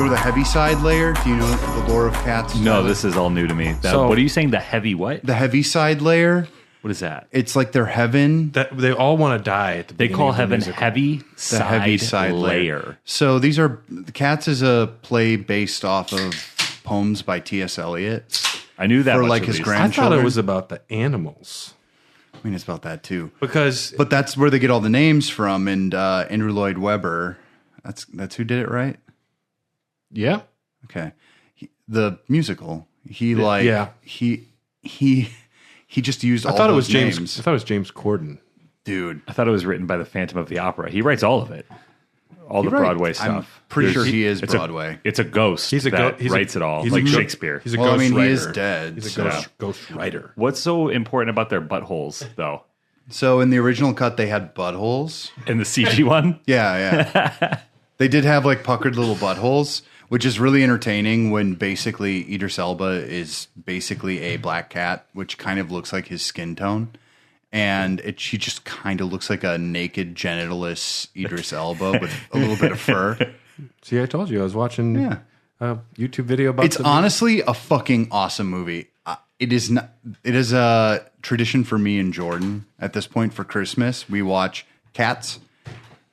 go to the heavy side layer. Do you know the lore of cats? No, this is all new to me. What are you saying? The heavy what? The heavy side lair. What is that? It's like their heaven. That they all want to die at the They beginning call of the heaven musical. heavy side layer. So these are the Cats is a play based off of poems by T.S. Eliot. I knew that For much like at his least. I grandchildren. thought it was about the animals. I mean, it's about that too. But that's where they get all the names from. And Andrew Lloyd Webber, that's who did it, right? Yeah. Okay. The musical. He just used all those names. I thought it was James Corden. Dude. I thought it was written by the Phantom of the Opera. He writes all of it. All the Broadway stuff. I'm pretty sure he is Broadway. It's a ghost that writes it all, he's like a Shakespeare. He's a ghost he writer. is dead. He's a ghost writer. What's so important about their buttholes, though? So in the original cut, they had buttholes. In the CG one? Yeah. They did have like puckered little buttholes, which is really entertaining when basically Idris Elba is basically a black cat, which kind of looks like his skin tone. And she just kind of looks like a naked genitalless Idris Elba with a little bit of fur. See, I told you I was watching a YouTube video about It's honestly a fucking awesome movie. It is not. It is a tradition for me and Jordan at this point for Christmas. We watch Cats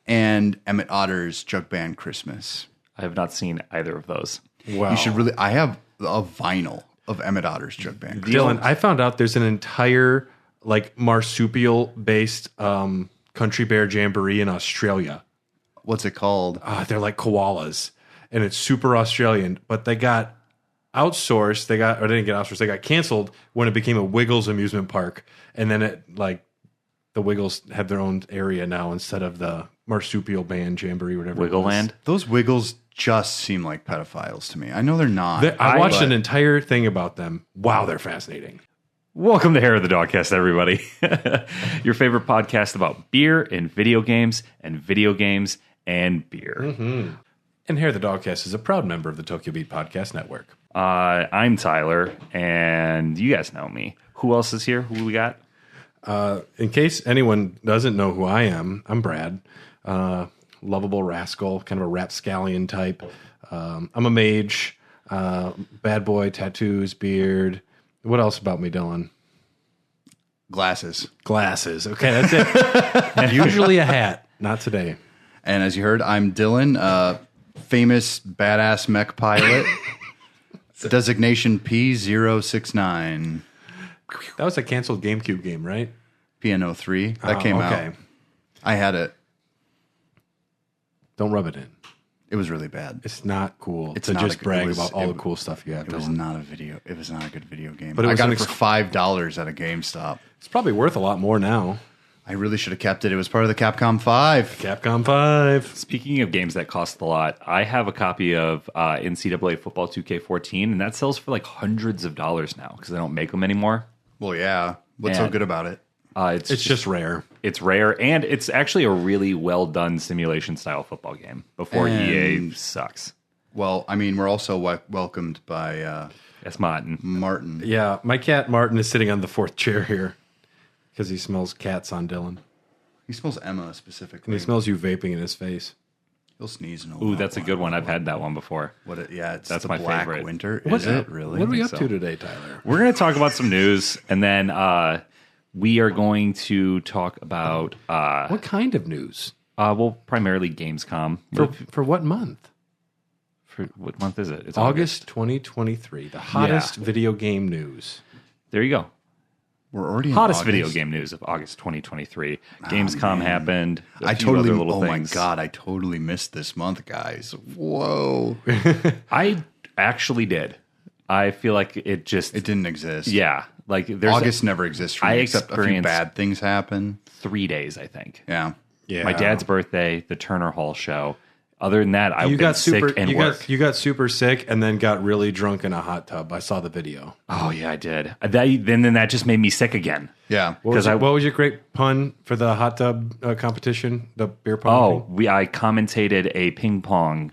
and Emmett Otter's Jug Band Christmas. I have not seen either of those. Wow. You should really. I have a vinyl of Emmett Otter's Jug Band Christmas. Dylan, I found out there's an entire like marsupial based country bear jamboree in Australia. What's it called? They're like koalas, and it's super Australian. But they got outsourced. They didn't get outsourced. They got canceled when it became a Wiggles amusement park, and then the Wiggles have their own area now instead of the marsupial band jamboree, whatever. Wiggle Land? Those Wiggles just seem like pedophiles to me. I know they're not. I watched an entire thing about them. Wow, they're fascinating. Welcome to Hair of the Dogcast, everybody. Your favorite podcast about beer and video games and beer. Mm-hmm. And Hair of the Dogcast is a proud member of the Tokyo Beat Podcast Network. I'm Tyler, and you guys know me. Who else is here? Who we got? In case anyone doesn't know who I am, I'm Brad. Lovable rascal, kind of a rapscallion type. I'm a mage, bad boy, tattoos, beard. What else about me, Dylan? Glasses. Okay, that's it. Usually a hat. Not today. And as you heard, I'm Dylan, famous badass mech pilot. Designation P069. That was a canceled GameCube game, right? PNO3. That came out. I had it. Don't rub it in. It was really bad. It's not cool It's to not just a- brag it was- about all it- the cool stuff you have. It was Dylan. not a video. It was not a good video game. But it I was got an it for $5 at a GameStop. It's probably worth a lot more now. I really should have kept it. It was part of the Capcom 5. Capcom 5. Speaking of games that cost a lot, I have a copy of NCAA Football 2K14, and that sells for like hundreds of dollars now because they don't make them anymore. Well, yeah. What's so And- good about it? It's just rare. It's rare, and it's actually a really well done simulation style football game. Before EA sucks. Well, I mean, we're also welcomed by That's Martin. Martin. Yeah, my cat Martin is sitting on the fourth chair here because he smells cats on Dylan. He smells Emma And specifically. he smells you vaping in his face. He'll sneeze in a Ooh, that's a good one. I've had that one before. It's That's the my Black favorite. Winter. What's Is it up? really? What are we up so. to today, Tyler? We're going to talk about some news, and then we are going to talk about, What kind of news? primarily Gamescom. For what month? For what month is it? It's August 2023. The hottest video game news. There you go. We're already in Hottest August. video game news of August 2023. Gamescom happened. I totally. Oh my god! I totally missed this month, guys. Whoa! I actually did. I feel like it didn't exist. Yeah, like there's August never exists for me. Except a few experienced bad things happen. 3 days, I think. Yeah. Yeah. My dad's birthday, the Turner Hall show. Other than that, I've You been got super. sick and You work. got you got super sick and then got really drunk in a hot tub. I saw the video. Oh yeah, I did. Then that just made me sick again. Yeah. What was, 'Cause what was your great pun for the hot tub competition? The beer pong. thing? I commentated a ping pong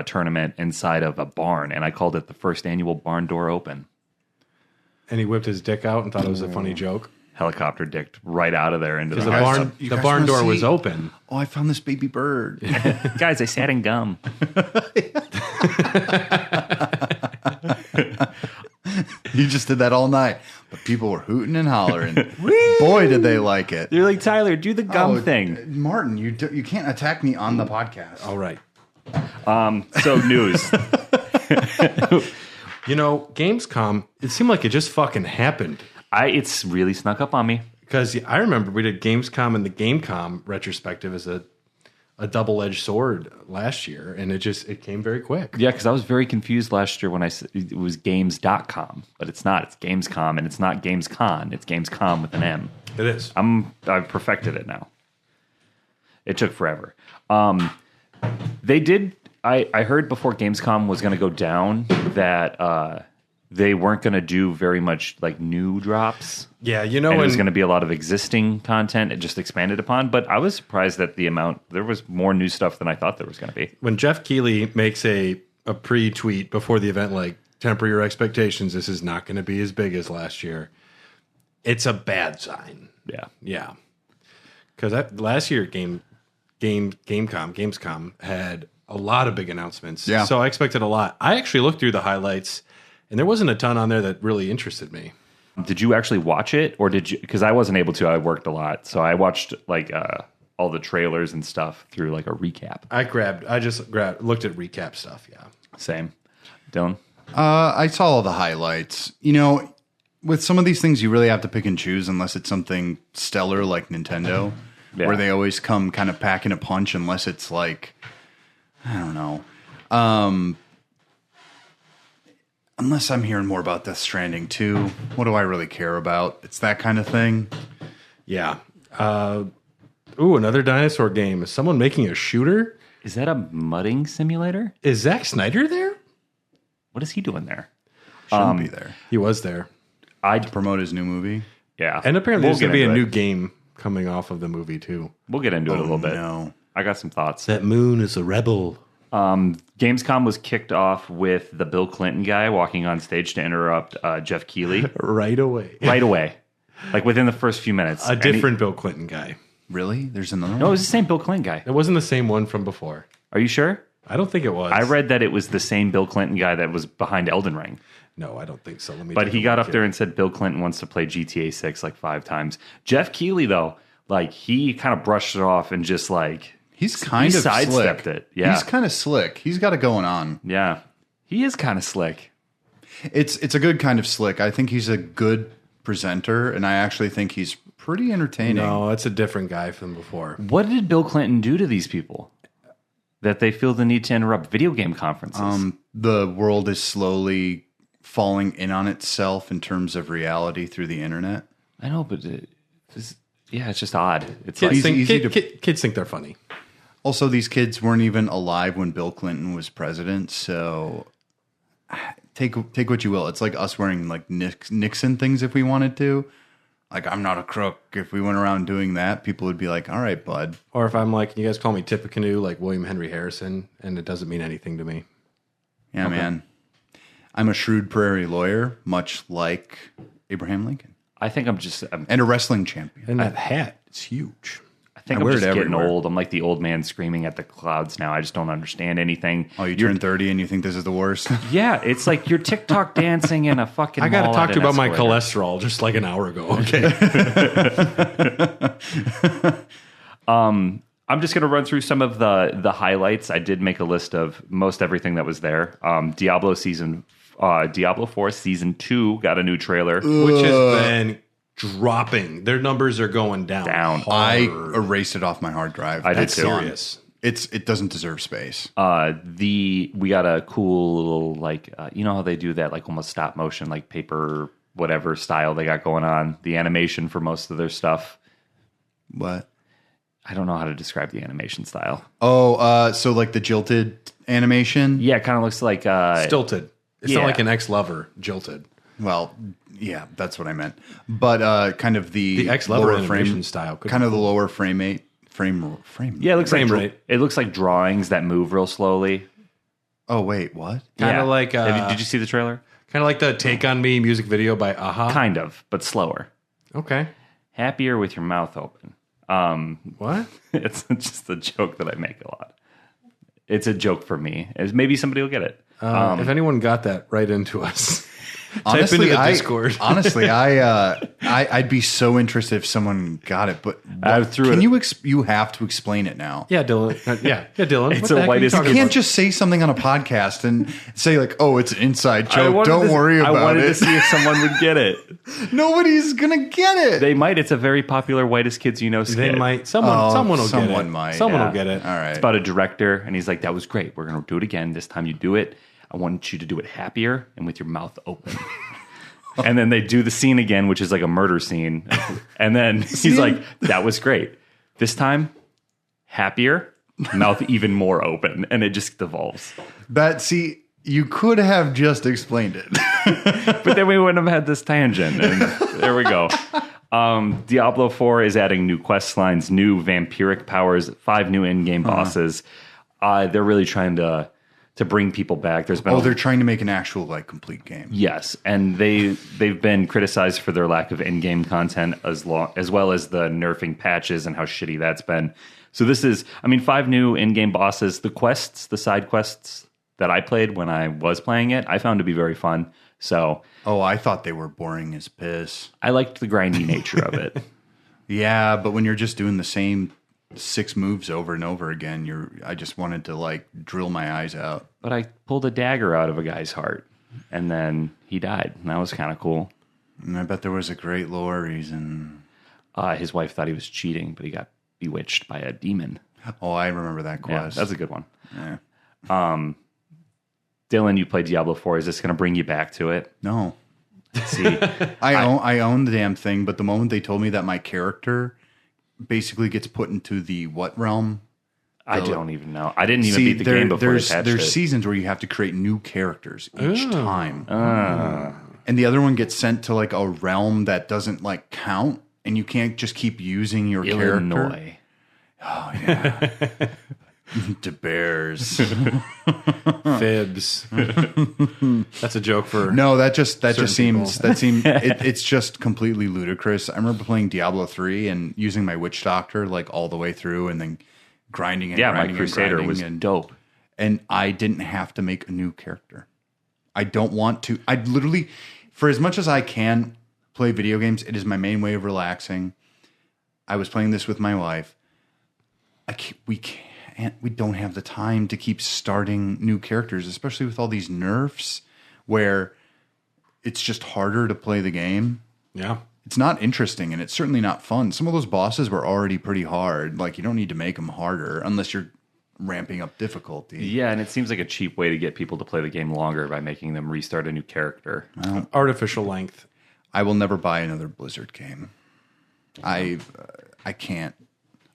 tournament inside of a barn, and I called it the first annual barn door open. And he whipped his dick out and thought it was a funny joke. Helicopter dicked right out of there into the The house. barn, you the guys barn wanna door was see? open. Oh, I found this baby bird. Guys, I sat in gum. You just did that all night, but people were hooting and hollering. Boy, did they like it. You're like, Tyler, do the gum thing. Martin. You can't attack me on the podcast. All right. So news. Gamescom, it seemed like it just fucking happened. It's really snuck up on me. Because I remember we did Gamescom and the Gamecom retrospective as a double-edged sword last year, and it came very quick. Yeah, because I was very confused last year when I said it was games.com, but it's not. It's Gamescom, and it's not Gamescon. It's Gamescom with an M. It is. I've perfected it now. It took forever. They did. I heard before Gamescom was going to go down that they weren't going to do very much like new drops. Yeah, and it was going to be a lot of existing content. It just expanded upon. But I was surprised at the amount. There was more new stuff than I thought there was going to be. When Jeff Keighley makes a pre-tweet before the event, like, temper your expectations, this is not going to be as big as last year, it's a bad sign. Yeah. Because last year, Gamescom had a lot of big announcements. Yeah. So I expected a lot. I actually looked through the highlights, and there wasn't a ton on there that really interested me. Did you actually watch it, or did you? Because I wasn't able to. I worked a lot, so I watched like all the trailers and stuff through like a recap. I just looked at recap stuff. Yeah. Same. Dylan? I saw all the highlights. With some of these things, you really have to pick and choose unless it's something stellar like Nintendo, where they always come kind of packing a punch, unless it's like, I don't know. Unless I'm hearing more about Death Stranding 2, what do I really care about? It's that kind of thing. Yeah. Another dinosaur game. Is someone making a shooter? Is that a mudding simulator? Is Zack Snyder there? What is he doing there? Shouldn't be there. He was there. To promote his new movie. Yeah. And apparently We'll there's going to be a get into new game coming off of the movie, too. We'll get into it a little bit. No. I got some thoughts. That moon is a rebel. Gamescom was kicked off with the Bill Clinton guy walking on stage to interrupt Jeff Keighley. Right away. Right away. Like within the first few minutes. A different Bill Clinton guy. Really? There's another one? No, it was the same Bill Clinton guy. It wasn't the same one from before. Are you sure? I don't think it was. I read that it was the same Bill Clinton guy that was behind Elden Ring. No, I don't think so. But he got up there and said Bill Clinton wants to play GTA 6 like 5 times. Jeff Keighley, though, like he kind of brushed it off and just like... He's kind of sidestepped slick. it. Yeah. He's kind of slick. He's got it going on. Yeah. He is kind of slick. It's a good kind of slick. I think he's a good presenter, and I actually think he's pretty entertaining. No, it's a different guy from before. What did Bill Clinton do to these people that they feel the need to interrupt video game conferences? The world is slowly falling in on itself in terms of reality through the internet. I know, but it's just odd. It's Kids, like, kids think they're funny. Also, these kids weren't even alive when Bill Clinton was president, so take what you will. It's like us wearing like Nixon things if we wanted to. Like, I'm not a crook. If we went around doing that, people would be like, all right, bud. Or if I'm like, you guys call me Tippecanoe, like William Henry Harrison, and it doesn't mean anything to me. Yeah, man. I'm a shrewd prairie lawyer, much like Abraham Lincoln. I think I'm and a wrestling champion. And that hat is huge. I think I'm just getting old. I'm like the old man screaming at the clouds now. I just don't understand anything. Oh, you turn 30 and you think this is the worst? Yeah, it's like you're TikTok dancing in a fucking I got to mall talk at to you an about my escalator. cholesterol just like an hour ago. Okay. I'm just going to run through some of the highlights. I did make a list of most everything that was there. Diablo 4 Season 2 got a new trailer. Which has been dropping. Their numbers are going down. I hard. erased it off my hard drive. I did That's too. gone. Serious. It doesn't deserve space. We got a cool little like you know how they do that like almost stop motion like paper whatever style they got going on. The animation for most of their stuff. What? I don't know how to describe the animation style. Oh, so like the jilted animation? Yeah, it kind of looks like Stilted. It's yeah. not like an ex-lover jilted. Well, yeah, that's what I meant. But kind of the ex-lover lower animation frame style. Kind of the lower frame rate. Yeah, it looks Frame like rate. It looks like drawings that move real slowly. Oh, wait, what? Kind Yeah. of like Did you see the trailer? kind of like the Take on Me music video by Aha. Kind of, but slower. Okay. Happier with your mouth open. What? It's just a joke that I make a lot. It's a joke for me. Maybe somebody will get it. If anyone got that, write into us. Honestly, Type into the Discord. Honestly, I'd be so interested if someone got it. But you have to explain it now. Yeah, Dylan. Dylan. It's what a the heck are whitest- you You talking can't about? just say something on a podcast and say like, "Oh, it's an inside joke." Don't worry about it. I wanted to see if someone would get it. Nobody's gonna get it. They might. It's a very popular whitest kids you know skit. They might. Someone will get it. someone might, Someone yeah. will get it. All right. It's about a director, and he's like, "That was great. We're going to do it again. This time you do it. I want you to do it happier and with your mouth open." And then they do the scene again, which is like a murder scene. And then he's like, "That was great. This time, happier, mouth even more open." And it just devolves. You could have just explained it. But then we wouldn't have had this tangent. And there we go. Diablo 4 is adding new quest lines, new vampiric powers, 5 new in-game bosses. They're really trying to bring people back. There's been they're trying to make an actual like complete game. yes, and they've been criticized for their lack of in-game content as well as the nerfing patches and how shitty that's been. So this is, 5 new in-game bosses. The side quests that I played when I was playing it, I found to be very fun. So I thought they were boring as piss. I liked the grindy nature of it. Yeah, but when you're just doing the same 6 moves over and over again, I just wanted to like drill my eyes out. But I pulled a dagger out of a guy's heart, and then he died. And that was kind of cool. And I bet there was a great lore reason. His wife thought he was cheating, but he got bewitched by a demon. Oh, I remember that Yeah, quest. that's a good one. Yeah. Dylan, you played Diablo 4. Is this going to bring you back to it? No. See, I own the damn thing, but the moment they told me that my character basically gets put into the what realm? I don't even know. I didn't even beat the game before they patched there's it. seasons where you have to create new characters each time. And the other one gets sent to like a realm that doesn't like count, and you can't just keep using your character. Illinois. Oh yeah. The Bears. Fibs. That's a joke for No, that just seems people. it's just completely ludicrous. I remember playing Diablo 3 and using my witch doctor like all the way through, and then grinding and Yeah, my grinding Crusader and was grinding dope. and I didn't have to make a new character. I don't want to. I literally, for as much as I can play video games, it is my main way of relaxing. I was playing this with my wife. We don't have the time to keep starting new characters, especially with all these nerfs where it's just harder to play the game. Yeah. It's not interesting, and it's certainly not fun. Some of those bosses were already pretty hard. Like, you don't need to make them harder unless you're ramping up difficulty. Yeah, and it seems like a cheap way to get people to play the game longer by making them restart a new character. Artificial length. I will never buy another Blizzard game. I can't.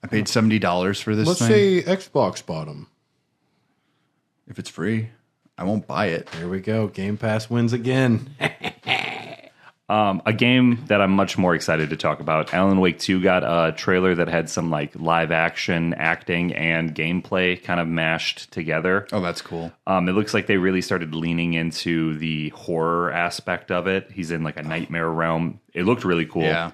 I paid $70 for this Let's thing. say Xbox bought them. If it's free, I won't buy it. There we go. Game Pass wins again. A game that I'm much more excited to talk about. Alan Wake 2 got a trailer that had some like live action acting and gameplay kind of mashed together. Oh, that's cool. It looks like they really started leaning into the horror aspect of it. He's in like a nightmare realm. It looked really cool. Yeah.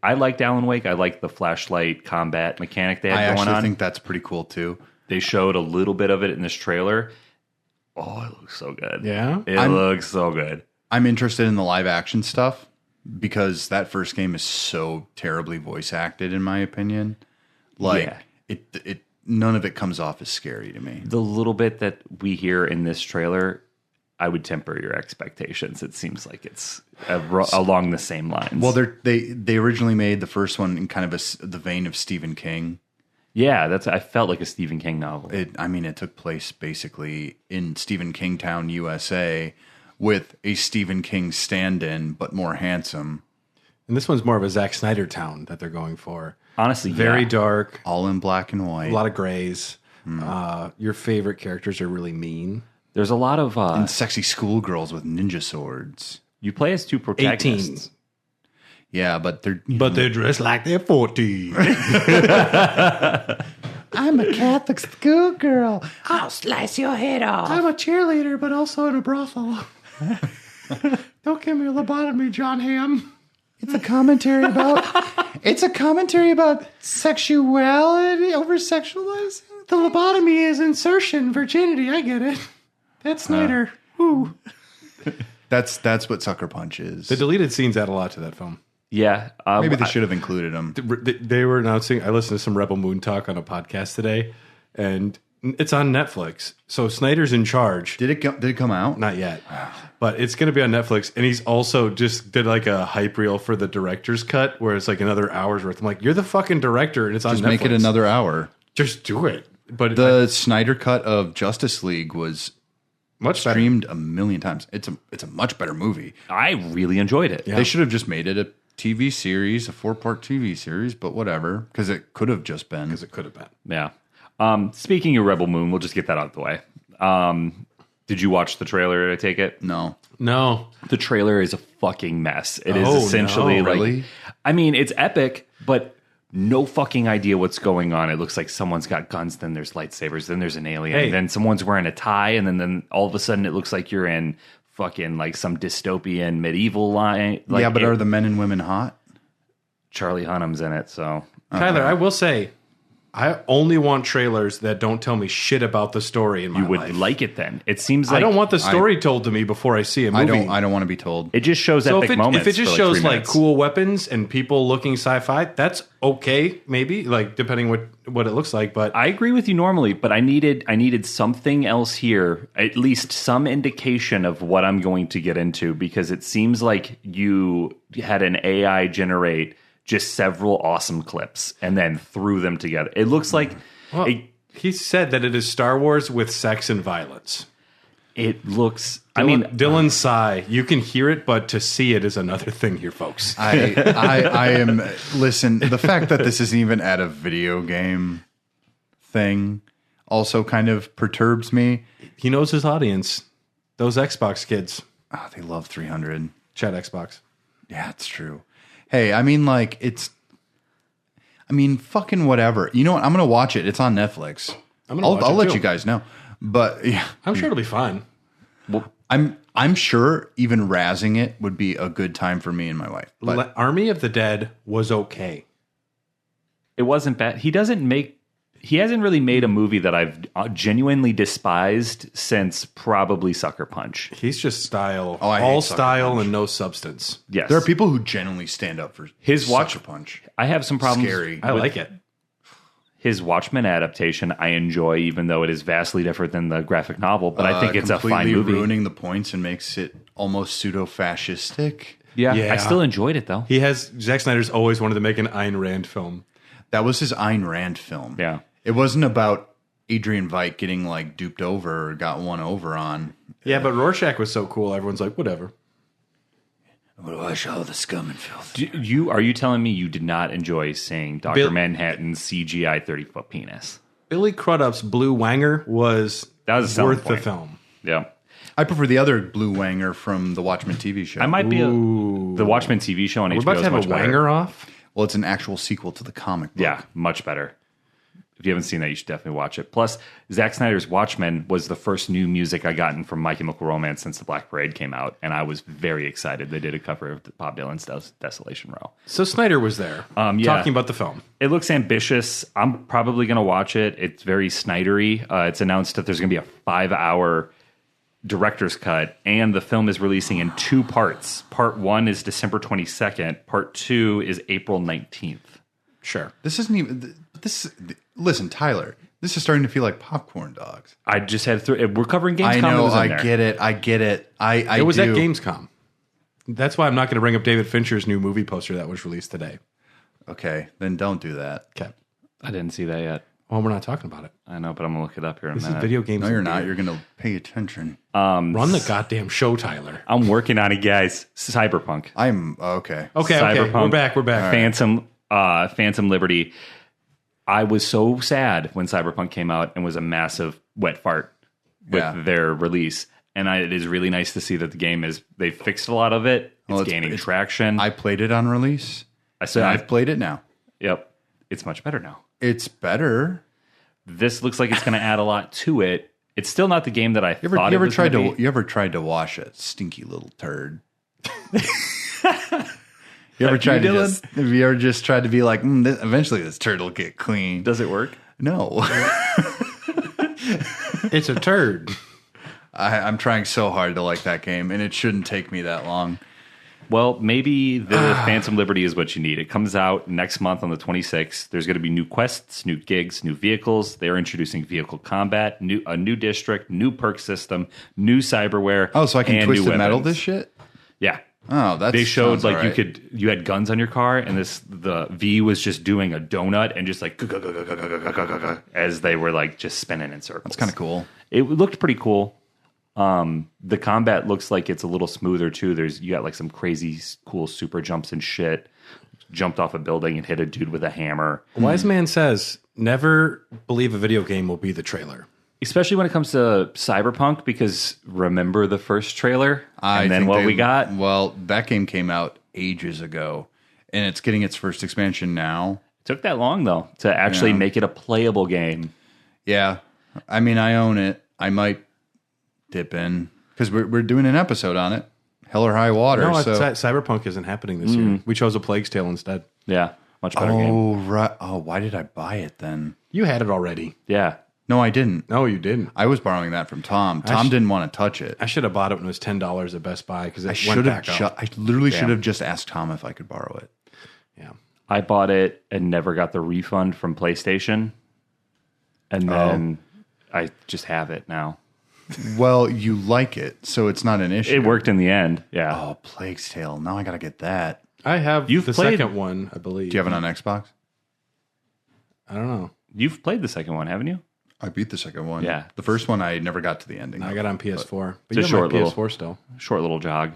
I liked Alan Wake. I liked the flashlight combat mechanic they had I going actually on. think that's pretty cool, too. They showed a little bit of it in this trailer. Oh, it looks so good. Yeah? It looks so good. I'm interested in the live action stuff because that first game is so terribly voice acted, in my opinion. Like, Yeah. it none of it comes off as scary to me. The little bit that we hear in this trailer, I would temper your expectations. It seems like it's along the same lines. Well, they originally made the first one in kind of the vein of Stephen King. yeah, I felt like a Stephen King novel. It took place basically in Stephen King Town, USA, with a Stephen King stand-in, but more handsome. And this one's more of a Zack Snyder town that they're going for. Honestly, Very yeah. dark, All in black and white. a lot of grays. Your favorite characters are really mean. There's a lot of and sexy schoolgirls with ninja swords. you play as two protagonists. 18. Yeah, but they're... They dress like they're 14. I'm a Catholic schoolgirl. I'll slice your head off. I'm a cheerleader, but also in a brothel. Don't give me a lobotomy, John Hamm. It's a commentary about sexuality, over sexualizing the lobotomy is insertion, virginity. I get it. That's Snyder. Ooh. That's what Sucker Punch is. The deleted scenes add a lot to that film. Yeah. Maybe they should have included them. They were announcing. I listened to some Rebel Moon talk on a podcast today, and it's on Netflix. So Snyder's in charge. Did it come out? Not yet, but it's going to be on Netflix. And he's also just did like a hype reel for the director's cut, where it's like another hour's worth. I'm like, you're the fucking director, and it's on Just Netflix. make it another hour. Just do it. But The Snyder cut of Justice League was much better. streamed a million times. It's a much better movie. I really enjoyed it. Yeah. They should have just made it a TV series, a 4-part TV series, but whatever, because it could have just been. Because it could have been. Yeah. Speaking of Rebel Moon, we'll just get that out of the way. Did you watch the trailer, I take it? No. The trailer is a fucking mess. It is Oh, essentially no, like, really? I mean, it's epic, but no fucking idea what's going on. It looks like someone's got guns, then there's lightsabers, then there's an alien, Hey. then someone's wearing a tie, and then all of a sudden it looks like you're in fucking like some dystopian medieval line. Like, yeah, but are the men and women hot? Charlie Hunnam's in it, so Tyler, I will say, I only want trailers that don't tell me shit about the story in my you would life. like it then. It seems like I don't want the story told to me before I see a movie. I don't want to be told. it just shows So epic if moments. it just for shows 3 like minutes. cool weapons and people looking sci-fi, that's okay, maybe, like depending what it looks like. But I agree with you normally, but I needed something else here, at least some indication of what I'm going to get into, because it seems like you had an AI generate just several awesome clips and then threw them together. It looks like he said that it is Star Wars with sex and violence. it looks. Dylan sigh. You can hear it, but to see it is another thing here, folks. I am. Listen, the fact that this isn't even at a video game thing also kind of perturbs me. He knows his audience. Those Xbox kids. Oh, they love 300. Chat Xbox. Yeah, it's true. Hey, I mean, like, fucking whatever. You know what? I'm going to watch it. It's on Netflix. I'll let you guys know. But yeah, I'm sure it'll be fine. I'm sure even razzing it would be a good time for me and my wife. But Army of the Dead was okay. It wasn't bad. He hasn't really made a movie that I've genuinely despised since probably Sucker Punch. He's just style. I hate all Sucker style Punch. and no substance. Yes. there are people who genuinely stand up for His Sucker Punch. I have some problems. Scary. I like it. His Watchmen adaptation, I enjoy, even though it is vastly different than the graphic novel. But I think it's a fine completely movie. ruining the points and makes it almost pseudo-fascistic. Yeah, Yeah. I still enjoyed it though. Zack Snyder's always wanted to make an Ayn Rand film. That was his Ayn Rand film. Yeah. It wasn't about Adrian Veidt getting like duped over or got one over on. Yeah, but Rorschach was so cool. Everyone's like, whatever. Wash all the scum and filth. Are you telling me you did not enjoy seeing Dr. Manhattan's CGI 30-foot penis? Billy Crudup's Blue Wanger was That was a selling worth the point. film. Yeah. I prefer the other Blue Wanger from the Watchmen TV show. I might be the Watchmen TV show on We're HBO about to is have a much better. Wanger off. Well, it's an actual sequel to the comic book. Yeah, much better. If you haven't seen that, you should definitely watch it. Plus, Zack Snyder's Watchmen was the first new music I gotten from My Chemical Romance since The Black Parade came out, and I was very excited. They did a cover of Bob Dylan's Desolation Row. So Snyder was there Yeah. talking about the film. It looks ambitious. I'm probably going to watch it. It's very Snydery. It's announced that there's going to be a 5-hour director's cut, and the film is releasing in 2 parts. Part 1 is December 22nd. Part 2 is April 19th. Sure. This isn't even. Listen, Tyler. This is starting to feel like popcorn dogs. I just had we're covering Gamescom. I know. It was in I there. get it. I get it. I It was at do. Gamescom. That's why I'm not going to bring up David Fincher's new movie poster that was released today. Okay, then don't do that. Okay. I didn't see that yet. Well, we're not talking about it. I know, but I'm going to look it up here in a This is minute. video games. No, you're and not. beer. You're going to pay attention. Run the goddamn show, Tyler. I'm working on it, guys. Cyberpunk. I'm okay. Okay, Cyberpunk. We're back. Phantom Liberty. I was so sad when Cyberpunk came out and was a massive wet fart with Yeah. their release. And it is really nice to see that the game they fixed a lot of it. It's gaining traction. I played it on release. I've played it now. Yep. It's much better now. It's better. This looks like it's going to add a lot to it. It's still not the game that I thought You it was tried gonna to be. you ever tried to wash a stinky little turd? You ever tried to have you ever just tried to be like, eventually this turd will get clean? Does it work? No. It's a turd. I'm trying so hard to like that game, and it shouldn't take me that long. Well, maybe the Phantom Liberty is what you need. It comes out next month on the 26th. There's going to be new quests, new gigs, new vehicles. They're introducing vehicle combat, a new district, new perk system, new cyberware. Oh, so I can and Twisted new Metal weapons. this shit? Yeah. Oh, that's They showed like right. you had guns on your car, and the V was just doing a donut and just like as they were like just spinning in circles. That's kind of cool. It looked pretty cool. The combat looks like it's a little smoother too. You got like some crazy cool super jumps and shit. Jumped off a building and hit a dude with a hammer. Wise man says, never believe a video game will be the trailer. Especially when it comes to Cyberpunk, because remember the first trailer and then what we got? Well, that game came out ages ago, and it's getting its first expansion now. It took that long though to actually make it a playable game. Yeah, I mean, I own it. I might dip in because we're doing an episode on it. Hell or High Water. No, so. Cyberpunk isn't happening this year. We chose A Plague's Tale instead. Yeah, much better game. Oh, right. Oh, why did I buy it then? You had it already. Yeah. No, I didn't. No, you didn't. I was borrowing that from Tom. Tom didn't want to touch it. I should have bought it when it was $10 at Best Buy because it I went should back have. up. I literally should have just asked Tom if I could borrow it. Yeah. I bought it and never got the refund from PlayStation. And then I just have it now. Well, you like it, so it's not an issue. It worked in the end. Yeah. Oh, Plague's Tale. Now I got to get that. I have You've the played- second one, I believe. Do you have it on Xbox? I don't know. You've played the second one, haven't you? I beat the second one. Yeah. The first one, I never got to the ending. I got it on PS4. But It's a you have short my little- PS4 still. Short little jog.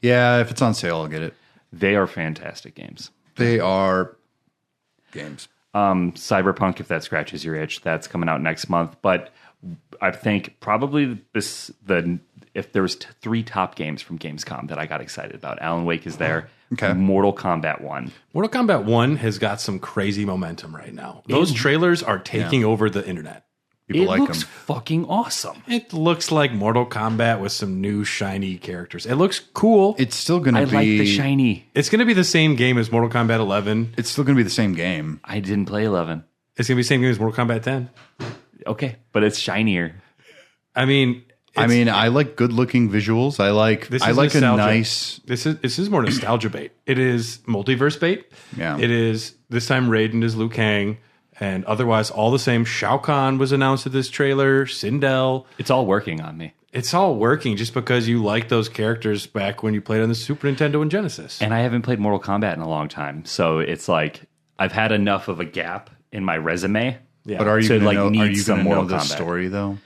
Yeah, if it's on sale, I'll get it. They are fantastic games. They are games. Cyberpunk, if that scratches your itch, that's coming out next month. But I think probably if there was three top games from Gamescom that I got excited about, Alan Wake is there. Okay. Mortal Kombat 1. Mortal Kombat 1 has got some crazy momentum right now. Those trailers are taking over the internet. People It like looks them. fucking awesome. It looks like Mortal Kombat with some new shiny characters. It looks cool. It's still going to I be. like the shiny. It's going to be the same game as Mortal Kombat 11. It's still going to be the same game. I didn't play 11. It's going to be the same game as Mortal Kombat 10. Okay, but it's shinier. I mean, I like good-looking visuals. I like a nostalgia. nice. This is more nostalgia bait. It is multiverse bait. Yeah. It is this time Raiden is Liu Kang, and otherwise all the same. Shao Kahn was announced at this trailer. Sindel. It's all working on me. It's all working just because you like those characters back when you played on the Super Nintendo and Genesis. And I haven't played Mortal Kombat in a long time. So it's like I've had enough of a gap in my resume. Yeah. But are you So, going like, to know? Are need you some going to know Mortal the Kombat. story though?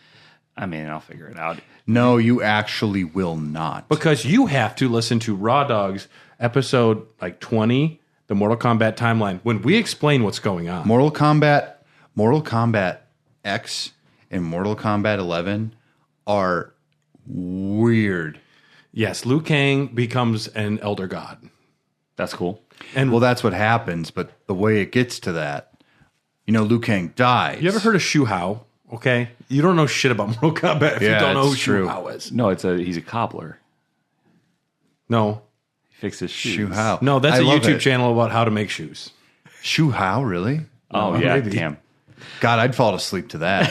I mean, I'll figure it out. No, you actually will not. Because you have to listen to Raw Dogs episode like 20, the Mortal Kombat timeline, when we explain what's going on. Mortal Kombat X, and Mortal Kombat 11 are weird. Yes, Liu Kang becomes an elder god. That's cool. And Well, that's what happens, but the way it gets to that, Liu Kang dies. you ever heard of Shu Hao? Okay, you don't know shit about Mortal Kombat if you Yeah, don't know who it's Shu true. Hao is. No, he's a cobbler. No, He fixes shoes. Shu Hao? no, that's I a love YouTube it. channel about how to make shoes. Shu Hao, really? Oh, No, yeah, maybe. damn. God, I'd fall asleep to that.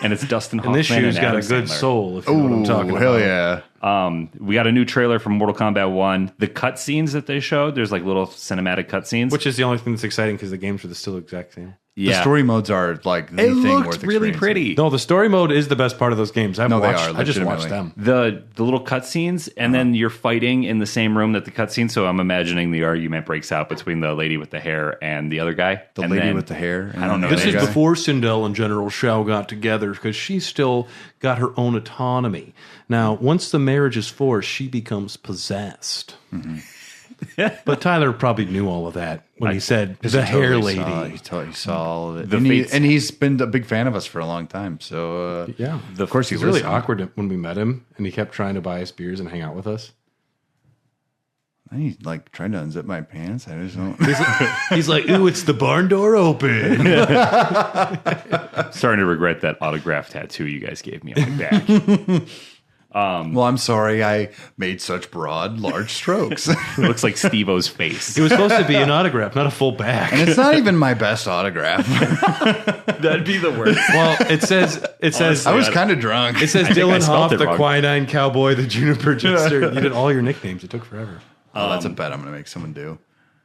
And it's Dustin And Hoffman this shoe's got a Adam good Sandler. soul, if you know what I'm talking hell about. yeah! We got a new trailer from Mortal Kombat 1. The cutscenes that they showed, there's like little cinematic cutscenes. Which is the only thing that's exciting because the games are still the exact same. The story modes are like the it thing looked worth really experiencing. pretty. No, the story mode is the best part of those games. No, they are, I just watched legitimately. them. The little cutscenes, and then you're fighting in the same room that the cutscene. So I'm imagining the argument breaks out between the lady with the hair and the other guy. The And lady then- with the hair. I don't know. This There is you go. before Sindel and General Shao got together because she's still got her own autonomy. Now, once the marriage is forced, she becomes possessed. But Tyler probably knew all of that when he said the hair lady. He saw all of it. The And, fates- he's been a big fan of us for a long time. So, Yeah. of course, He's he's really listening. awkward when we met him and he kept trying to buy us beers and hang out with us. He's like trying to unzip my pants. I just don't. He's like, ooh, it's the barn door open. Starting to regret that autograph tattoo you guys gave me on my back. Well, I'm sorry I made such broad, large strokes. It looks like Steve-O's face. It was supposed to be an autograph, not a full back. And it's not even my best autograph. That'd be the worst. Well, it says I was kind of drunk. it says I think I Dylan spelled Hoff, it the wrong. Quinine Cowboy, the Juniper Jester. You did all your nicknames. It took forever. Oh, that's a bet I'm going to make someone do.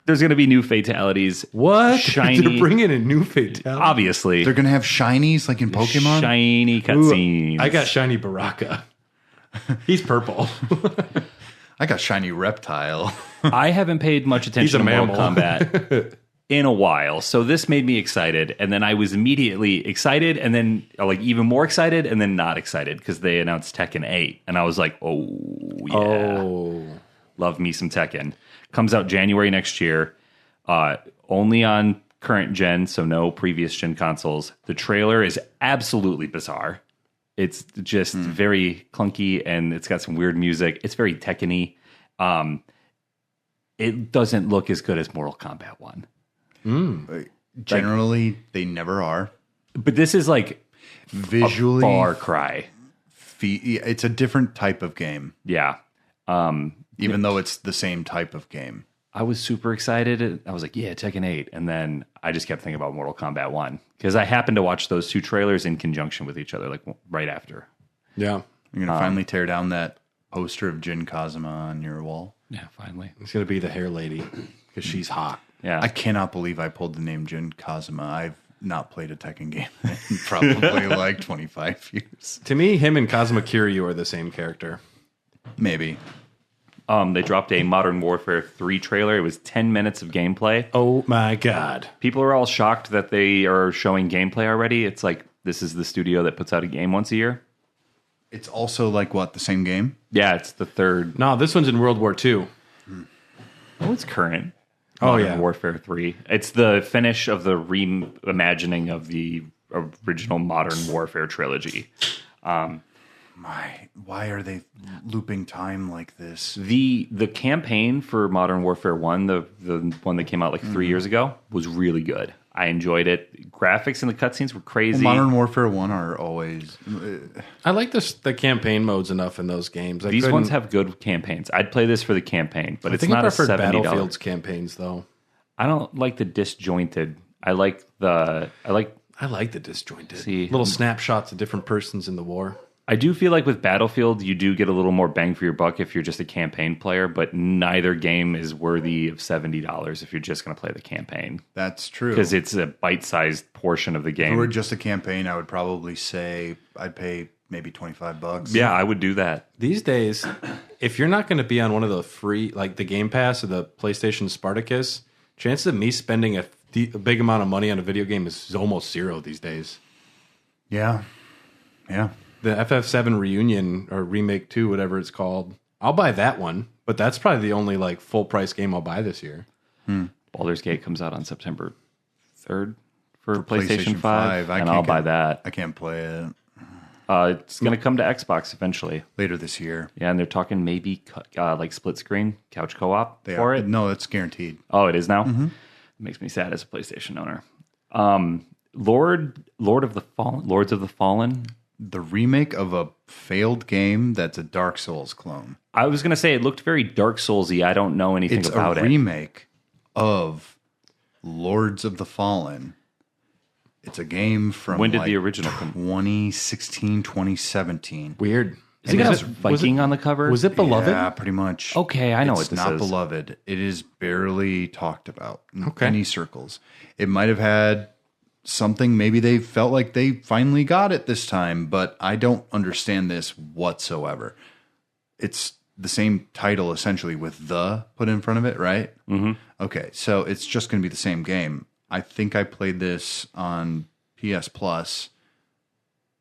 There's going to be new fatalities. What? Shiny. They're bringing a new fatality. Obviously. They're going to have shinies like in Pokemon? Shiny Ooh, cutscenes. I got shiny Baraka. He's purple. I got shiny Reptile. I haven't paid much attention to Mortal mammal. Kombat in a while, so this made me excited, and then I was immediately excited, and then like even more excited, and then not excited because they announced Tekken 8, and I was like, oh yeah, Oh. love me some Tekken. Comes out January next year, only on current gen, so no previous gen consoles. The trailer is absolutely bizarre. It's just very clunky, and it's got some weird music. It's very Tekken-y. It doesn't look as good as Mortal Kombat 1. Generally, they never are. But this is like Visually, Far Cry. it's a different type of game, Yeah. even though it's the same type of game. I was super excited. I was like, yeah, Tekken 8. And then I just kept thinking about Mortal Kombat 1 because I happened to watch those two trailers in conjunction with each other, like right after. Yeah. You're going to finally tear down that poster of Jin Kazuma on your wall. Yeah, finally. It's going to be the hair lady because she's hot. Yeah. I cannot believe I pulled the name Jin Kazuma. I've not played a Tekken game in probably like 25 years. To me, him and Kazuma Kiryu are the same character. Maybe. They dropped a Modern Warfare 3 trailer. It was 10 minutes of gameplay. Oh my God. People are all shocked that they are showing gameplay already. It's like, this is the studio that puts out a game once a year. It's also like what, the same game? Yeah, it's the third. No, this one's in World War II. Oh, it's current. Oh, Modern yeah. Warfare 3. It's the finish of the reimagining of the original Modern Warfare trilogy. Why are they looping time like this? The campaign for Modern Warfare 1, the one that came out like 3 years ago, was really good. I enjoyed it. Graphics and the cutscenes were crazy. Modern Warfare 1 are always... I like the campaign modes enough in those games. These ones have good campaigns. I'd play this for the campaign, but I it's think I not a preferred $70. Battlefield's campaigns, though. I don't like the disjointed. I like I like the disjointed. See. Little snapshots of different persons in the war. I do feel like with Battlefield, you do get a little more bang for your buck if you're just a campaign player, but neither game is worthy of $70 if you're just going to play the campaign. That's true. Because it's a bite-sized portion of the If it game. were just a campaign, I would probably say I'd pay maybe $25. Yeah, I would do that. These days, if you're not going to be on one of the free, like the Game Pass or the PlayStation Spartacus, chances of me spending a big amount of money on a video game is almost zero these days. Yeah. Yeah. The FF7 Reunion or Remake 2, whatever it's called, I'll buy that one, but that's probably the only like full price game I'll buy this year. Baldur's Gate comes out on September 3rd for PlayStation 5, I and can't I'll get- buy that. I can't play it It's going to come to Xbox eventually. later this year. Yeah, and they're talking maybe like split screen, couch co-op They for are. it. No, it's guaranteed. Oh, it is now? Makes me sad as a PlayStation owner. Lords of the Fallen. The remake of a failed game that's a Dark Souls clone. I was going to say it looked very Dark Soulsy. I don't know anything It's about a it. remake of Lords of the Fallen. It's a game from When did the original come? 2016, 2017. Weird. Is it got a Viking on the cover? Was it beloved? Yeah, pretty much. Okay, I know It's what this not is. beloved. It is barely talked about in Okay. any circles. It might have had something. Maybe they felt like they finally got it this time, but I don't understand this whatsoever. It's the same title essentially with "the" put in front of it, right? Mm-hmm. Okay, so it's just going to be the same game. I think I played this on PS Plus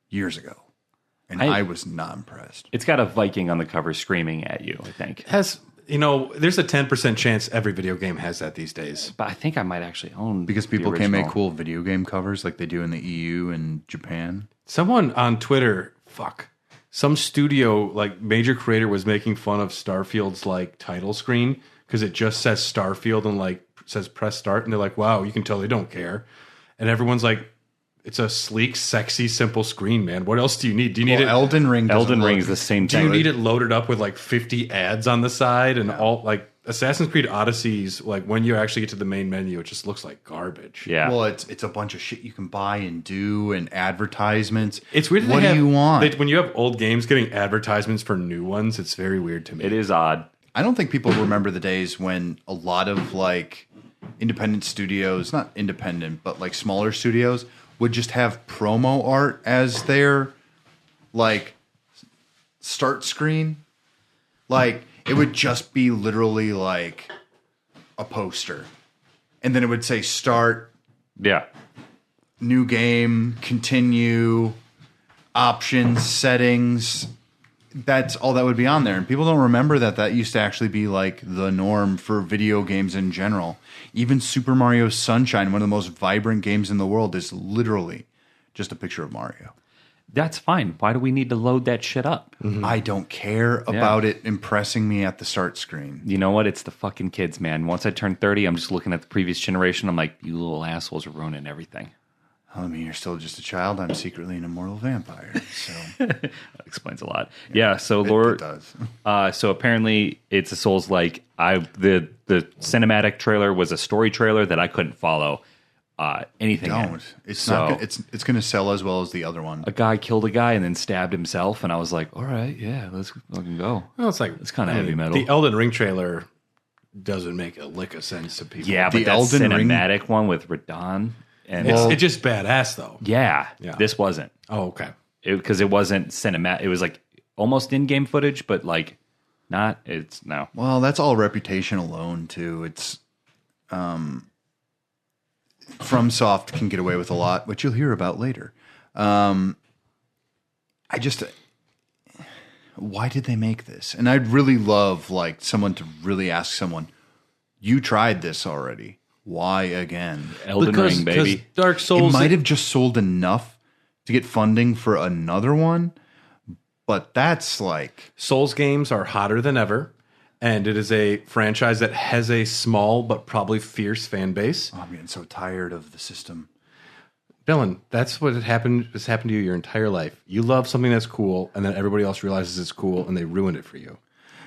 years ago, and I was not impressed. It's got a Viking on the cover screaming at you, I think. There's a 10% chance every video game has that these days. But I think I might actually own Because the people can't make original. cool video game covers like they do in the EU and Japan. Samoneone on Twitter, some studio, like major creator was making fun of Starfield's like title screen because it just says Starfield and like says press start. And they're like, wow, you can tell they don't care. And everyone's like, It's a sleek, sexy, simple screen, man. What else do you need? Do you need it? Elden Ring. Elden Ring is the same Do thing. you need it loaded up with like 50 ads on the side and all like Assassin's Creed Odyssey's? Like when you actually get to the main menu, it just looks like garbage. Yeah. Well, it's a bunch of shit you can buy and do and advertisements. It's weird. What do you want? When you have old games getting advertisements for new ones, it's very weird to me. It is odd. I don't think people remember the days when a lot of like independent studios, not independent, but like smaller studios would just have promo art as their like start screen. Like it would just be literally like a poster. And then it would say start, Yeah. new game, continue, options, settings. That's all that would be on there. And people don't remember that used to actually be like the norm for video games in general. Even Super Mario Sunshine, one of the most vibrant games in the world, is literally just a picture of Mario. That's fine. Why do we need to load that shit up? I don't care about it impressing me at the start screen. You know what? It's the fucking kids, man. Once I turn 30, I'm just looking at the previous generation. I'm like, you little assholes are ruining everything. I mean, you're still just a child. I'm secretly an immortal vampire. So That explains a lot. Yeah, so it Lord, does. so apparently it's a Souls-like. The cinematic trailer was a story trailer that I couldn't follow anything. Don't. It's So- not. It's going to sell as well as the other one. A guy killed a guy and then stabbed himself, and I was like, all right, yeah, let's fucking go. Well, it's like It's kinda heavy metal. The Elden Ring trailer doesn't make a lick of sense to people. Yeah, The but that Elden Ring- cinematic one with Radon and it's just badass though. yeah, Yeah. this wasn't. Oh, okay. Because it wasn't cinematic. It was like almost in-game footage, but like not. It's no. Well, that's all reputation alone, too. It's FromSoft can get away with a lot, which you'll hear about later. I just, why did they make this? And I'd really love like someone to really ask someone, you tried this already. Why again? Elden Ring, baby. Dark Souls. It might have just sold enough to get funding for another one, but that's like Souls games are hotter than ever, and it is a franchise that has a small but probably fierce fan base. I'm getting so tired of the system. Dylan, that's what has happened to you your entire life. You love something that's cool, and then everybody else realizes it's cool, and they ruin it for you.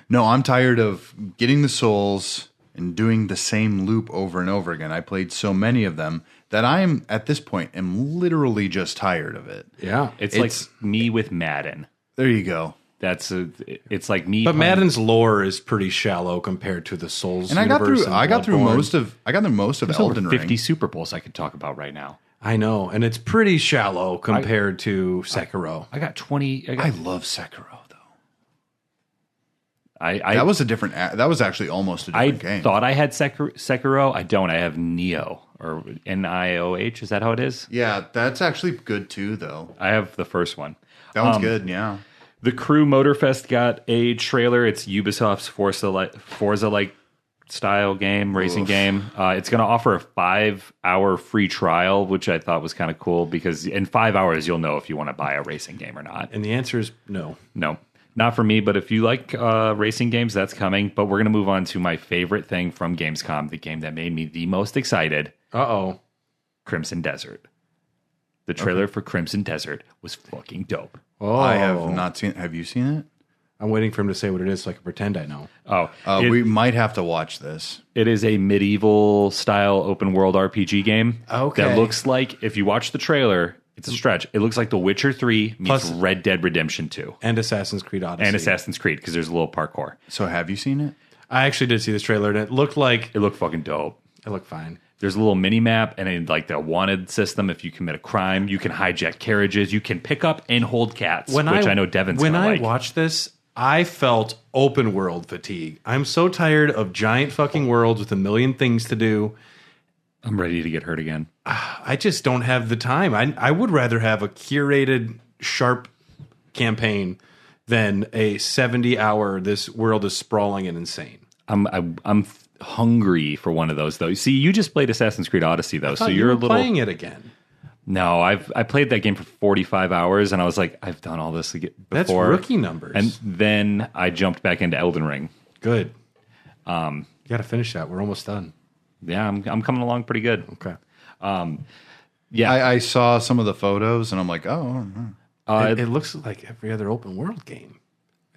No, I'm tired of getting the souls and doing the same loop over and over again. I played so many of them that I am at this point am literally just tired of it. Yeah. It's like me with Madden. There you go. It's like me. But playing- Madden's lore is pretty shallow compared to the Souls And I got universe through and Bloodborne. most of There's over Elden 50 Ring. Super Bowls I could talk about right now. I know, and it's pretty shallow compared to Sekiro. I got 20. I love Sekiro though. I That was a different. That was actually almost a I different game. thought I had Sekiro. I don't. I have Nioh or Nioh. Is that how it is? Yeah, that's actually good too, though. I have the first one. That one's good. Yeah. The Crew Motorfest got a trailer. It's Ubisoft's Forza-like style game, racing game. It's going to offer a 5-hour free trial, which I thought was kind of cool because in 5 hours you'll know if you want to buy a racing game or not. And the answer is no. No, not for me. But if you like racing games, that's coming. But we're going to move on to my favorite thing from Gamescom, the game that made me the most excited. Uh-oh. Crimson Desert. The trailer for Crimson Desert was fucking dope. Oh, I have not seen. Have you seen it? I'm waiting for him to say what it is so I can pretend I know. Oh, We might have to watch this. it is a medieval style open world RPG game. Okay. That looks like, if you watch the trailer, it's a stretch. It looks like The Witcher 3 meets Plus- Red Dead Redemption 2 And Assassin's Creed Odyssey. and Assassin's Creed because there's a little parkour. So have you seen it? I actually did see this trailer, and it looked like It looked fucking dope. it looked fine. There's a little mini map and in like the wanted system. If you commit a crime, you can hijack carriages. You can pick up and hold cats, which I know Devin's When gonna I like. watched this, I felt open world fatigue. I'm so tired of giant fucking worlds with a million things to do. I'm ready to get hurt again. I just don't have the time. I would rather have a curated, sharp campaign than a 70-hour, this world is sprawling and insane. I'm hungry for one of those though. See, you just played Assassin's Creed Odyssey though, so Thought you you're were a little playing it again. No, I played that game for 45 hours and I was like, I've done all this before. That's rookie numbers. And then I jumped back into Elden Ring. Good. You got to finish that. We're almost done. Yeah, I'm coming along pretty good. Okay. Yeah. I saw some of the photos and I'm like, oh. It looks like every other open world game.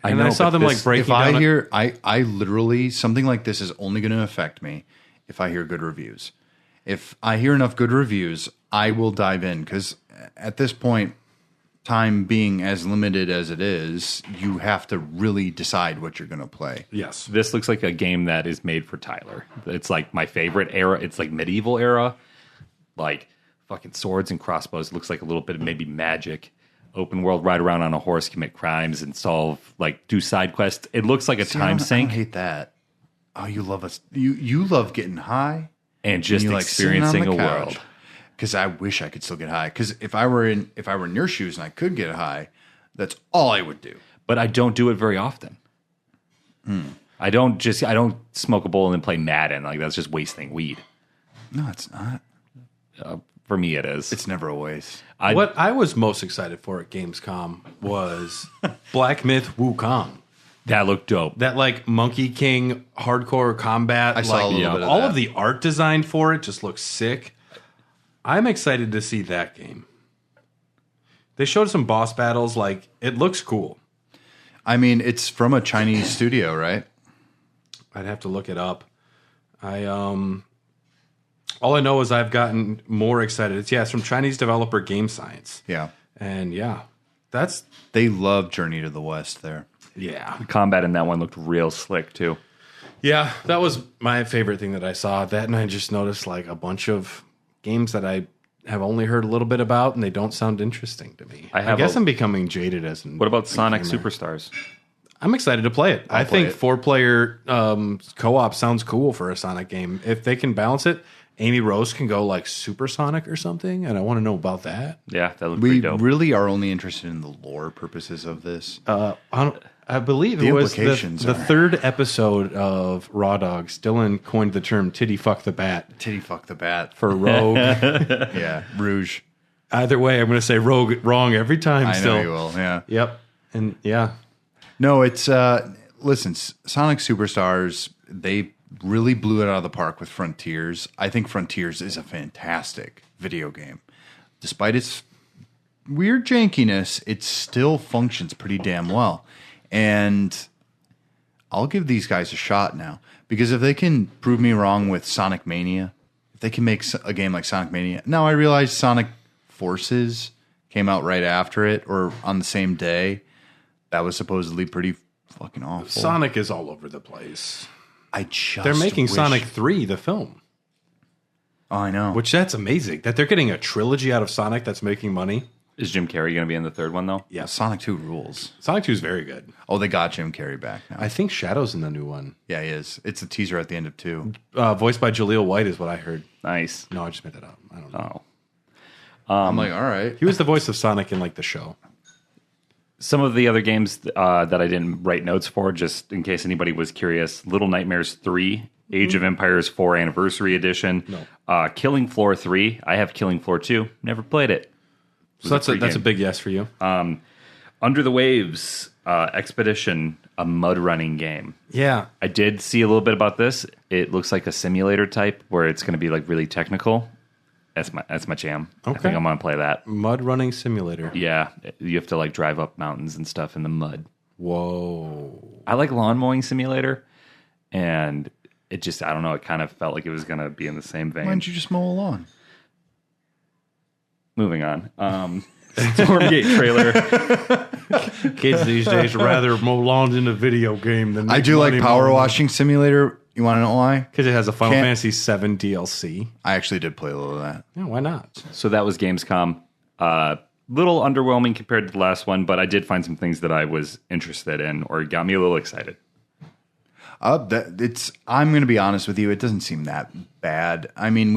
I And know, I saw but them this- like breaking If I down. hear, I literally, something like this is only going to affect me if I hear good reviews. If I hear enough good reviews, I will dive in because at this point, time being as limited as it is, you have to really decide what you're going to play. Yes. This looks like a game that is made for Tyler. It's like my favorite era. It's like medieval era, like fucking swords and crossbows. It looks like a little bit of maybe magic. Open world, ride around on a horse, commit crimes, and solve, like, do side quests. It looks like a See, time I sink hate that. Oh, you love us. You love getting high and just you experiencing a world. Because I wish I could still get high. Because if I were in your shoes and I could get high, that's all I would do. But I don't do it very often. I don't smoke a bowl and then play Madden. Like, that's just wasting weed. No, it's not. For me, it is. It's never a waste. What I was most excited for at Gamescom was Black Myth Wukong. That looked dope. That like Monkey King hardcore combat. I saw a little bit of all that. of the art design for it just looks sick. I'm excited to see that game. They showed some boss battles. Like, it looks cool. I mean, it's from a Chinese studio, right? I'd have to look it up. All I know is I've gotten more excited. It's from Chinese developer Game Science. Yeah. And They love Journey to the West there. The combat in that one looked real slick, too. Yeah, that was my favorite thing that I saw. That, and I just noticed like a bunch of games that I have only heard a little bit about, and they don't sound interesting to me. I guess I'm becoming jaded as an. What about Sonic gamer. Superstars? I'm excited to play it. I think play it. 4-player co-op sounds cool for a Sonic game. If they can balance it, Amy Rose can go like Supersonic or something, and I want to know about that. Yeah, that looked We pretty dope. really are only interested in the lore purposes of this. I believe The it was implications the are- third episode of Raw Dogs. Dylan coined the term "titty fuck the bat" Titty fuck the bat. for Rogue. Yeah, Rouge. Either way, I'm going to say Rogue wrong every time. I still, know you will. Yeah. Yep, and yeah, No, it's listen, Sonic Superstars, they really blew it out of the park with Frontiers. I think Frontiers is a fantastic video game. Despite its weird jankiness, it still functions pretty damn well. And I'll give these guys a shot now. Because if they can prove me wrong with Sonic Mania, if they can make a game like Sonic Mania. Now, I realize Sonic Forces came out right after it or on the same day. That was supposedly pretty fucking awful. Sonic is all over the place. They're Making Sonic 3, the film, Oh, I know. which that's amazing that they're getting a trilogy out of Sonic that's making money. Is Jim Carrey going to be in the third one, though? Yeah, Sonic 2 rules. Sonic 2 is very good. Oh, they got Jim Carrey back now. I think Shadow's in the new one. Yeah, he is. It's a teaser at the end of 2. Voiced by Jaleel White is what I heard. Nice. No, I just made that up. I don't know. Oh. I'm like, all right. He was the voice of Sonic in like the show. Some of the other games that I didn't write notes for, just in case anybody was curious. Little Nightmares 3, Age of Empires 4 Anniversary Edition. Killing Floor 3. I have Killing Floor 2. Never played it. So that's a game. big yes for you. Under the Waves Expedition, a mud running game. Yeah. I did see a little bit about this. It looks like a simulator type where it's going to be like really technical. That's my jam. I Okay. think I'm going to play that. Mud running simulator. Yeah, you have to like drive up mountains and stuff in the mud. Whoa. I like lawn mowing simulator, and it just, I don't know, it kind of felt like it was going to be in the same vein. Why don't you just mow a lawn? Moving on. Stormgate trailer. Kids these days rather mow lawns in a video game than I do like Power Washing Simulator. You want to know why? because it has a Final Can't- Fantasy VII DLC. I actually did play a little of that. Yeah, why not? So that was Gamescom. Little underwhelming compared to the last one, but I did find some things that I was interested in or got me a little excited. I'm going to be honest with you. It doesn't seem that bad. I mean,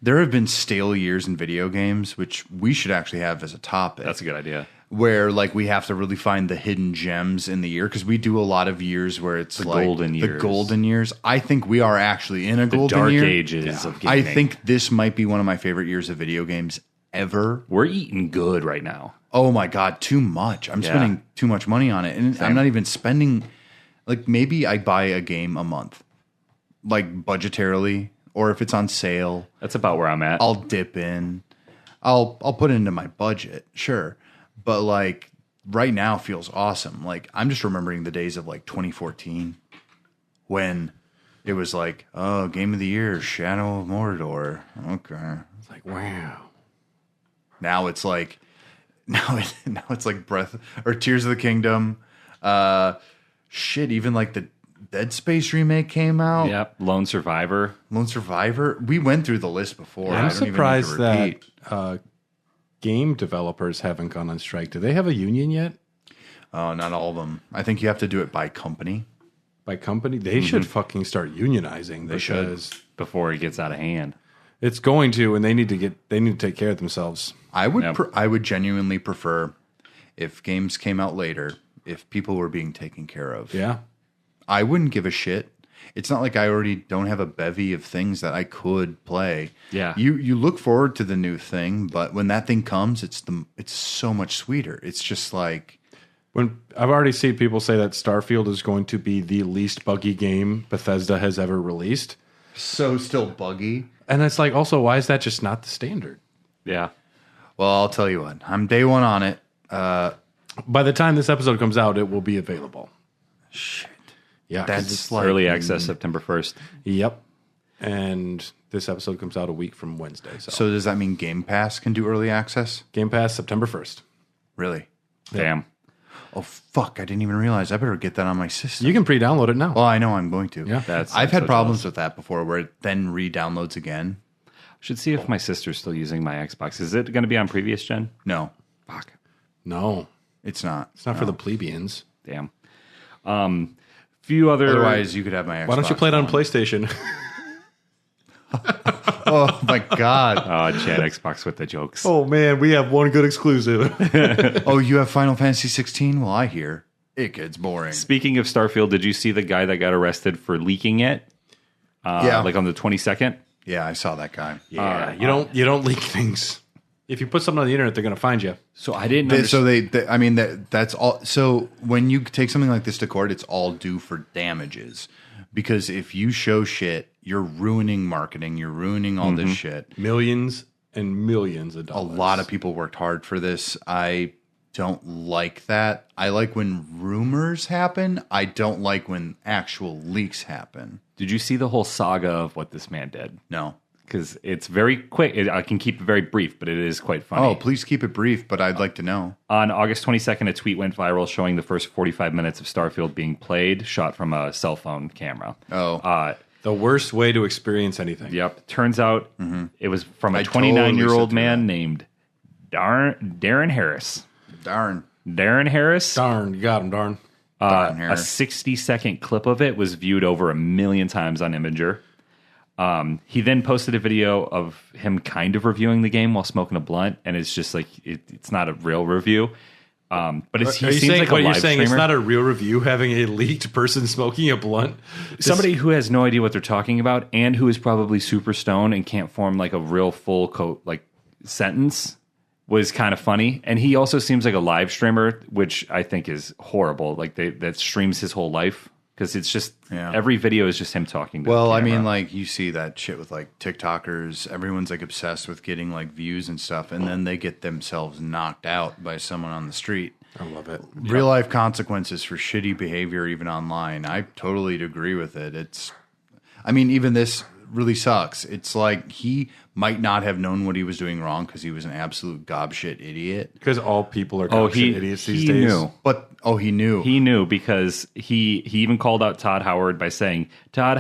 there have been stale years in video games, which we should actually have as a topic. That's a good idea. Where like we have to really find the hidden gems in the year because we do a lot of years where it's like golden the years. golden years. I think we are actually in a golden Dark year. ages of I gaming. think this might be one of my favorite years of video games ever. We're eating good right now. Oh my god, too much! I'm spending too much money on it, and I'm not even spending. Like maybe I buy a game a month, like budgetarily, or if it's on sale, That's about where I'm at. I'll dip in. I'll put it into my budget, sure. But like right now feels awesome. Like I'm just remembering the days of like 2014 when it was like, oh, game of the year, Shadow of Mordor. Okay. It's like, wow. Now it's like it's like Breath or Tears of the Kingdom. Even like the Dead Space remake came out. Yep. Lone Survivor. We went through the list before. I'm I don't surprised even need to that repeat. game developers haven't gone on strike. Do they have a union yet? Oh, not all of them. I think you have to do it by company. By company? They should fucking start unionizing. They should. Before it gets out of hand. It's going to, and they need to take care of themselves. I would genuinely prefer if games came out later, if people were being taken care of. Yeah. I wouldn't give a shit. It's not like I already don't have a bevy of things that I could play. Yeah. You look forward to the new thing, but when that thing comes, it's so much sweeter. It's just like When I've already seen people say that Starfield is going to be the least buggy game Bethesda has ever released. so still buggy. And it's like, also, why is that just not the standard? Yeah. Well, I'll tell you what. I'm day one on it. By the time this episode comes out, it will be available. Shit. Yeah. That's like Early access September 1st. Yep. And this episode comes out a week from Wednesday. So does that mean Game Pass can do early access? Game Pass, September 1st. Really? Damn. Oh fuck! I didn't even realize. I better get that on my system. You can pre-download it now. Well, I know I'm going to. Yeah. I've had problems with that before, where it then re-downloads again. Should see if my sister's still using my Xbox. Is it going to be on previous gen? No, Fuck. No. it's not. It's not for the plebeians. Damn. Few other. Otherwise, you could have my Xbox. Why don't you play it on One. PlayStation? Oh my god! Oh, Chad Xbox with the jokes. Oh, man, we have one good exclusive. Oh, you have Final Fantasy 16? Well, I hear it gets boring. Speaking of Starfield, did you see the guy that got arrested for leaking it? Yeah. Like on the 22nd? Yeah, I saw that guy. Yeah, you don't leak things. If you put something on the internet, they're going to find you. So I didn't So understand. that's all. So when you take something like this to court, it's all due for damages. Because if you show shit, you're ruining marketing. You're ruining all this shit. Millions and millions of A dollars. lot of people worked hard for this. I don't like that. I like when rumors happen. I don't like when actual leaks happen. Did you see the whole saga of what this man did? No. Because it's very quick. I can keep it very brief, but it is quite funny. Oh, please keep it brief, but I'd like to know. On August 22nd, a tweet went viral showing the first 45 minutes of Starfield being played, shot from a cell phone camera. Oh. The worst way to experience anything. Yep. Turns out it was from a I totally 29-year-old sit through man that. named Darren Harris. Darn. Darren Harris. Darn, you got him, darn. Darn A Harris. 60-second clip of it was viewed over 1 million times on Imgur. He then posted a video of him kind of reviewing the game while smoking a blunt, and it's just like it's not a real review. But he Are you seems saying like a what you're live saying? It's streamer. not a real review having a leaked person smoking a blunt. Somebody who has no idea what they're talking about and who is probably super stoned and can't form like a real full sentence was kind of funny. And he also seems like a live streamer, which I think is horrible. Like that streams his whole life because it's just every video is just him talking to Well, the I camera. mean, like you see that shit with like TikTokers. Everyone's like obsessed with getting like views and stuff, and then they get themselves knocked out by someone on the street. I love it. Real life consequences for shitty behavior, even online. I totally agree with it. Even this really sucks. It's like he might not have known what he was doing wrong because he was an absolute gobshit idiot. Because all people are he idiots these he days. knew. But he knew. He knew because he even called out Todd Howard by saying, Todd,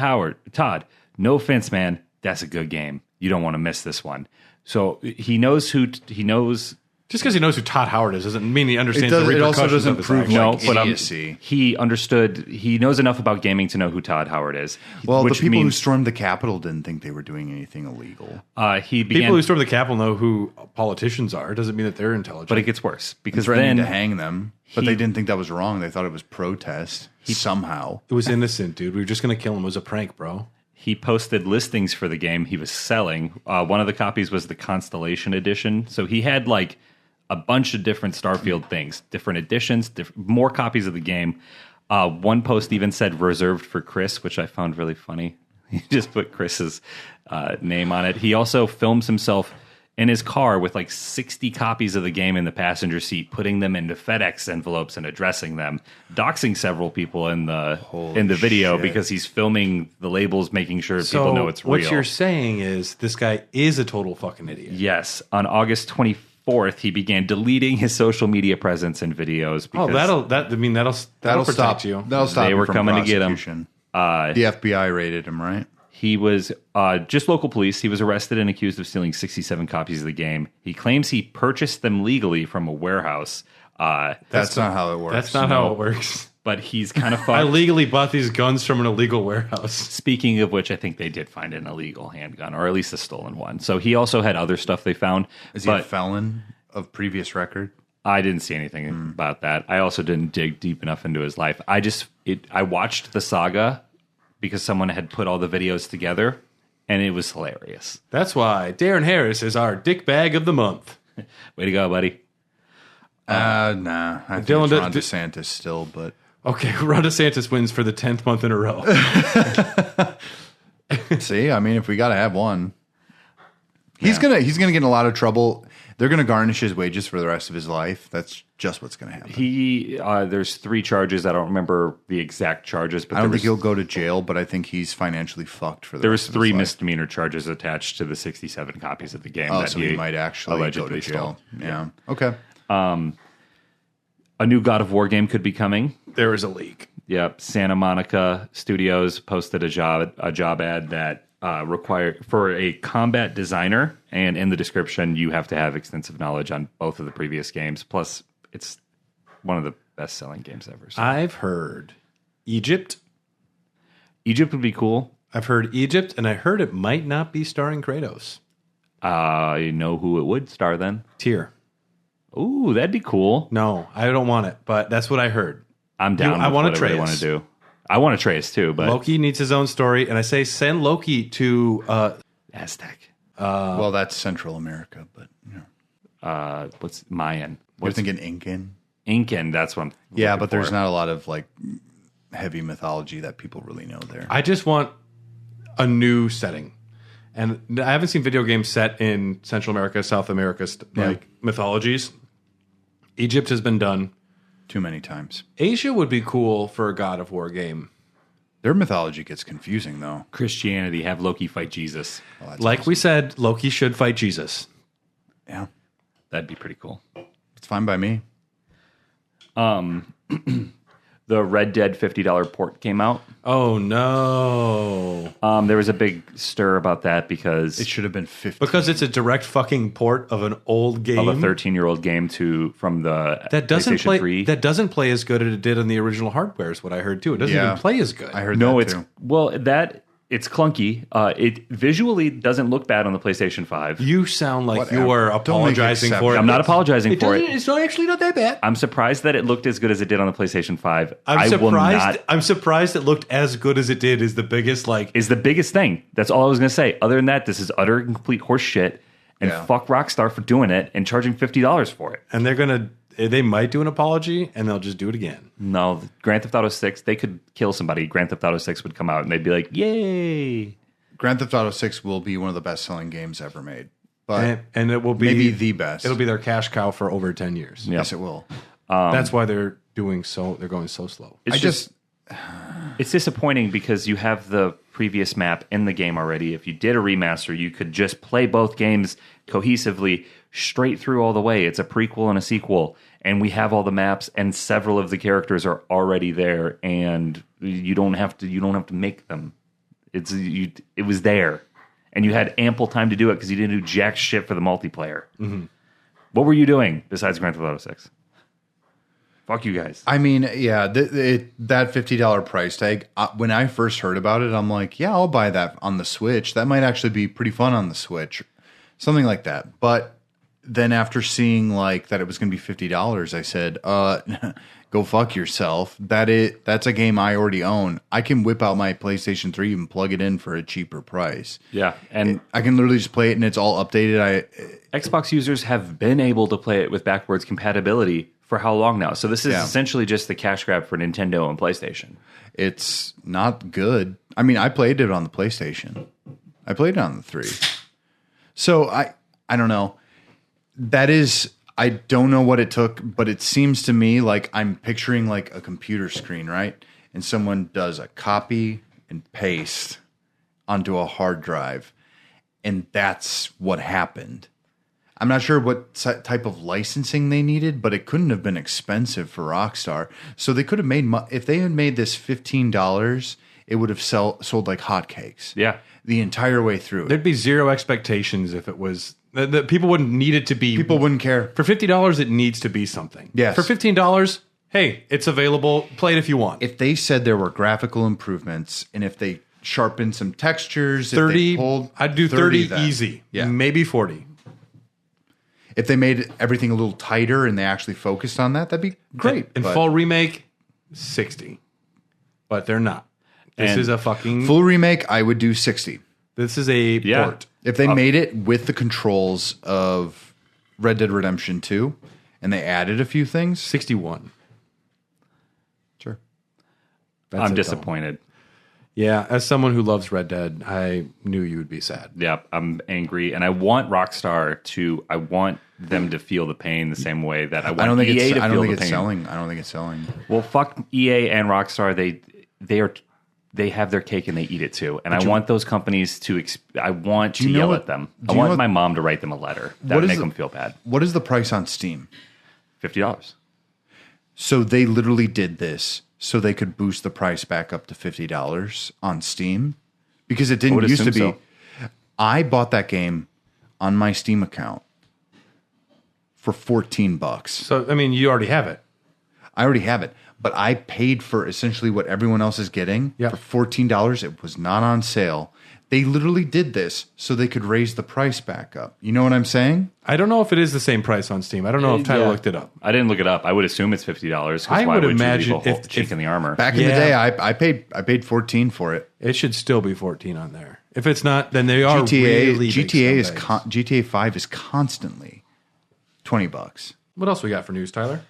no offense, man, that's a good game. You don't want to miss this one. So he knows Just because he knows who Todd Howard is doesn't mean he understands It the also repercussions doesn't of his prove actions. no, like but idiocy. he knows enough about gaming to know who Todd Howard is. Well, the which people who means stormed the Capitol didn't think they were doing anything illegal. he began, People who storm the Capitol know who politicians are. Doesn't mean that they're intelligent. but it gets worse because Threatening then to hang them, but he- they didn't think that was wrong. They thought it was protest somehow. It was innocent, dude. We were just going to kill him. It was a prank, bro. he posted listings for the game he was selling. One of the copies was the Constellation Edition, so he had like a bunch of different Starfield things, different editions, more copies of the game. One post even said reserved for Chris, which I found really funny. He just put Chris's name on it. He also films himself in his car with like 60 copies of the game in the passenger seat, putting them into FedEx envelopes and addressing them, doxing several people in the video shit. because he's filming the labels, making sure people know it's real. What you're saying is this guy is a total fucking idiot. Yes. On August 24th, he began deleting his social media presence and videos. Oh, Because that'll protect stop you. That'll stop. They you were from coming to get him. prosecution. The FBI raided him, right? He was just local police. He was arrested and accused of stealing 67 copies of the game. He claims he purchased them legally from a warehouse. That's not how it works. That's not how it works. But he's kind of I fucked. legally bought these guns from an illegal warehouse. Speaking of which, I think they did find an illegal handgun, or at least a stolen one. So he also had other stuff they found. Is he a felon of previous record? I didn't see anything about that. I also didn't dig deep enough into his life. I watched the saga because someone had put all the videos together, and it was hilarious. That's why Darren Harris is our dick bag of the month. Way to go, buddy. Nah. I think Dylan, it's Ron DeSantis still, but Okay, Ron DeSantis wins for the 10th month in a row. see, I mean, if we got to have one, he's gonna get in a lot of trouble. They're gonna garnish his wages for the rest of his life. That's just what's gonna happen. There's 3 charges. I don't remember the exact charges, but I don't think he'll go to jail, but I think he's financially fucked for the there rest was of his 3 life. misdemeanor charges attached to the 67 copies of the game. Oh, that so he might actually go allegedly to jail. stole. Yeah. Okay. A new God of War game could be coming. There is a leak. Yep, Santa Monica Studios posted a job ad that required for a combat designer, and in the description you have to have extensive knowledge on both of the previous games. Plus, it's one of the best-selling games ever. So. I've heard Egypt. Egypt would be cool. I've heard Egypt, and I heard it might not be starring Kratos. I know who it would star then. Tyr. Ooh, that'd be cool. No, I don't want it, but that's what I heard. I'm down. I with want whatever they want Atreus. to do. I want Atreus too, but Loki needs his own story, and I say send Loki to Aztec. Well, that's Central America, but you know. What's Mayan? You're thinking Incan. Incan? That's what I'm. Yeah, looking but there's for. not a lot of like heavy mythology that people really know there. I just want a new setting. And I haven't seen video games set in Central America, South America, like mythologies. Egypt has been done. Too many times. Asia would be cool for a God of War game. Their mythology gets confusing, though. Christianity. Have Loki fight Jesus. Oh, that's Like awesome. we said, Loki should fight Jesus. Yeah, That'd be pretty cool. it's fine by me. The Red Dead $50 port came out. Oh, no. There was a big stir about that because It should have been 50. Because it's a direct fucking port of an old game. of a 13-year-old game from the that doesn't PlayStation play 3. that doesn't play as good as it did on the original hardware is what I heard too. It doesn't Yeah. even play as good. I heard No, that it's too. it's clunky. It visually doesn't look bad on the PlayStation 5. You sound like Whatever. you are Don't make apologizing for it. exceptions. I'm not apologizing for it. It's not actually not that bad. I'm surprised that it looked as good as it did on the PlayStation 5. I'm surprised it looked as good as it did is the biggest Is the biggest thing. That's all I was going to say. Other than that, this is utter and complete horse shit. And Yeah. fuck Rockstar for doing it and charging $50 for it. and they might do an apology and they'll just do it again. No, Grand Theft Auto 6, they could kill somebody. Grand Theft Auto 6 would come out and they'd be like, yay. Grand Theft Auto 6 will be one of the best-selling games ever made. But And it will be maybe the best. It'll be their cash cow for over 10 years. Yeah. Yes, it will. That's why they're going so slow. It's disappointing because you have the previous map in the game already. If you did a remaster, you could just play both games cohesively straight through all the way. It's a prequel and a sequel, and we have all the maps, and several of the characters are already there, and you don't have to make them. It was there, and you had ample time to do it because you didn't do jack shit for the multiplayer. Mm-hmm. What were you doing besides Grand Theft Auto 6? Fuck you guys. I mean, yeah, that $50 price tag, when I first heard about it, I'm like, yeah, I'll buy that on the Switch. That might actually be pretty fun on the Switch. Something like that. But then after seeing like that it was going to be $50, I said, go fuck yourself. That's a game I already own. I can whip out my PlayStation 3 and plug it in for a cheaper price. Yeah, and I can literally just play it and it's all updated. Xbox users have been able to play it with backwards compatibility for how long now? So this is essentially just the cash grab for Nintendo and PlayStation. It's not good. I mean, I played it on the PlayStation. I played it on the 3. So I don't know. I don't know what it took, but it seems to me like I'm picturing like a computer screen, right? And someone does a copy and paste onto a hard drive. And that's what happened. I'm not sure what type of licensing they needed, but it couldn't have been expensive for Rockstar. So they could have made, if they had made this $15, it would have sold like hotcakes. Yeah. The entire way through. There'd be zero expectations if it was. The people wouldn't need it to be. People wouldn't care. For $50, it needs to be something. Yes. For $15, hey, it's available. Play it if you want. If they said there were graphical improvements and if they sharpened some textures, 30, if they pulled I'd do 30 then. easy. Yeah. Maybe 40. If they made everything a little tighter and they actually focused on that, that'd be great. And but full remake, 60. But they're not. This And is a fucking. full remake, I would do 60. This is a Yeah. port. If they made it with the controls of Red Dead Redemption 2 and they added a few things, 61. sure. I'm disappointed. Yeah, as someone who loves Red Dead, I knew you would be sad. Yeah, I'm angry, and I want Rockstar to. I want them to feel the pain the same way that I want I don't think EA it's. to I don't feel think the it's pain. selling. I don't think it's selling. Well, fuck EA and Rockstar. They have their cake and they eat it too. And I want those companies to. I want to you know yell what- at them. do I you know want what- my mom to write them a letter that What would is make the- them feel bad. What is the price on Steam? $50. So they literally did this so they could boost the price back up to $50 on Steam because it didn't would used to assume be. so. I bought that game on my Steam account for $14. So, I mean, you already have it. I already have it, but I paid for essentially what everyone else is getting Yeah. for $14. It was not on sale. They literally did this so they could raise the price back up. You know what I'm saying? I don't know if it is the same price on Steam. I don't know if Tyler Yeah. looked it up. I didn't look it up. I would assume it's $50. I Why would would imagine you leave a whole if- chink in the armor? Back in the Yeah. day, I paid 14 for it. It should still be 14 on there. If it's not, then they are GTA really big scumbags. GTA 5 is constantly $20. What else we got for news, Tyler?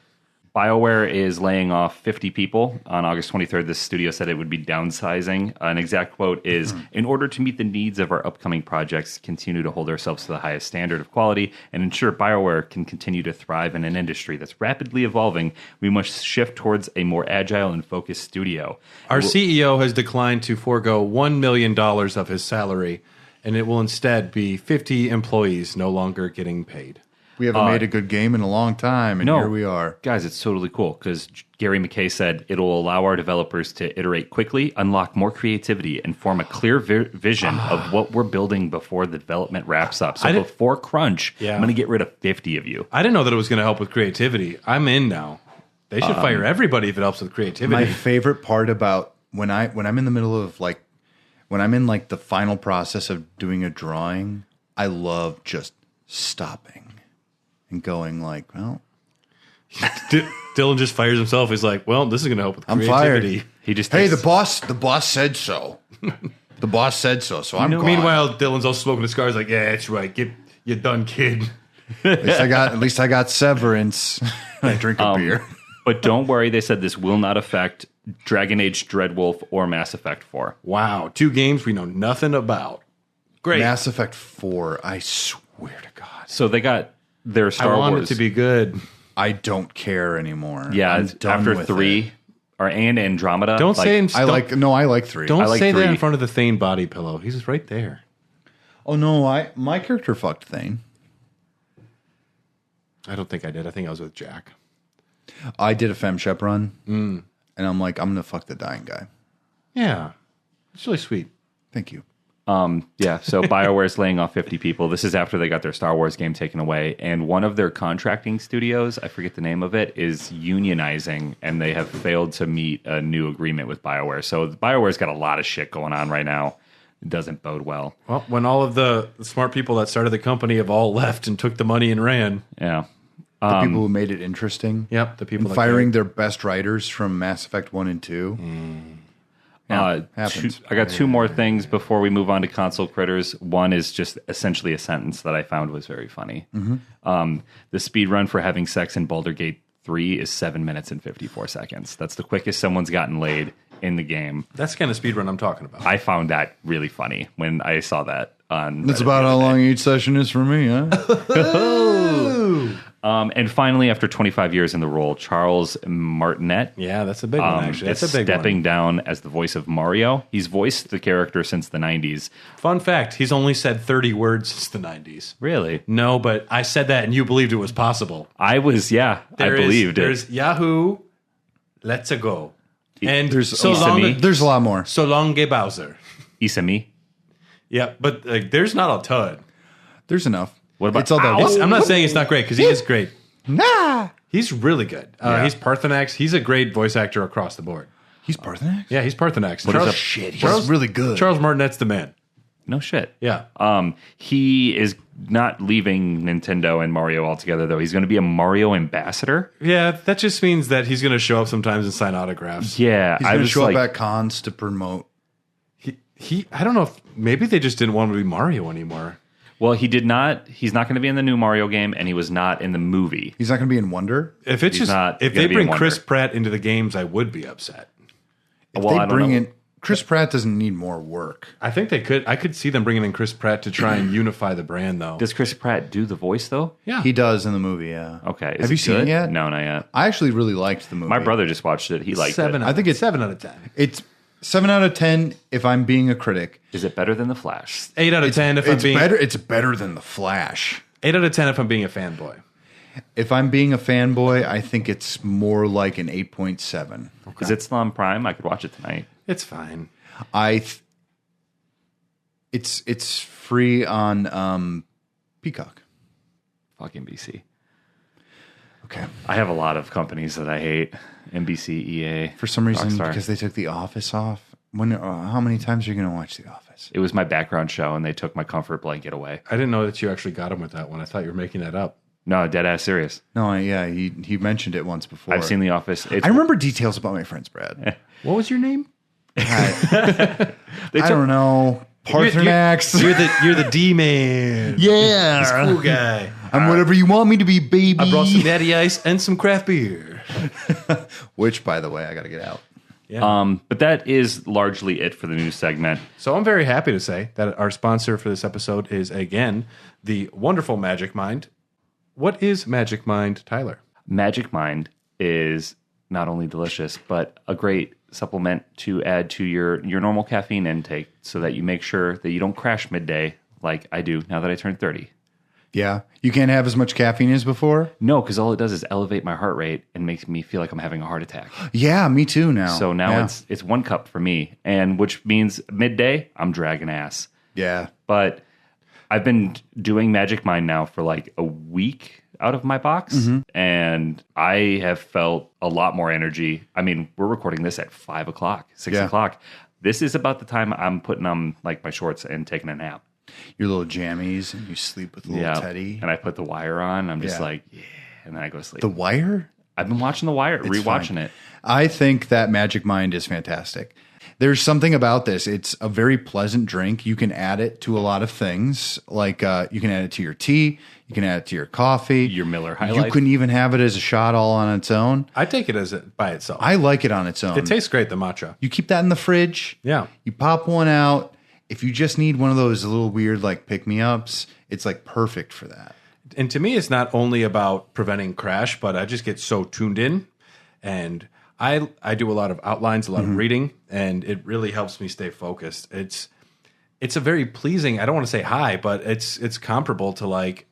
BioWare is laying off 50 people on August 23rd. This studio said it would be downsizing. An exact quote is, in order to meet the needs of our upcoming projects, continue to hold ourselves to the highest standard of quality, and ensure BioWare can continue to thrive in an industry that's rapidly evolving, we must shift towards a more agile and focused studio. Our CEO has declined to forego $1 million of his salary, and it will instead be 50 employees no longer getting paid. We haven't made a good game in a long time, and here we are. Guys, it's totally cool because Gary McKay said it'll allow our developers to iterate quickly, unlock more creativity, and form a clear vision of what we're building before the development wraps up. So before crunch, Yeah. I'm going to get rid of 50 of you. I didn't know that it was going to help with creativity. I'm in now. They should fire everybody if it helps with creativity. My favorite part about when I'm in the middle of when I'm in the final process of doing a drawing, I love just stopping and going well, Dylan just fires himself. He's like, well, this is going to help with I'm creativity. fired. He just Hey, takes- the boss said so. The boss said so. So I'm gone. Meanwhile, Dylan's also smoking a cigar. He's like, yeah, that's right. You're done, kid. At least I got severance. I drink a beer. But don't worry, they said this will not affect Dragon Age, Dreadwolf, or Mass Effect 4. Wow. 2 games we know nothing about. Great. Mass Effect 4. I swear to God, So they got their I Star want Wars. it to be good. I don't care anymore. Yeah, I'm done after with 3 it. and Andromeda. Don't say I like 3. Don't I like say that 3. in front of the Thane body pillow. He's just right there. Oh no, my character fucked Thane. I don't think I did. I think I was with Jack. I did a FemShep run, and I'm like, I'm gonna fuck the dying guy. Yeah. It's really sweet. Thank you. Yeah, so BioWare's laying off 50 people. This is after they got their Star Wars game taken away. And one of their contracting studios, I forget the name of it, is unionizing, and they have failed to meet a new agreement with BioWare. So BioWare's got a lot of shit going on right now. It doesn't bode well. Well, when all of the smart people that started the company have all left and took the money and ran. Yeah. The people who made it interesting. Yep, the people And that firing their best writers from Mass Effect 1 and 2. Happens. I got 2 more things before we move on to console critters. One is just essentially a sentence that I found was very funny. The speed run for having sex in Baldur's Gate 3 is 7 minutes and 54 seconds. That's the quickest someone's gotten laid in the game. That's the kind of speedrun I'm talking about. I found that really funny when I saw that. on. That's Reddit about the how other long each session is for me, huh? day. And finally, after 25 years in the role, Charles Martinet Yeah, that's a big one, actually. That's is a big stepping one. down as the voice of Mario. He's voiced the character since the 90s. Fun fact, he's only said 30 words since the 90s. Really? No, but I said that and you believed it was possible. I believed it. There's Yahoo, Let's Go. And There's so Isami. long, There's a lot more. so long, Bowser. Isami. Yeah, but there's not a ton. There's enough. What about It's all that. I'm not saying it's not great because he is great. Nah. He's really good. He's Parthenax. He's a great voice actor across the board. He's Parthenax? Yeah, he's Parthenax. is up? Shit, he's really good. Charles Martinet's the man. No shit. Yeah. He is not leaving Nintendo and Mario altogether, though. He's going to be a Mario ambassador. Yeah, that just means that he's going to show up sometimes and sign autographs. Yeah, He's I going to was show like, up at cons to promote. I don't know if maybe they just didn't want him to be Mario anymore. well, he did not. He's not going to be in the new Mario game, and he was not in the movie. He's not going to be in Wonder. If it's He's just not if gonna they be bring in Chris Wonder. Pratt into the games, I would be upset. If Well, I they don't bring know. in Chris Pratt doesn't need more work. I think they could. I could see them bringing in Chris Pratt to try and unify the brand, though. Does Chris Pratt do the voice though? Yeah, He does in the movie, yeah. Okay. Is Have you seen good? it yet? No, not yet. I actually really liked the movie. My brother just watched it. He liked it. I think it's 7 out of 10. It's 7 out of 10 if I'm being a critic. Is it better than The Flash? 8 out of 10 if I'm It's being better. It's better than The Flash. 8 out of 10 if I'm being a fanboy. If I'm being a fanboy, I think it's more like an 8.7. Is it still on Prime? I could watch it tonight. It's fine. It's free on Peacock. Fucking NBC. Okay. I have a lot of companies that I hate. NBC, EA. For some reason, Rockstar. because they took The Office off. When? How many times are you going to watch The Office? It was my background show, and they took my comfort blanket away. I didn't know that you actually got him with that one. I thought you were making that up. No, dead ass serious. No, yeah, he mentioned it once before. I've seen The Office. It's, I remember details about my friends, Brad. What was your name? I don't know. Parthenax. You're the D man. Yeah. Cool guy. I'm whatever you want me to be, baby. I brought some natty ice and some craft beer. Which, by the way, I got to get out. But that is largely it for the news segment. So I'm very happy to say that our sponsor for this episode is, again, the wonderful Magic Mind. What is Magic Mind, Tyler? Magic Mind is not only delicious, but a great supplement to add to your normal caffeine intake so that you make sure that you don't crash midday like I do now that I turned 30. Yeah. You can't have as much caffeine as before? No, because all it does is elevate my heart rate and makes me feel like I'm having a heart attack. Yeah, me too now. So now Yeah. it's 1 cup for me, and which means midday, I'm dragging ass. Yeah. But I've been doing Magic Mind now for like a week out of my box, and I have felt a lot more energy. I mean, we're recording this at 5 o'clock, 6 Yeah. o'clock. This is about the time I'm putting on like my shorts and taking a nap. Your little jammies and you sleep with little Teddy. And I put The Wire on. I'm just Yeah. like, yeah, and then I go to sleep. The Wire? I've been watching The Wire, rewatching fine. it. I think that Magic Mind is fantastic. There's something about this. It's a very pleasant drink. You can add it to a lot of things. Like you can add it to your tea. You can add it to your coffee. Your Miller High You Life. can even have it as a shot all on its own. I take it as by itself. I like it on its own. It tastes great, the matcha. You keep that in the fridge. Yeah. You pop one out. If you just need one of those little weird like pick-me-ups, it's like perfect for that. And to me, it's not only about preventing crash, but I just get so tuned in. And I do a lot of outlines, a lot of reading, and it really helps me stay focused. It's a very pleasing, I don't want to say high, but it's comparable to like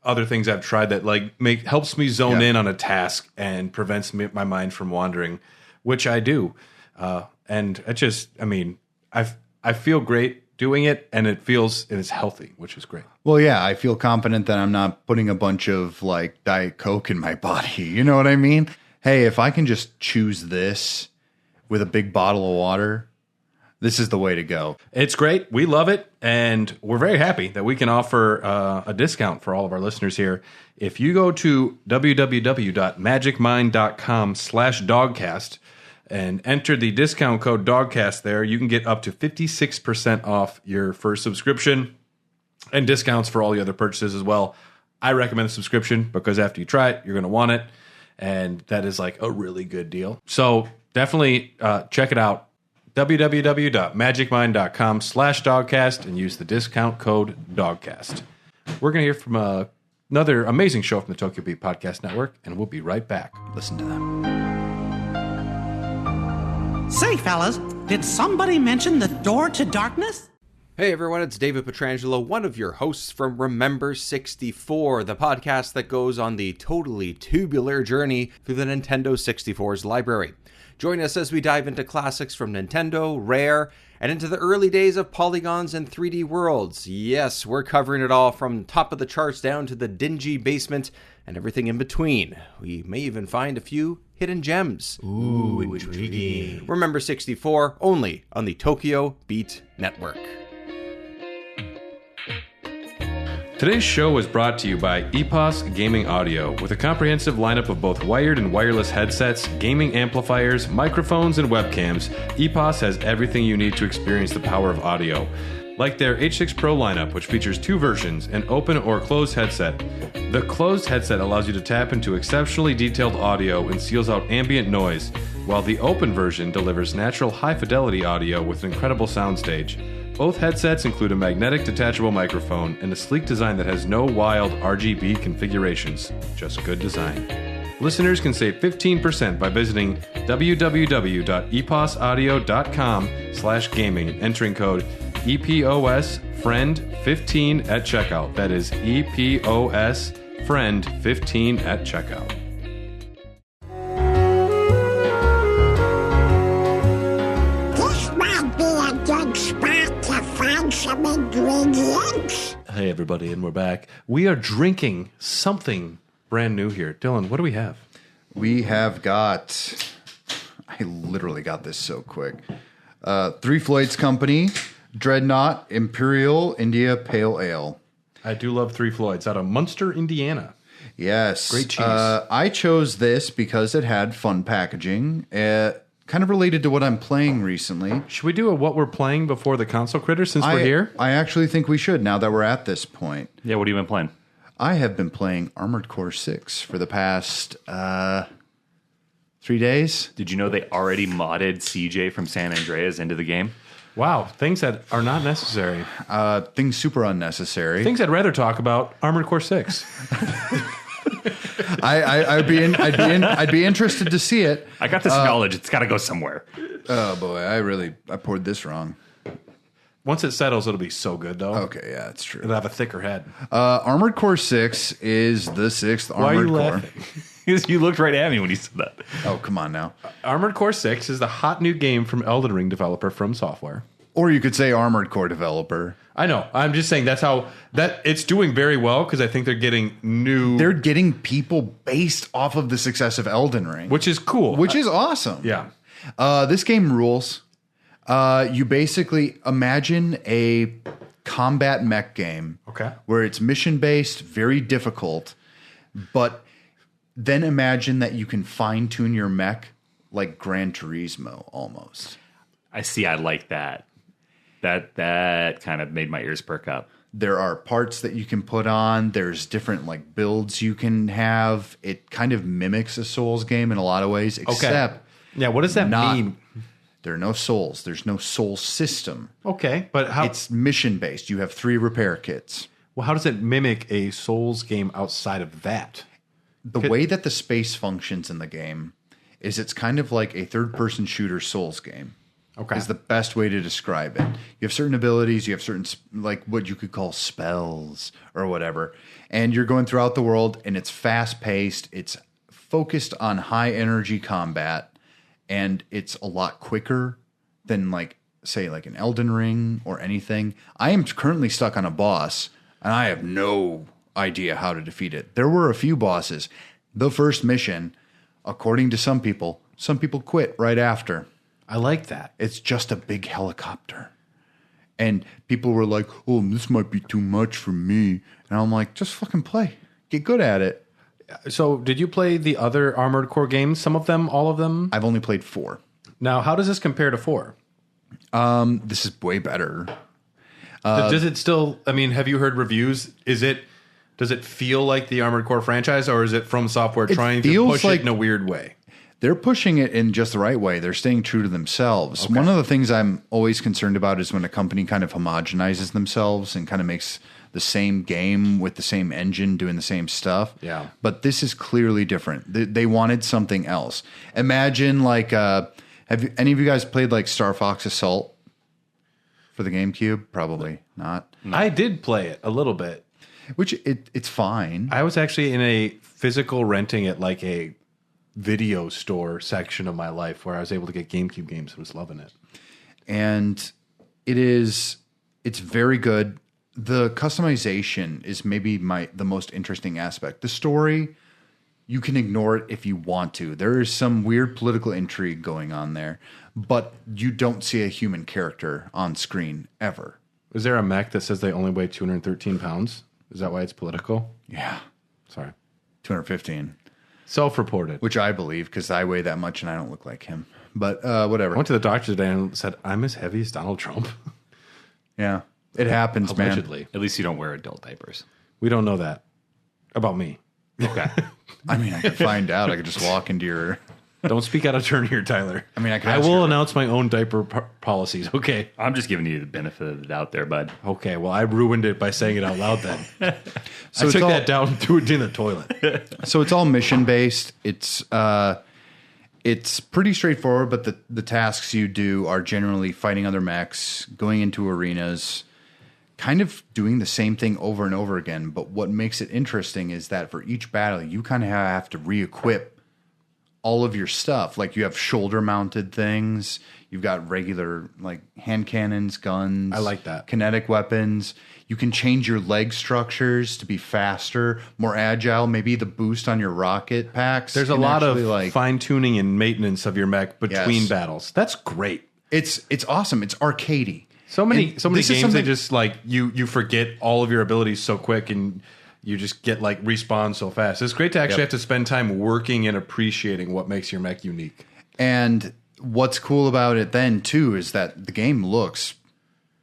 other things I've tried that like helps me zone in on a task and prevents my mind from wandering, which I do. And it just, I mean, I feel great doing it, and it's healthy, which is great. Well, yeah, I feel confident that I'm not putting a bunch of like Diet Coke in my body. You know what I mean? Hey, if I can just choose this with a big bottle of water, this is the way to go. It's great. We love it. And we're very happy that we can offer a discount for all of our listeners here. If you go to www.magicmind.com/dogcast and enter the discount code DOGCAST there, you can get up to 56% off your first subscription and discounts for all the other purchases as well. I recommend the subscription because after you try it, you're going to want it. And that is like a really good deal. So definitely check it out. www.magicmind.com/dogcast and use the discount code DOGCAST. We're going to hear from another amazing show from the Tokyo Beat Podcast Network, and we'll be right back. Listen to them. Say, fellas, did somebody mention the door to darkness? Hey everyone, it's David Petrangelo, one of your hosts from Remember 64, the podcast that goes on the totally tubular journey through the Nintendo 64's library. Join us as we dive into classics from Nintendo, Rare, and into the early days of polygons and 3D worlds. Yes, we're covering it all from top of the charts down to the dingy basement and everything in between. We may even find a few hidden gems. Ooh, intriguing. Remember 64, only on the Tokyo Beat Network. Today's show is brought to you by EPOS Gaming Audio. With a comprehensive lineup of both wired and wireless headsets, gaming amplifiers, microphones, and webcams, EPOS has everything you need to experience the power of audio. Like their H6 Pro lineup, which features two versions, an open or closed headset. The closed headset allows you to tap into exceptionally detailed audio and seals out ambient noise, while the open version delivers natural high-fidelity audio with an incredible soundstage. Both headsets include a magnetic detachable microphone and a sleek design that has no wild RGB configurations, just good design. Listeners can save 15% by visiting www.eposaudio.com/gaming and entering code EPOSFRIEND15 at checkout. That is EPOSFRIEND15 at checkout. Some ingredients. Hey everybody, and we're back. We are drinking something brand new here. Dylan, what do we have? We have got, I literally got this so quick. Three Floyds Company, Dreadnought Imperial India Pale Ale. I do love Three Floyds out of Munster, Indiana. Yes. Great cheese. I chose this because it had fun packaging. Kind of related to what I'm playing recently. Should we do a what we're playing before the console critter since we're here? I actually think we should now that we're at this point. Yeah, what have you been playing? I have been playing Armored Core 6 for the past 3 days. Did you know they already modded CJ from San Andreas into the game? Wow, things that are not necessary. Things super unnecessary. Things I'd rather talk about, Armored Core 6. I'd be interested to see it. I got this knowledge. It's got to go somewhere. Oh boy, I poured this wrong. Once it settles, it'll be so good, though. Okay, yeah, it's true. It'll have a thicker head. Armored Core 6 is the sixth Armored Core. laughing? You looked right at me when you said that. Oh, come on now. Armored Core 6 is the hot new game from Elden Ring developer From Software. Or you could say Armored Core developer. I know. I'm just saying that's how that it's doing very well because I think they're getting new. They're getting people based off of the success of Elden Ring, which is cool. Which is awesome. Yeah. This game rules. You basically imagine a combat mech game. Okay. Where it's mission based, very difficult, but then imagine that you can fine tune your mech like Gran Turismo almost. I see. I like that. That kind of made my ears perk up. There are parts that you can put on. There's different like builds you can have. It kind of mimics a Souls game in a lot of ways, except yeah. What does that mean? There are no souls. There's no soul system. Okay, but how? It's mission based. You have 3 repair kits. Well, how does it mimic a Souls game outside of that? The way that the space functions in the game is it's kind of like a third-person shooter Souls game. Okay. Is the best way to describe it. You have certain abilities, you have certain, like what you could call spells or whatever, and you're going throughout the world, and it's fast-paced, it's focused on high-energy combat, and it's a lot quicker than, like, say, like an Elden Ring or anything. I am currently stuck on a boss, and I have no idea how to defeat it. There were a few bosses. The first mission, according to some people quit right after. I like that. It's just a big helicopter. And people were like, oh, this might be too much for me. And I'm like, just fucking play. Get good at it. So did you play the other Armored Core games? Some of them? All of them? I've only played 4. Now, how does this compare to 4? This is way better. Does it still, I mean, have you heard reviews? Does it feel like the Armored Core franchise, or is it From Software trying to push it in a weird way? they're pushing it in just the right way. They're staying true to themselves. Okay. One of the things I'm always concerned about is when a company kind of homogenizes themselves and kind of makes the same game with the same engine doing the same stuff. Yeah. But this is clearly different. They wanted something else. Imagine like, any of you guys played like Star Fox Assault for the GameCube? Probably not. I did play it a little bit. Which it's fine. I was actually in a physical renting at like a video store section of my life where I was able to get GameCube games. I was loving it. And it's very good. The customization is maybe the most interesting aspect. The story, you can ignore it if you want to. There is some weird political intrigue going on there, but you don't see a human character on screen ever. Is there a mech that says they only weigh 213 pounds? Is that why it's political? Yeah. Sorry. 215. Self-reported. Which I believe because I weigh that much and I don't look like him. But whatever. I went to the doctor today and said, I'm as heavy as Donald Trump. Yeah. It happens, man. Allegedly. At least you don't wear adult diapers. We don't know that about me. Okay. I mean, I could find out. I could just walk into your... Don't speak out of turn here, Tyler. I mean, I will your- announce my own diaper policies. Okay. I'm just giving you the benefit of the doubt there, bud. Okay. Well, I ruined it by saying it out loud then. So I it's took all- that down and threw it in the toilet. So it's all mission based. It's pretty straightforward, but the tasks you do are generally fighting other mechs, going into arenas, kind of doing the same thing over and over again. But what makes it interesting is that for each battle, you kind of have to re-equip all of your stuff. Like you have shoulder mounted things, you've got regular like hand cannons, guns. I like that. Kinetic weapons. You can change your leg structures to be faster, more agile. Maybe the boost on your rocket packs. There's a can lot of actually, fine-tuning and maintenance of your mech between Yes. battles. That's great. It's awesome. It's arcadey. So many And games this is they something- just like you forget all of your abilities so quick and you just get like respawn so fast. It's great to actually have to spend time working and appreciating what makes your mech unique. And what's cool about it then too is that the game looks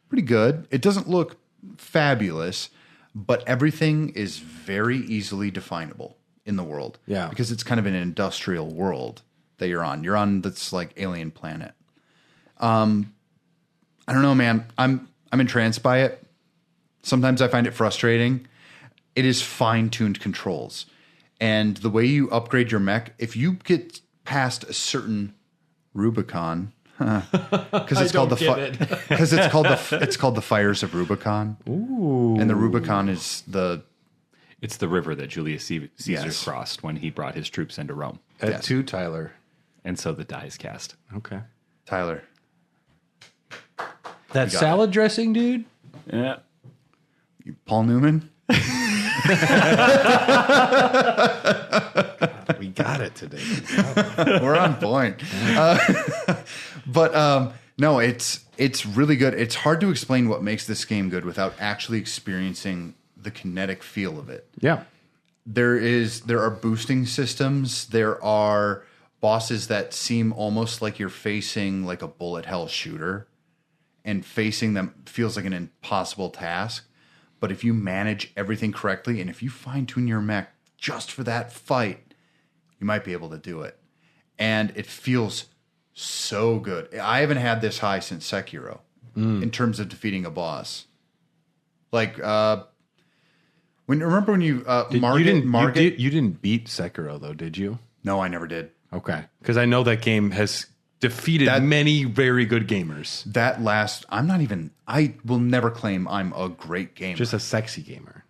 pretty good. It doesn't look fabulous, but everything is very easily definable in the world. Yeah. Because it's kind of an industrial world that you're on. You're on this like alien planet. I don't know, man. I'm entranced by it. Sometimes I find it frustrating. It is fine-tuned controls. And the way you upgrade your mech, if you get past a certain Rubicon, because it's called it's called the Fires of Rubicon. Ooh. And the Rubicon is It's the river that Julius Caesar Yes. crossed when he brought his troops into Rome. At 2, Tyler. And so the die is cast. Okay. Tyler. That salad dressing, dude? Yeah. Paul Newman. We got it today. We're on point. No, it's really good. It's hard to explain what makes this game good without actually experiencing the kinetic feel of it. Yeah. There are boosting systems. There are bosses that seem almost like you're facing like a bullet hell shooter, and facing them feels like an impossible task. But if you manage everything correctly, and if you fine tune your mech just for that fight, you might be able to do it. And it feels so good. I haven't had this high since Sekiro in terms of defeating a boss. Like, remember when you You didn't beat Sekiro, though, did you? No, I never did. Okay. Because I know that game has defeated many very good gamers. I will never claim I'm a great gamer. Just a sexy gamer.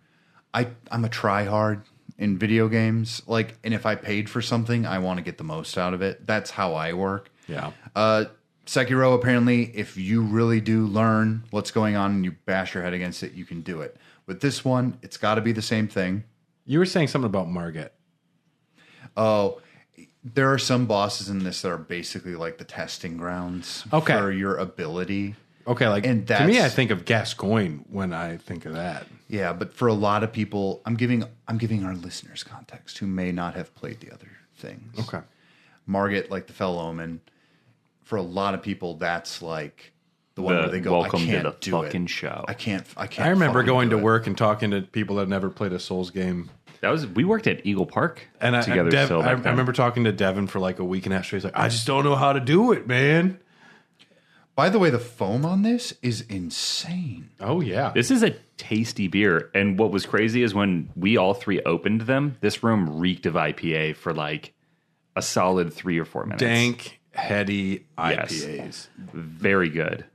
I'm a tryhard in video games. Like, and if I paid for something, I want to get the most out of it. That's how I work. Yeah. Sekiro, apparently, if you really do learn what's going on and you bash your head against it, you can do it. With this one, it's got to be the same thing. You were saying something about Margit. Oh, there are some bosses in this that are basically like the testing grounds for your ability. Okay, like And to me, that's- I think of Gascoigne when I think of that. Yeah, but for a lot of people, I'm giving our listeners context who may not have played the other things. Okay. Margit, like the Fell Omen, for a lot of people, that's like The one where they go, welcome I to can't the do fucking it. show. I can't. I remember fucking going do to it. work and talking to people that never played a Souls game. We worked at Eagle Park And together. I remember talking to Devin for like a week and a half straight. He's like, I just don't know how to do it, man. By the way, the foam on this is insane. Oh, yeah. This is a tasty beer. And what was crazy is when we all three opened them, this room reeked of IPA for like a solid 3 or 4 minutes. Dank, heady Yes. IPAs. Very good.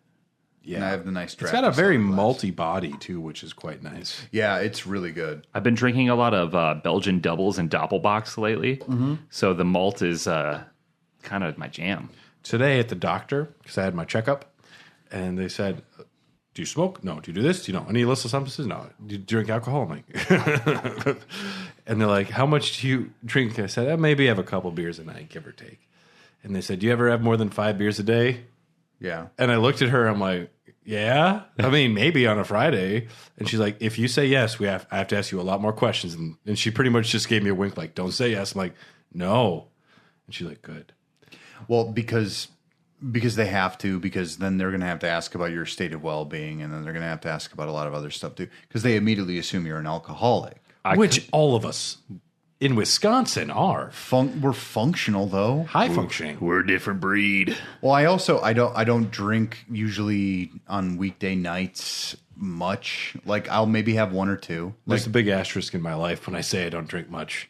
Yeah, and I have the nice It's draft. got a very malty body, too, which is quite nice. Yeah, it's really good. I've been drinking a lot of Belgian doubles and Doppelbocks lately. Mm-hmm. So the malt is kind of my jam. Today at the doctor, because I had my checkup, and they said, do you smoke? No. Do you do this? Do you know any illicit substances? No. Do you drink alcohol? I'm like, and they're like, how much do you drink? I said, maybe have a couple beers a night, give or take. And they said, do you ever have more than 5 beers a day? Yeah. And I looked at her, I'm like, yeah, I mean, maybe on a Friday. And she's like, if you say yes, I have to ask you a lot more questions. And she pretty much just gave me a wink, like, don't say yes. I'm like, no. And she's like, good. Well, because they have to, because then they're going to have to ask about your state of well-being, and then they're going to have to ask about a lot of other stuff too, because they immediately assume you're an alcoholic. Which all of us in Wisconsin are. We're functional though. High functioning. We're a different breed. Well, I don't drink usually on weekday nights much. Like I'll maybe have 1 or 2. There's a big asterisk in my life when I say I don't drink much.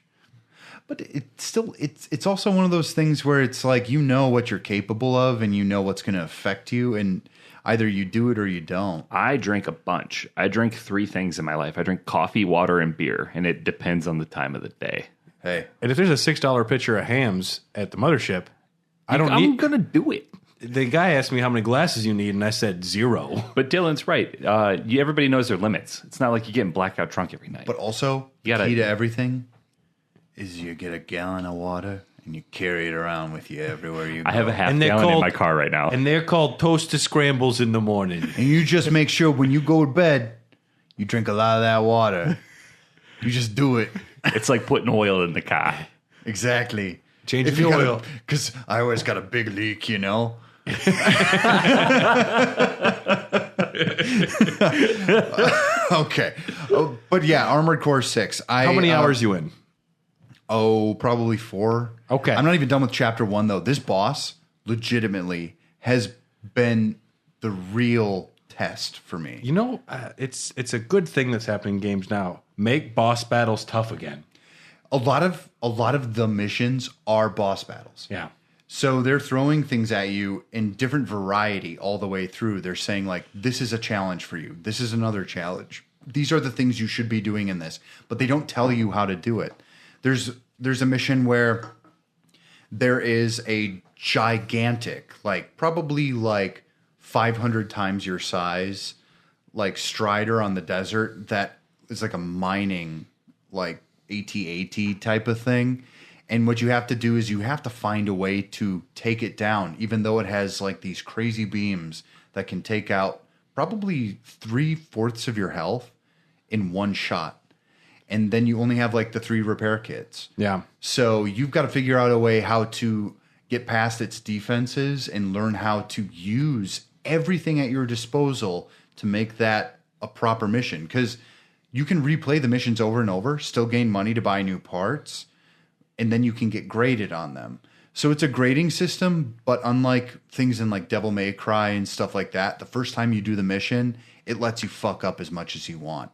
But it's also one of those things where it's like you know what you're capable of and you know what's going to affect you, and either you do it or you don't. I drink a bunch. I drink 3 things in my life. I drink coffee, water, and beer, and it depends on the time of the day. Hey, And if there's a $6 pitcher of hams at the mothership, I'm going to do it. The guy asked me how many glasses you need, and I said 0. But Dylan's right. Everybody knows their limits. It's not like you're getting blackout drunk every night. but also You gotta- key to everything is you get a gallon of water and you carry it around with you everywhere you go. I have a half And they're gallon in called- my car right now. And they're called toast to scrambles in the morning. And you just make sure when you go to bed, you drink a lot of that water. You just do it. It's like putting oil in the car. Exactly. Change the oil. Because I always got a big leak, you know? Okay. But yeah, Armored Core 6. How many hours you in? Oh, probably 4. Okay. I'm not even done with chapter 1, though. This boss legitimately has been the real test for me. You know, it's a good thing that's happening in games now. Make boss battles tough again. A lot of the missions are boss battles. Yeah. So they're throwing things at you in different variety all the way through. They're saying like, this is a challenge for you. This is another challenge. These are the things you should be doing in this, but they don't tell you how to do it. There's a mission where there is a gigantic, like probably like 500 times your size, like strider on the desert that is like a mining, like AT-AT type of thing. And what you have to do is you have to find a way to take it down, even though it has like these crazy beams that can take out probably 3/4 of your health in one shot. And then you only have like the 3 repair kits. Yeah. So you've got to figure out a way how to get past its defenses and learn how to use everything at your disposal to make that a proper mission. Because you can replay the missions over and over, still gain money to buy new parts, and then you can get graded on them. So it's a grading system, but unlike things in like Devil May Cry and stuff like that, the first time you do the mission, it lets you fuck up as much as you want.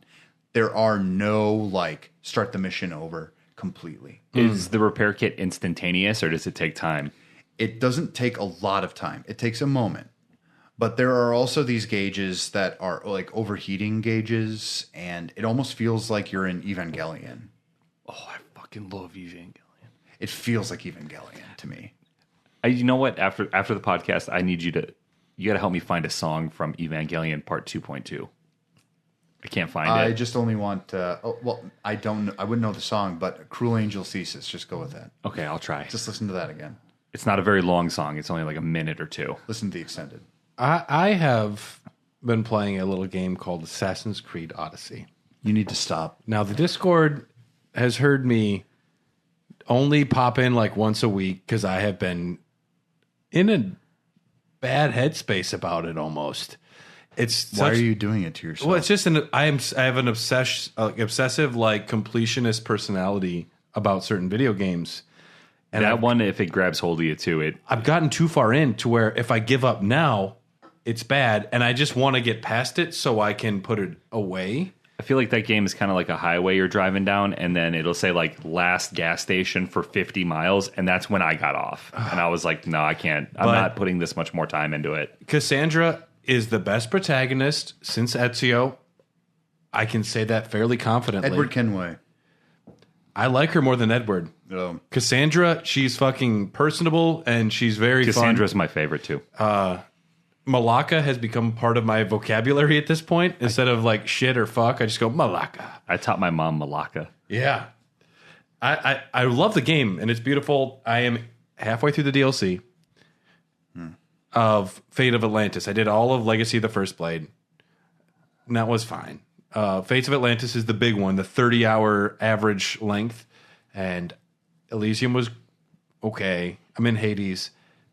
There are no like start the mission over completely. Is the repair kit instantaneous or does it take time? It doesn't take a lot of time. It takes a moment. But there are also these gauges that are like overheating gauges, and it almost feels like you're in Evangelion. Oh, I fucking love Evangelion. It feels like Evangelion to me. You know what? After the podcast, I need you got to help me find a song from Evangelion Part 2.2. I can't find I it. just only want. I wouldn't know the song, but "Cruel Angel Ceases." Just go with that. Okay, I'll try. Just listen to that again. It's not a very long song. It's only like a minute or 2. Listen to the extended. I have been playing a little game called Assassin's Creed Odyssey. You need to stop. Now, the Discord has heard me only pop in like once a week because I have been in a bad headspace about it almost. Why are you doing it to yourself? Well, it's just I have an obsessive like completionist personality about certain video games. And that one, if it grabs hold of you too, I've gotten too far in to where if I give up now, it's bad, and I just want to get past it so I can put it away. I feel like that game is kind of like a highway you're driving down, and then it'll say like last gas station for 50 miles, and that's when I got off. And I was like, no, I can't. I'm not putting this much more time into it. Cassandra is the best protagonist since Ezio. I can say that fairly confidently. Edward Kenway. I like her more than Edward. Oh. Cassandra, she's fucking personable, and she's very Cassandra's fun. my favorite too. Malaka has become part of my vocabulary at this point. Instead of like shit or fuck, I just go Malaka. I taught my mom Malaka. Yeah. I love the game, and it's beautiful. I am halfway through the DLC of Fate of Atlantis. I did all of Legacy of the First Blade, and that was fine. Fates of Atlantis is the big one, the 30-hour average length, and Elysium was okay. I'm in Hades.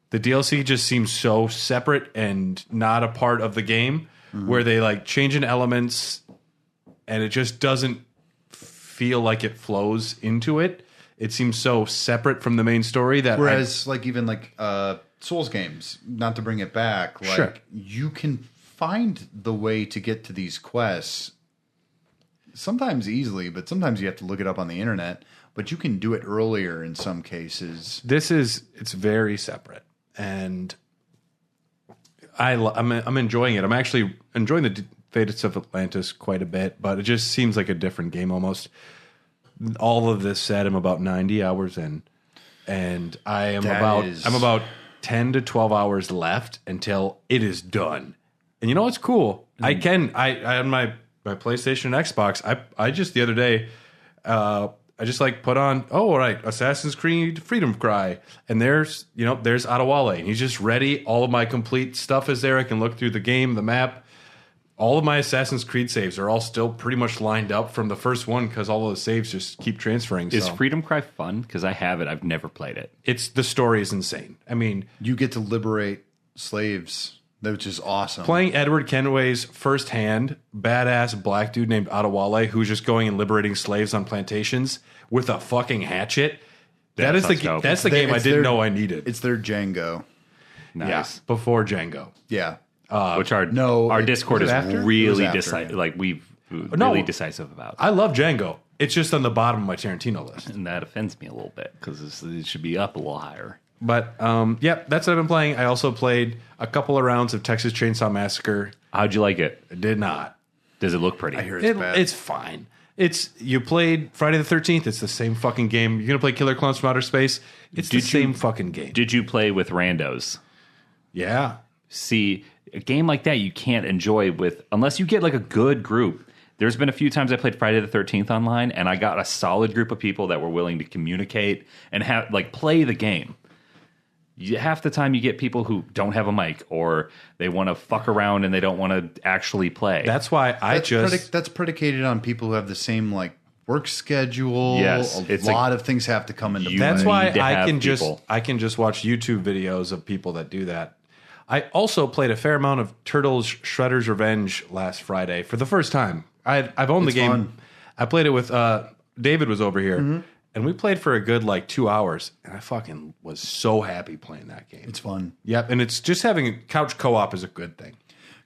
The DLC just seems so separate and not a part of the game, where they like change in elements, and it just doesn't feel like it flows into it. It seems so separate from the main story that Whereas like even like Souls games, not to bring it back, like Sure. you can find the way to get to these quests sometimes easily, but sometimes you have to look it up on the internet, but you can do it earlier in some cases. it's very separate. And I'm enjoying it. I'm actually enjoying the Fates of Atlantis quite a bit, but it just seems like a different game almost. All of this said, I'm about 90 hours in, and I'm about 10 to 12 hours left until it is done. And you know what's cool? I on my PlayStation and Xbox. I just the other day. I just like put on, all right, Assassin's Creed Freedom Cry. And there's Adewale. And he's just ready. All of my complete stuff is there. I can look through the game, the map. All of my Assassin's Creed saves are all still pretty much lined up from the first one because all of the saves just keep transferring. Is Freedom Cry fun? Because I have it. I've never played it. The story is insane. I mean, You get to liberate slaves, which is awesome. playing Edward Kenway's firsthand badass black dude named Adewale who's just going and liberating slaves on plantations with a fucking hatchet. That's the game I didn't know I needed. It's their Django. Nice. Yeah, before Django. Yeah. Which our Discord was is it after? It was really after. decisive. Like really decisive about. I love Django. It's just on the bottom of my Tarantino list. And that offends me a little bit because it should be up a little higher. But yeah, that's what I've been playing. I also played a couple of rounds of Texas Chainsaw Massacre. How'd you like it? I did not. Does it look pretty? I hear it's bad. It's fine. You played Friday the 13th. It's the same fucking game. You're gonna play Killer Clowns from Outer Space. It's the same fucking game. Did you play with randos? Yeah. See, a game like that you can't enjoy unless you get like a good group. There's been a few times I played Friday the 13th online, and I got a solid group of people that were willing to communicate and play the game. Half the time you get people who don't have a mic or they want to fuck around and they don't want to actually play. That's why that's predicated on people who have the same like work schedule. Yes, a lot of things have to come into play. That's why need to have I can just watch YouTube videos of people that do that. I also played a fair amount of Turtles Shredder's Revenge last Friday for the first time. I've owned the game. Fun. I played it with David was over here. And we played for a good 2 hours, and I fucking was so happy playing that game. It's fun. Yep, and it's just having couch co-op is a good thing.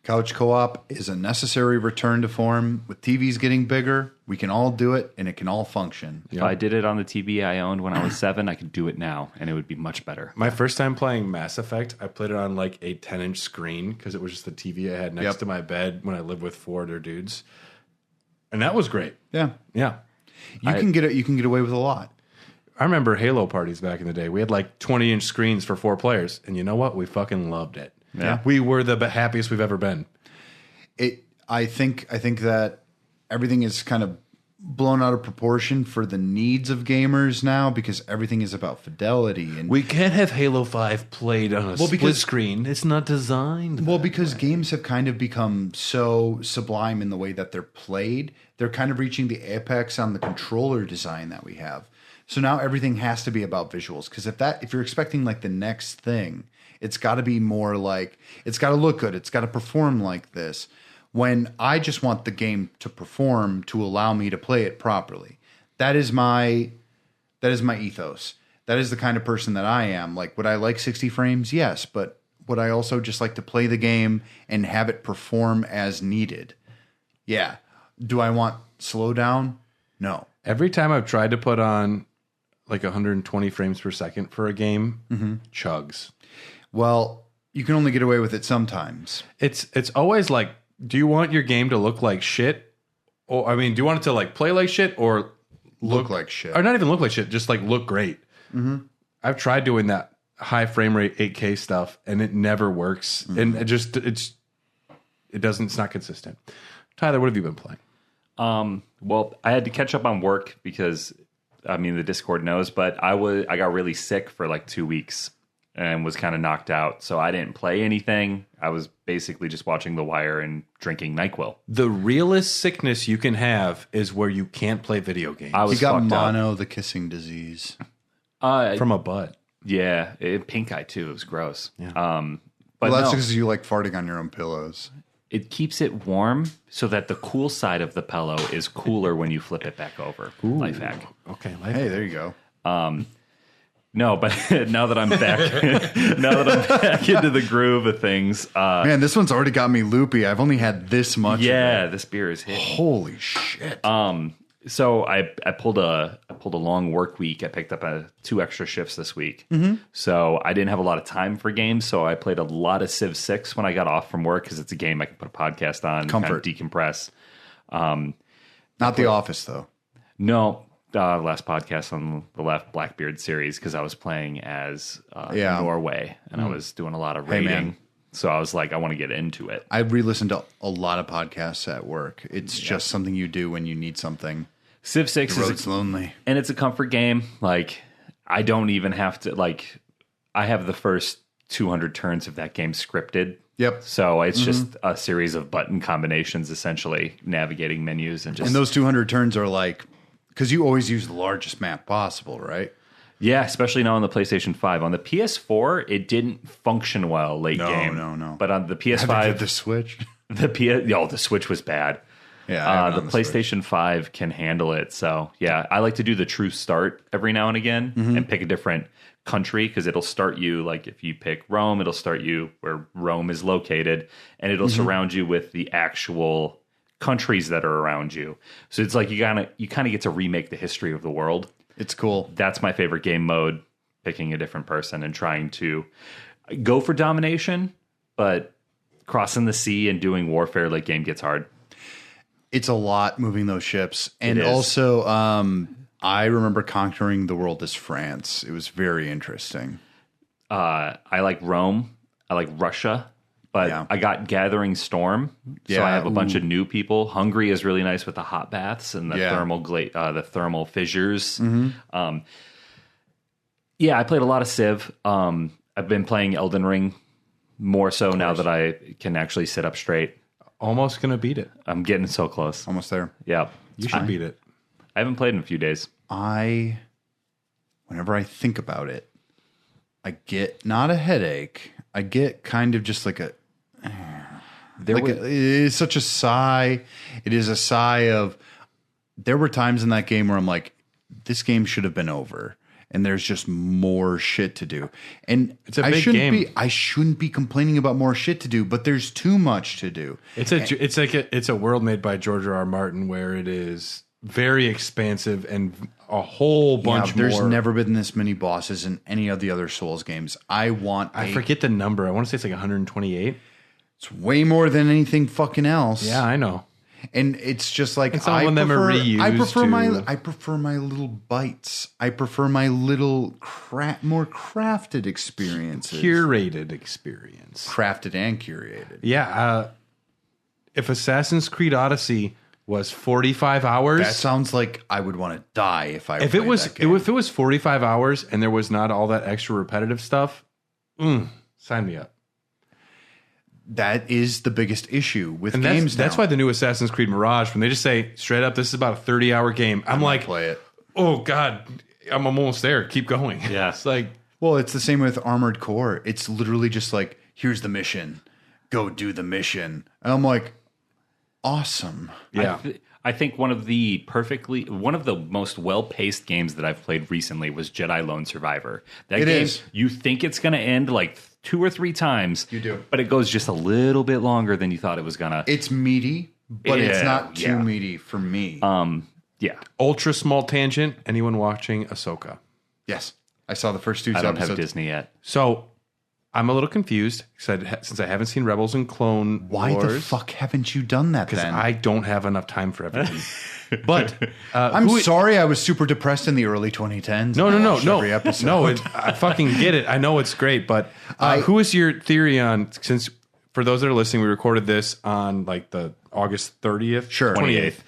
Couch co-op is a necessary return to form. With TVs getting bigger, we can all do it, and it can all function. If I did it on the TV I owned when I was 7, I could do it now, and it would be much better. My first time playing Mass Effect, I played it on a 10-inch screen because it was just the TV I had next to my bed when I lived with 4 other dudes, and that was great. Yeah. Yeah. You can get away with a lot. I remember Halo parties back in the day. We had 20-inch screens for 4 players, and you know what? We fucking loved it. Yeah. We were the happiest we've ever been. I think that everything is kind of blown out of proportion for the needs of gamers now because everything is about fidelity and We can't have Halo 5 played on a split screen. It's not designed. because games have kind of become so sublime in the way that they're played. They're kind of reaching the apex on the controller design that we have. So now everything has to be about visuals. Because if you're expecting like the next thing, it's got to be more like, it's got to look good. It's got to perform like this. When I just want the game to perform to allow me to play it properly. That is my ethos. That is the kind of person that I am. Like, would I like 60 frames? Yes. But would I also just like to play the game and have it perform as needed? Yeah. Do I want slowdown? No. Every time I've tried to put on like 120 frames per second for a game, chugs. Well, you can only get away with it sometimes. It's always like, do you want your game to look like shit? Or, I mean, do you want it to like play like shit or Look like shit. Or not even look like shit, just like look great. I've tried doing that high frame rate 8K stuff and it never works. And it's not consistent. Tyler, what have you been playing? Well, I had to catch up on work because, I mean, the Discord knows, but I got really sick for like 2 weeks and was kind of knocked out. So I didn't play anything. I was basically just watching The Wire and drinking NyQuil. The realest sickness you can have is where you can't play video games. I was You got fucked mono, the kissing disease. up. From a butt. Yeah, pink eye too. It was gross. Yeah. But Well, that's no, because you like farting on your own pillows. it keeps it warm so that the cool side of the pillow is cooler when you flip it back over. Life hack. Okay. Hey, there you go. No, but now that I'm back, into the groove of things, Man, this one's already got me loopy. I've only had this much. yeah, Of it. this beer is hitting. Holy shit. So I pulled a long work week. I picked up 2 extra shifts this week. So I didn't have a lot of time for games. So I played a lot of Civ 6 when I got off from work because it's a game I can put a podcast on, Comfort. kind of decompress. Not The Office, though. No, last podcast on the left Blackbeard series because I was playing as Norway and I was doing a lot of raiding. man. So I was like, I want to get into it. I re-listened to a lot of podcasts at work. It's just something you do when you need something. Civ 6 The is road's lonely. and it's a comfort game. Like, I don't even have to, like, I have the first 200 turns of that game scripted. Yep. So it's just a series of button combinations, essentially navigating menus and just. And those 200 turns are like, because you always use the largest map possible, right? Yeah, especially now on the PlayStation 5. On the PS4, it didn't function well late game. No. But on the Have you PS5, hit the Switch? the Switch was bad. Yeah. I have it The on Switch. PlayStation 5 can handle it. So, yeah, I like to do the true start every now and again and pick a different country because it'll start you, like if you pick Rome, it'll start you where Rome is located and it'll surround you with the actual countries that are around you. So it's like you kind of get to remake the history of the world. It's cool. That's my favorite game mode, picking a different person and trying to go for domination, but crossing the sea and doing warfare late game gets hard. It's a lot moving those ships. And It is. also, I remember conquering the world as France. It was very interesting. I like Rome. I like Russia. But Yeah. I got Gathering Storm, so Yeah, I have a bunch ooh. of new people. Hungary is really nice with the hot baths and the Yeah. the thermal fissures. Yeah, I played a lot of Civ. I've been playing Elden Ring more so now that I can actually sit up straight. Almost going to beat it. I'm getting so close. Almost there. Yeah, You should beat it. I haven't played in a few days. Whenever I think about it, I get not a headache. I get kind of just like it's such a sigh. It is a sigh of, there were times in that game where I'm like, this game should have been over. And there's just more shit to do. And It's a big game. I shouldn't be complaining about more shit to do, but there's too much to do. It's a world made by George R.R. Martin where it is very expansive and a whole bunch There's more. never been this many bosses in any of the other Souls games. I forget the number. I want to say it's like 128. It's way more than anything fucking else. Yeah, I know. And it's just like, And some of them are reused I prefer too. my little bites. I prefer my little more crafted experiences. Curated experience. Crafted and curated. Yeah. If Assassin's Creed Odyssey was 45 hours, That sounds like I would want to die if I if played it was that game. if it was 45 hours and there was not all that extra repetitive stuff, sign me up. That is the biggest issue with And games that's now. why the new Assassin's Creed Mirage, when they just say straight up, this is about a 30-hour game, I'm like, play it. oh God, I'm almost there. Keep going. Yeah. It's like, Well, it's the same with Armored Core. It's literally just like, here's the mission. Go do the mission. And I'm like, awesome. yeah. I think one of the most well-paced games that I've played recently was Jedi Lone Survivor. That game, is. you think it's going to end like 2 or 3 times. You do. But it goes just a little bit longer than you thought it was going to. It's meaty, but it's Yeah, not too yeah. meaty for me. Yeah. Ultra small tangent. Anyone watching Ahsoka? Yes. I saw the first 2 I don't episodes. have Disney yet. So I'm a little confused since I haven't seen Rebels and Clone Why Wars. the fuck haven't you done that Because then? I don't have enough time for everything. But I'm sorry I was super depressed in the early 2010s. No. Every episode. No, I fucking get it. I know it's great, but who is your theory on, since for those that are listening, we recorded this on like the August 30th, Sure. 28th.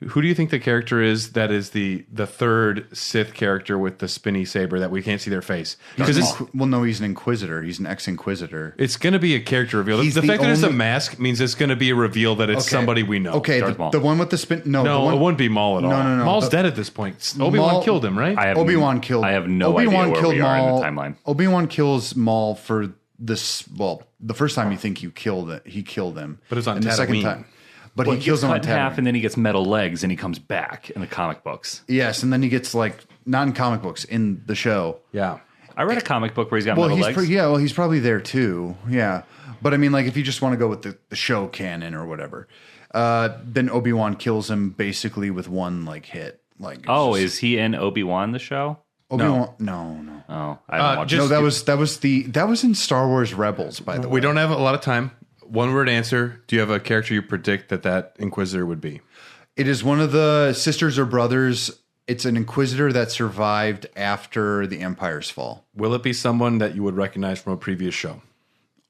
Who do you think the character is that is the third Sith character with the spinny saber that we can't see their face? Because Well, no, he's an Inquisitor. He's an ex-Inquisitor. it's going to be a character reveal. He's The the fact that it's a only- mask means it's going to be a reveal that it's Okay. somebody we know. Okay, Darth Maul. the one with the spin. No, the No, one, it wouldn't be Maul at all. no. Maul's The- dead at this point. Obi-Wan Maul- killed him, right? I have Obi-Wan killed. I have no Obi-Wan idea where killed we are in Maul. the timeline. Obi-Wan kills Maul for this. Well, the first time you think he killed him, But it's on and the second Tatooine. time. But Well, he kills him on cut in half, Tatooine. and then he gets metal legs, and he comes back in the comic books. Yes, and then he gets like not in comic books in the show. Yeah. I read a comic book where he's got Well, metal legs. he's probably there too. Yeah, but I mean, like if you just want to go with the show canon or whatever, then Obi-Wan kills him basically with one like hit. Like, it's Oh, just- is he in Obi-Wan the show? Obi-Wan? No. Oh, I haven't watched just- it. That was in Star Wars Rebels. By the way, We don't have a lot of time. One word answer. Do you have a character you predict that Inquisitor would be? It is one of the sisters or brothers. It's an Inquisitor that survived after the Empire's fall. Will it be someone that you would recognize from a previous show?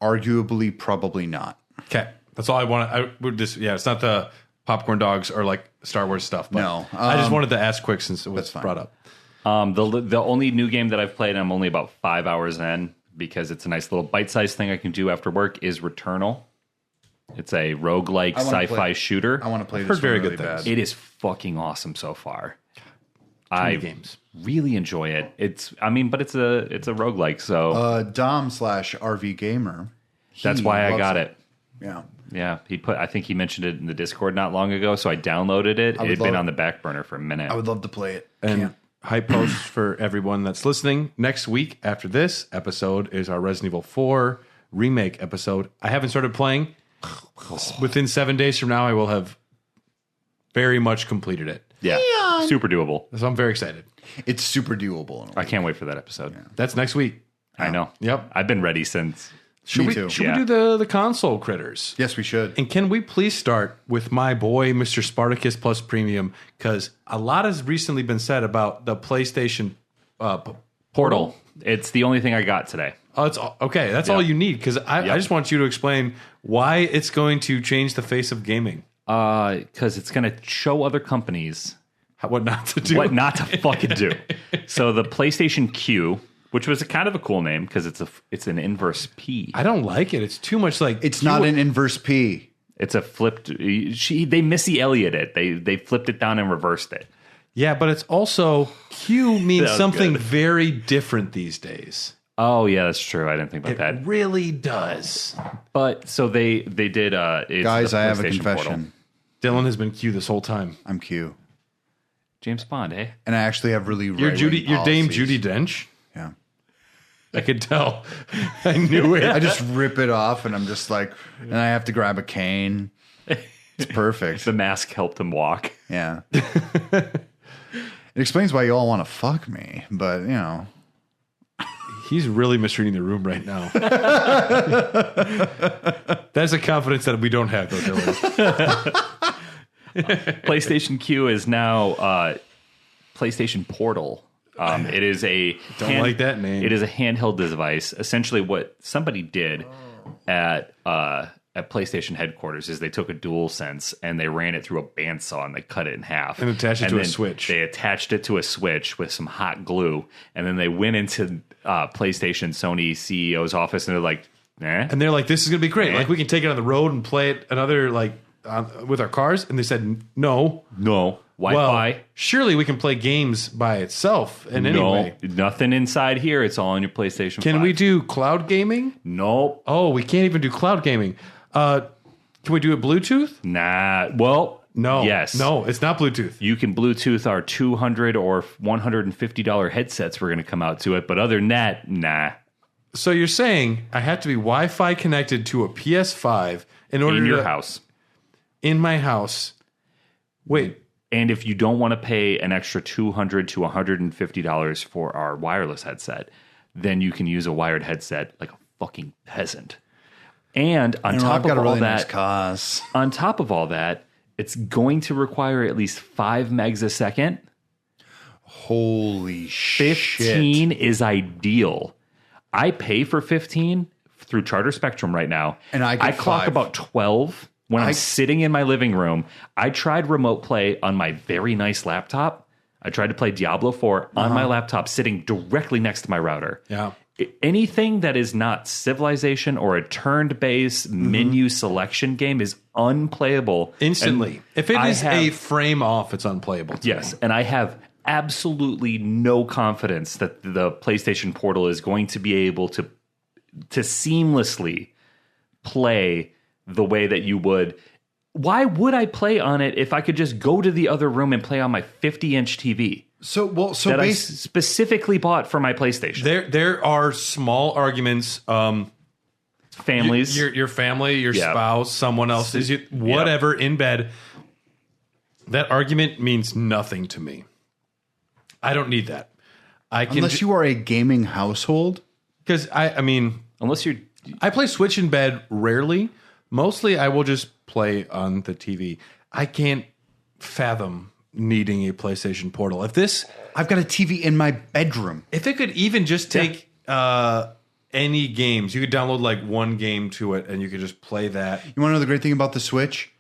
Arguably, probably not. Okay. That's all I want. I would just, it's not the popcorn dogs or like Star Wars stuff. But No. I just wanted to ask quick since it was fine. brought up. The only new game that I've played, I'm only about 5 hours in because it's a nice little bite-sized thing I can do after work, is Returnal. It's a roguelike I wanna sci-fi play- shooter. I want to play this heard one very really good things. bad. It is fucking awesome so far. many I games. really enjoy it. But it's a roguelike, so Dom/RV Gamer. that's he why I loves got it. Yeah. Yeah, I think he mentioned it in the Discord not long ago, so I downloaded it. It would had been love- on the back burner for a minute. I would love to play it. And Can't. hype posts for everyone that's listening. Next week after this episode is our Resident Evil 4 remake episode. I haven't started playing. Within 7 days from now, I will have very much completed it. Yeah, super doable. So I'm very excited. It's super doable. I can't wait for that episode. That's next week. I know. Yep. I've been ready since. Should Me too. Should Yeah. we do the console critters? Yes, we should. And can we please start with my boy, Mr. Spartacus Plus Premium? Because a lot has recently been said about the PlayStation Portal. It's the only thing I got today. Oh, it's okay. That's all you need. Because I just want you to explain why it's going to change the face of gaming. Because it's going to show other companies What not to do. what not to fucking do. So the PlayStation Q, which was kind of a cool name because it's an inverse P. I don't like it. It's too much like It's not an inverse P. It's a flipped. They Missy Elliott it. They flipped it down and reversed it. Yeah, but it's also Q means That was something good. very different these days. Oh yeah, that's true. I didn't think about that. It really does. But so they did. It's Guys, the I have a PlayStation confession. Portal. Dylan has been Q this whole time. I'm Q. James Bond, eh? And I actually have really You're Dame policies. Judi Dench. Yeah. I could tell. I knew it. I just rip it off and I'm just like, and I have to grab a cane. It's perfect. The mask helped him walk. Yeah. It explains why you all want to fuck me, but you know. He's really misreading the room right now. That's a confidence that we don't have, though, Dylan. PlayStation Q is now PlayStation Portal. It is a like that name. It is a handheld device. Essentially, what somebody did at PlayStation headquarters is they took a DualSense and they ran it through a bandsaw and they cut it in half And attached it to a then switch. They attached it to a switch with some hot glue, and then they went into PlayStation Sony CEO's office and they're like, "Eh." And they're like, this is going to be great. Like, we can take it on the road and play it with our cars. And they said, no. Wi-Fi. Well, surely we can play games by itself in any way. Nothing inside here. It's all on your PlayStation 5. Can we do cloud gaming? Nope. Oh, we can't even do cloud gaming. Can we do it Bluetooth? Nah. Well, No. Yes. No, it's not Bluetooth. You can Bluetooth our $200 or $150 headsets we're going to come out to it. But other than that, nah. So you're saying I have to be Wi-Fi connected to a PS5 in order In your to, house. in my house. Wait, And if you don't want to pay an extra $200 to $150 for our wireless headset, then you can use a wired headset like a fucking peasant. And on top of all that, on top of all that, it's going to require at least 5 megs a second. Holy shit. 15 is ideal. I pay for 15 through Charter Spectrum right now. And I get clock 5. about 12 when I'm sitting in my living room. I tried remote play on my very nice laptop. I tried to play Diablo 4 on my laptop sitting directly next to my router. yeah. Anything that is not Civilization or a turn-based menu selection game is unplayable Instantly. And If it I is have- a frame off, it's unplayable. to Yes, me. and I have absolutely no confidence that the PlayStation Portal is going to be able to seamlessly play the way that you would. Why would I play on it if I could just go to the other room and play on my 50-inch TV So that I specifically bought for my PlayStation? There are small arguments. Families. Your family, your Yeah. spouse, someone else, whatever, in bed. That argument means nothing to me. I don't need that. unless you are a gaming household. Because I mean, Unless you're... I play Switch in bed rarely. Mostly, I will just play on the TV. I can't fathom needing a PlayStation Portal. If I've got a TV in my bedroom. it could even just take any games, you could download like one game to it, and you could just play that. You want to know the great thing about the Switch?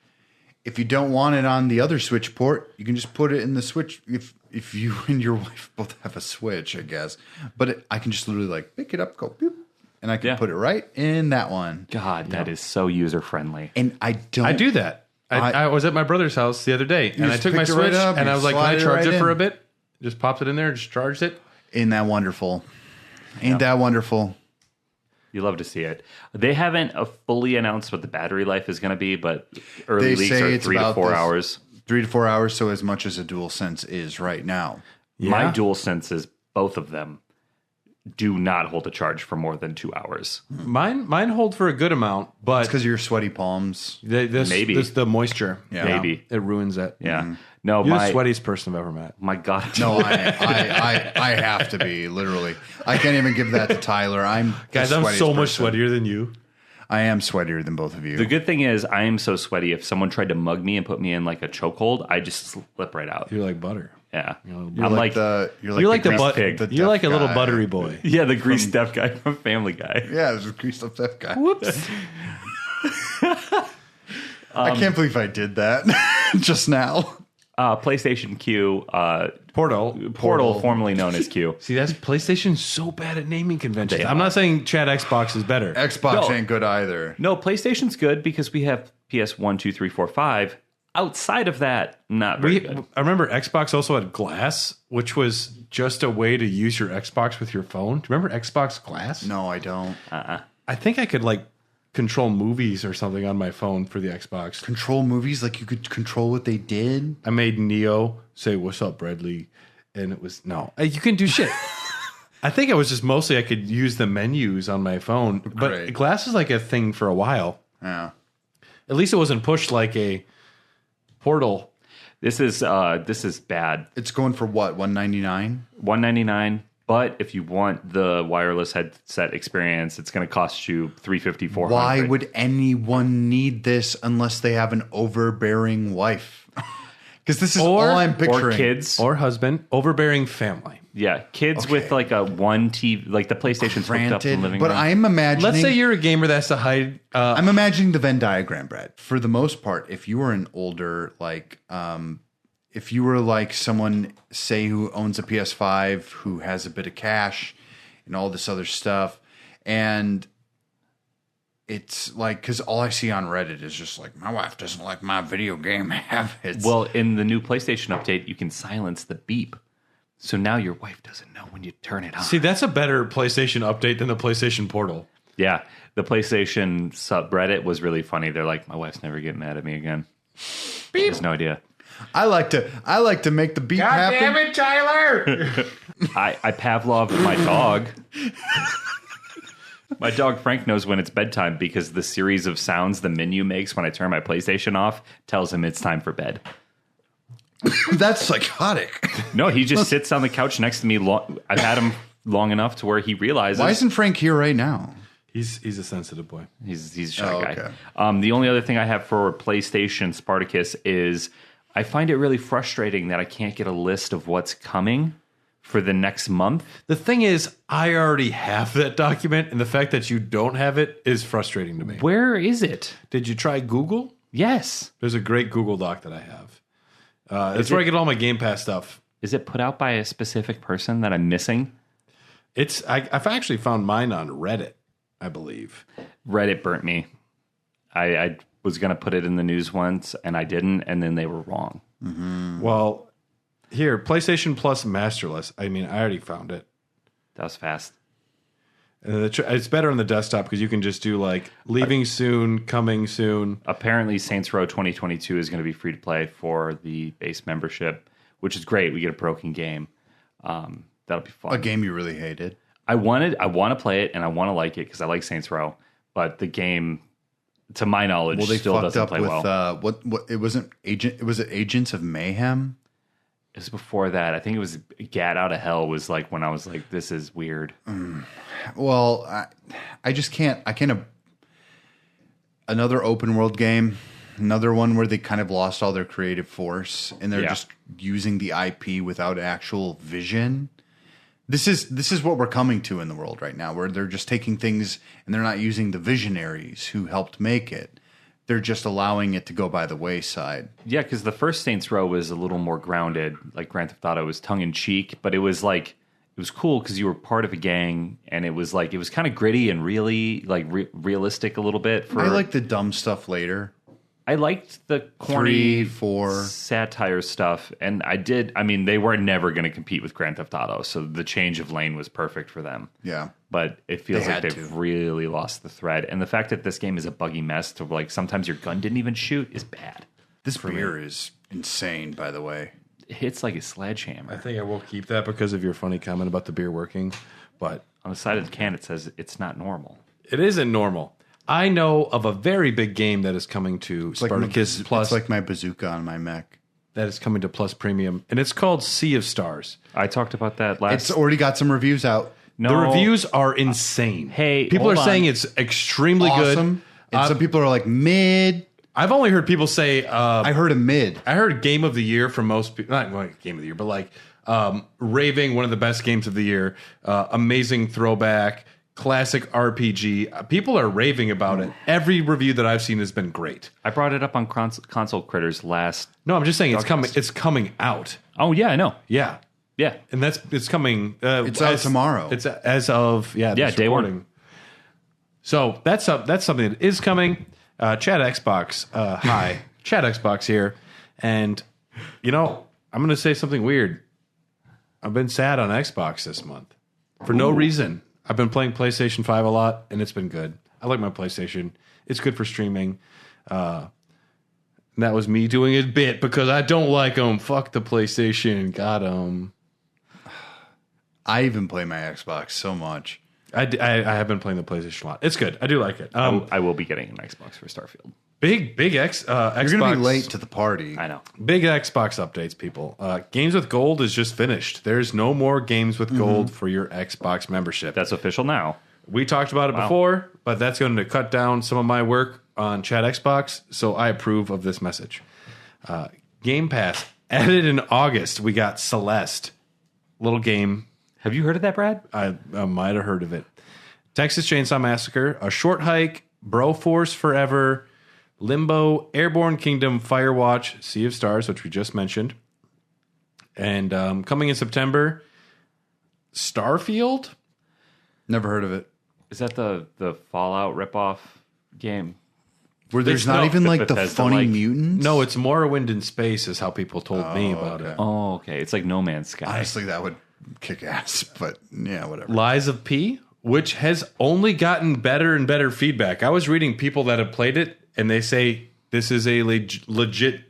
If you don't want it on the other Switch port, you can just put it in the Switch. If you and your wife both have a Switch, I guess. But I can just literally like pick it up, go boop, and I can put it right in that one. God, that is so user-friendly. And I I do that. I was at my brother's house the other day, and I just took my picked it right Switch, up, and you I was like, "Can I slide it charge right it for in." a bit?" Just popped it in there, just charged it. Ain't that wonderful? Ain't that wonderful? You love to see it. They haven't fully announced what the battery life is going to be, but early They leaks say are it's 3 to about 4 this- hours. 3 to 4 hours, so as much as a DualSense is right now. My dual senses, both of them, do not hold a charge for more than 2 hours. Mine hold for a good amount, but Because of your sweaty palms. Maybe. the moisture. Yeah. Maybe. It ruins it. Yeah. No, You're my the sweatiest person I've ever met. my God. No, I have to be, literally. I can't even give that to Tyler. I'm the Guys, I'm so sweatiest much person. sweatier than you. I am sweatier than both of you. The good thing is, I am so sweaty. If someone tried to mug me and put me in like a chokehold, I just slip right out. You're like butter. Yeah, You're I'm like you're You're like the greased butt. pig, You're like a deaf little guy. buttery boy. yeah, the grease deaf guy from Family Guy. Yeah, there's a greased up deaf guy. Whoops. I can't believe I did that just now. PlayStation Q, Portal. formerly known as Q. See, that's PlayStation's so bad at naming conventions. They I'm are. not saying Chad Xbox is better. Xbox No. ain't good either. No, PlayStation's good because we have PS 1, 2, 3, 4, 5. Outside of that, not very good. I remember Xbox also had Glass, which was just a way to use your Xbox with your phone. Do you remember Xbox Glass? No, I don't. I think I could like control movies or something on my phone for the Xbox. Control movies like you could control what they did. I made Neo say "What's up, Bradley," and it was no. You can do shit. I think it was just mostly I could use the menus on my phone, but Great. Glass is like a thing for a while. Yeah. At least it wasn't pushed like a Portal. This is bad. It's going for what? $199? $199. But if you want the wireless headset experience, it's going to cost you $350, $400. Why would anyone need this unless they have an overbearing wife? Because this is all I'm picturing. Or kids? Or husband, overbearing family. Yeah, kids with like a one TV, like the PlayStation's hooked up in the living but room. I'm imagining. Let's say you're a gamer that has to hide. I'm imagining the Venn diagram, Brad. For the most part, if you were an older, like, if you were like someone, say, who owns a PS5, who has a bit of cash and all this other stuff, and it's like, because all I see on Reddit is just like, my wife doesn't like my video game habits. Well, in the new PlayStation update, you can silence the beep. So now your wife doesn't know when you turn it on. See, that's a better PlayStation update than the PlayStation Portal. Yeah, the PlayStation subreddit was really funny. They're like, my wife's never getting mad at me again. Beep. She has no idea. I like to make the beep happen. God damn it, Tyler! I Pavloved my dog. My dog Frank knows when it's bedtime because the series of sounds the menu makes when I turn my PlayStation off tells him it's time for bed. That's psychotic. No, he just sits on the couch next to me. I've had him long enough to where he realizes. Why isn't Frank here right now? He's a sensitive boy. He's a shy guy. Okay. The only other thing I have for PlayStation Spartacus is I find it really frustrating that I can't get a list of what's coming for the next month. The thing is, I already have that document, and the fact that you don't have it is frustrating to me. Where is it? Did you try Google? Yes. There's a great Google Doc that I have. That's where I get all my Game Pass stuff. Is it put out by a specific person that I'm missing? I've actually found mine on Reddit, I believe. Reddit burnt me. I was going to put it in the news once, and I didn't, and then they were wrong. Mm-hmm. Well, here, PlayStation Plus Masterless. I mean, I already found it. That was fast. It's better on the desktop because you can just do like leaving soon, coming soon. Apparently, Saints Row 2022 is going to be free to play for the base membership, which is great. We get a broken game. That'll be fun. A game you really hated. I want to play it and I want to like it because I like Saints Row, but the game, to my knowledge, They still fucked doesn't up play with well. what it wasn't Agent. Was it Agents of Mayhem? It was before that. I think it was Gat Out of Hell was like when I was like, this is weird. Well, I just can't. I can't. Another open world game, another one where they kind of lost all their creative force and they're just using the IP without actual vision. This is what we're coming to in the world right now, where they're just taking things and they're not using the visionaries who helped make it. They're just allowing it to go by the wayside. Yeah, because the first Saints Row was a little more grounded. Like Grand Theft Auto was tongue in cheek, but it was like it was cool because you were part of a gang, and it was kind of gritty and really like realistic a little bit. I like the dumb stuff later. I liked the corny 3, 4 satire stuff, and I mean, they were never going to compete with Grand Theft Auto, so the change of lane was perfect for them. Yeah. But it feels They like had they've to. really lost the thread. And the fact that this game is a buggy mess to like sometimes your gun didn't even shoot is bad. This beer is insane, by the way. It hits like a sledgehammer. I think I will keep that because of your funny comment about the beer working. But On the side of the can, it says it's not normal. it isn't normal. I know of a very big game that is coming to Spartacus Plus. It's like my bazooka on my mech. That is coming to Plus Premium, and it's called Sea of Stars. I talked about that last. It's already got some reviews out. No, The reviews are insane. Hey, people hold are saying on. it's extremely Awesome. good. And some people are like mid. I've only heard people say. I heard a mid. I heard Game of the Year from most people. Not like Game of the Year, but like raving one of the best games of the year. Amazing throwback, classic RPG. People are raving about it. Every review that I've seen has been great. I brought it up on Console Critters last. No, I'm just saying it's Dogcast. coming. It's coming out. Oh yeah, I know. Yeah, Yeah, and it's coming. It's out tomorrow. It's as of this day one. recording. So that's something that is coming. Chat Xbox, hi, Chat Xbox here, and I'm going to say something weird. I've been sad on Xbox this month for no reason. I've been playing PlayStation 5 a lot, and it's been good. I like my PlayStation. It's good for streaming. And that was me doing a bit because I don't like them. Fuck the PlayStation. Got them. I even play my Xbox so much. I have been playing the PlayStation a lot. It's good. I do like it. I will be getting an Xbox for Starfield. Big Xbox. You're going to be late to the party. I know. Big Xbox updates, people. Games with Gold is just finished. There's no more Games with Gold for your Xbox membership. That's official now. We talked about it before, but that's going to cut down some of my work on Chat Xbox, so I approve of this message. Game Pass added in August. We got Celeste, little game. Have you heard of that, Brad? I might have heard of it. Texas Chainsaw Massacre, A Short Hike, Broforce Forever, Limbo, Airborne Kingdom, Firewatch, Sea of Stars, which we just mentioned. And coming in September, Starfield? Never heard of it. Is that the Fallout ripoff game? Where there's not even like the Bethesda, funny like- mutants? No, it's Morrowind in space is how people told me about it. Oh, okay. It's like No Man's Sky. Honestly, that would kick ass, but yeah, whatever. Lies of P, which has only gotten better and better feedback. I was reading people that have played it, and they say this is a legit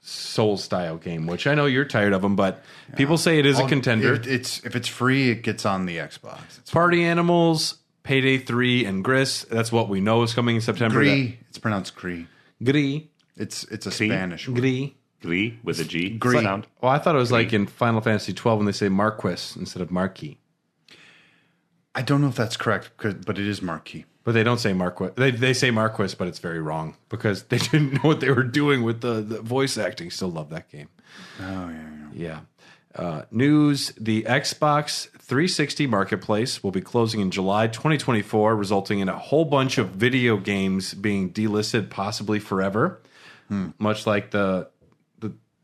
Soul-style game, which I know you're tired of them, but people say it is a contender. If it's free, it gets on the Xbox. It's Party Animals, Payday 3, and Gris. That's what we know is coming in September. Gris. It's pronounced Gris. Gris. It's a Spanish word. Gris. Glee with a G Gris. sound. Well, I thought it was like in Final Fantasy 12 when they say Marquis instead of Marquis. I don't know if that's correct, but it is Marquis. But they don't say Marquis. They say Marquis, but it's very wrong because they didn't know what they were doing with the voice acting. Still love that game. Oh, yeah. News: the Xbox 360 marketplace will be closing in July 2024, resulting in a whole bunch of video games being delisted, possibly forever. Much like the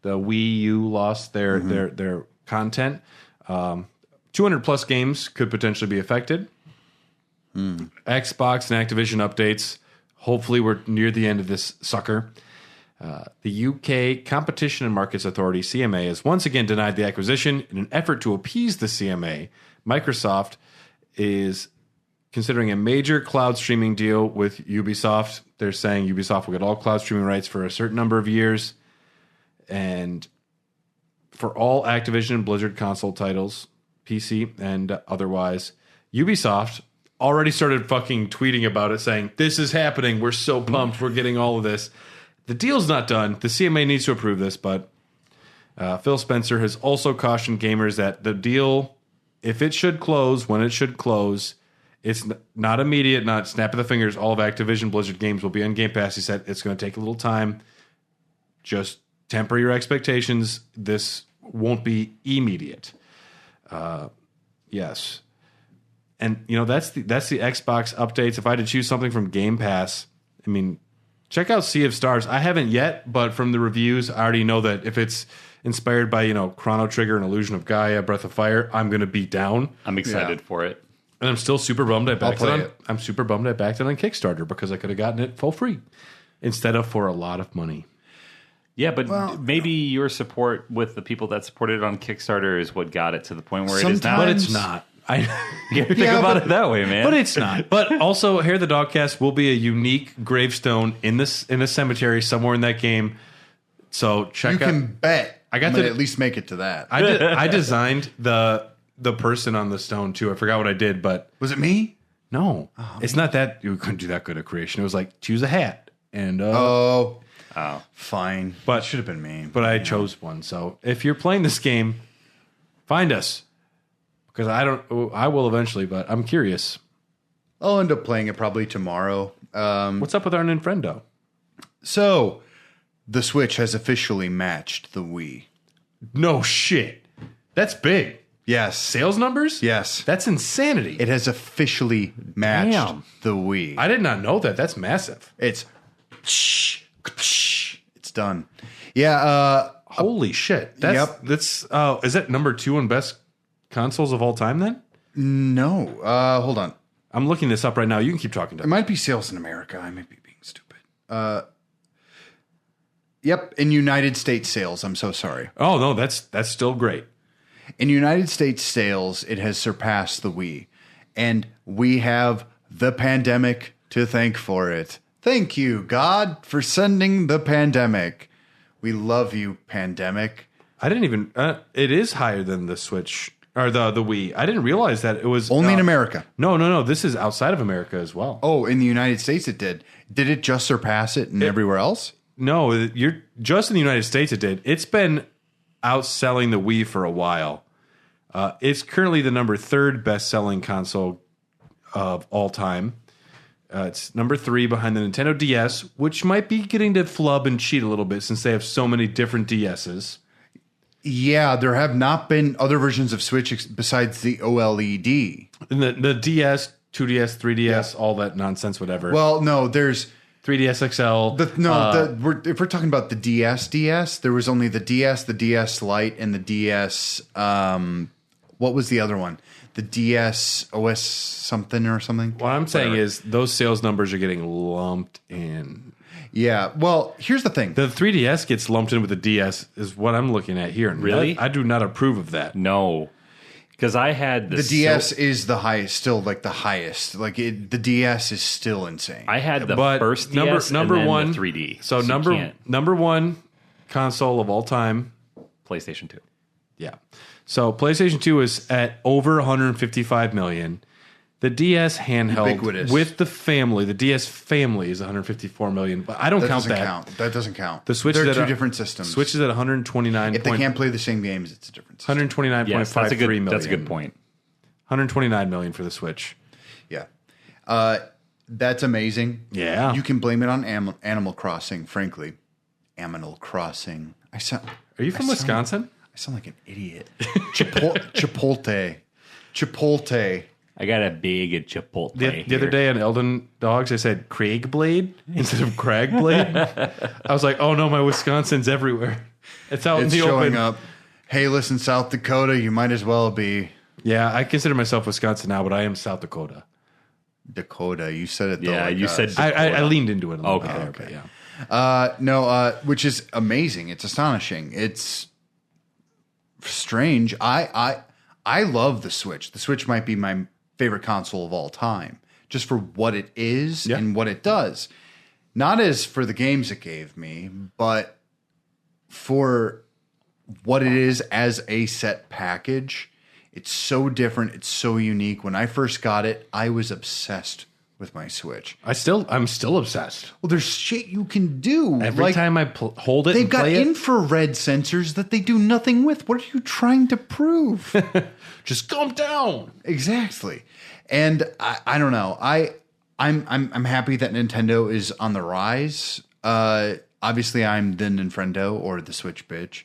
Wii U lost their content. 200 plus games could potentially be affected. Xbox and Activision updates. Hopefully, we're near the end of this sucker. The UK Competition and Markets Authority, CMA, has once again denied the acquisition. In an effort to appease the CMA, Microsoft is considering a major cloud streaming deal with Ubisoft. They're saying Ubisoft will get all cloud streaming rights for a certain number of years. And for all Activision and Blizzard console titles, PC and otherwise, Ubisoft already started fucking tweeting about it, saying, this is happening. We're so pumped. We're getting all of this. The deal's not done. The CMA needs to approve this, but Phil Spencer has also cautioned gamers that the deal, if it should close, when it should close, it's not immediate, not snap of the fingers. All of Activision Blizzard games will be on Game Pass. He said it's going to take a little time. Just temper your expectations. This won't be immediate. Yes. And, that's the Xbox updates. If I had to choose something from Game Pass, I mean, check out Sea of Stars. I haven't yet, but from the reviews, I already know that if it's inspired by, Chrono Trigger and Illusion of Gaia, Breath of Fire, I'm going to be down. I'm excited for it. And I'm still super bummed I backed it on. it. I'm super bummed I backed it on Kickstarter because I could have gotten it for free instead of for a lot of money. Yeah, but maybe your support with the people that supported it on Kickstarter is what got it to the point where it is now. But it's not. You think about it that way, man. But it's not. But also, Hair the Dogcast will be a unique gravestone in a cemetery somewhere in that game. So check out. You can bet I got I'm gonna to at least make it to that. I designed the person on the stone too. I forgot what I did, but Was it me? no, it's not that. You couldn't do that good a creation. It was like choose a hat and Fine. But- it should have been me. but I chose one. So if you're playing this game, find us because I will eventually, but I'm curious. I'll end up playing it probably tomorrow. What's up with our Nintendo? So, the Switch has officially matched the Wii. No shit. That's big. Yes. Sales numbers? Yes. That's insanity. It has officially matched Damn. the Wii. I did not know that. That's massive. It's done. Yeah. Holy shit. Yep. That's is that number 2 on best consoles of all time then? No. Hold on. I'm looking this up right now. You can keep talking to It me. might be sales in America. I might be being stupid. Yep. In United States sales. I'm so sorry. Oh no, that's still great. In United States sales, it has surpassed the Wii. And we have the pandemic to thank for it. Thank you, God, for sending the pandemic. We love you, pandemic. I didn't even it is higher than the Switch or the Wii. I didn't realize that it was Only in America. No. This is outside of America as well. Oh, in the United States it did. Did it just surpass it everywhere else? No, you're just in the United States it did. It's been outselling the Wii for a while. It's currently the number 3rd best-selling console of all time. It's number 3 behind the Nintendo DS, which might be getting to flub and cheat a little bit since they have so many different DSs. Yeah, there have not been other versions of Switch besides the OLED. And the DS, 2DS, 3DS, all that nonsense, whatever. Well, no, there's 3DS XL. if we're talking about the DS, there was only the DS Lite, and the DS. What was the other one? the DS OS something or something. What I'm saying is those sales numbers are getting lumped in. Yeah. Well, here's the thing. The 3DS gets lumped in with the DS is what I'm looking at here. And Really? I do not approve of that. No, because I had The DS is the highest, still like the highest. Like the DS is still insane. I had the But first number DS number and then one the 3D. So, you number can't. number one console of all time. PlayStation 2. Yeah. So PlayStation 2 is at over 155 million. The DS handheld Ubiquitous. with the family, the DS family is 154 million. But I don't that count doesn't that. count. That doesn't count. The Switch They're is at two a- different systems. Switch is at 129. If they can't play the same games, it's a different system. 129.53 Yes, that's a good. million. That's a good point. 129 million for the Switch. Yeah. That's amazing. Yeah. You can blame it on Animal Crossing, frankly. Animal Crossing. Are you from Wisconsin? I sound like an idiot. Chipotle. I got a big Chipotle. The other day on Elden Dogs, I said Craig Blade instead of Crag Blade. I was like, oh no, my Wisconsin's everywhere. It's out in It's the showing open. up. Hey, listen, South Dakota, you might as well be Yeah, I consider myself Wisconsin now, but I am South Dakota. Dakota. You said it though. Yeah, like you us. said I leaned into it a little Okay. bit there, but yeah. No, which is amazing. It's astonishing. It's strange. I love the Switch. The Switch might be my favorite console of all time, just for what it is and what it does. Not as for the games it gave me, but for what it is as a set package. It's so different. It's so unique. When I first got it, I was obsessed with my Switch. I'm still obsessed. Well, there's shit you can do. Every time I hold it, They've and got play it, infrared sensors that they do nothing with. What are you trying to prove? just calm down. Exactly. And I don't know. I'm happy that Nintendo is on the rise. Obviously, I'm the Ninfrendo or the Switch bitch.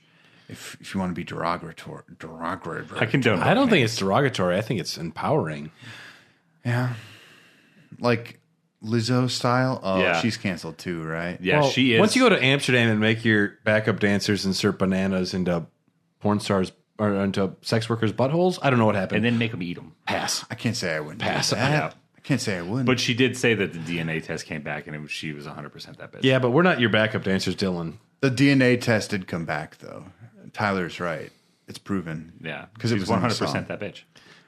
If you want to be derogatory. I condone. I don't think it's derogatory. I think it's empowering. Yeah. Like Lizzo style. Oh, Yeah. she's canceled too, right? Yeah, Well, she is. Once you go to Amsterdam and make your backup dancers insert bananas into porn stars or into sex workers' buttholes, I don't know what happened. and then make them eat them. pass. I can't say I wouldn't. Pass. Do that. Yeah. I can't say I wouldn't. But she did say that the DNA test came back and she was 100% that bitch. Yeah, but we're not your backup dancers, Dylan. the DNA test did come back, though. Tyler's right. It's proven. Yeah, Because she it was was in the 100% song. that bitch.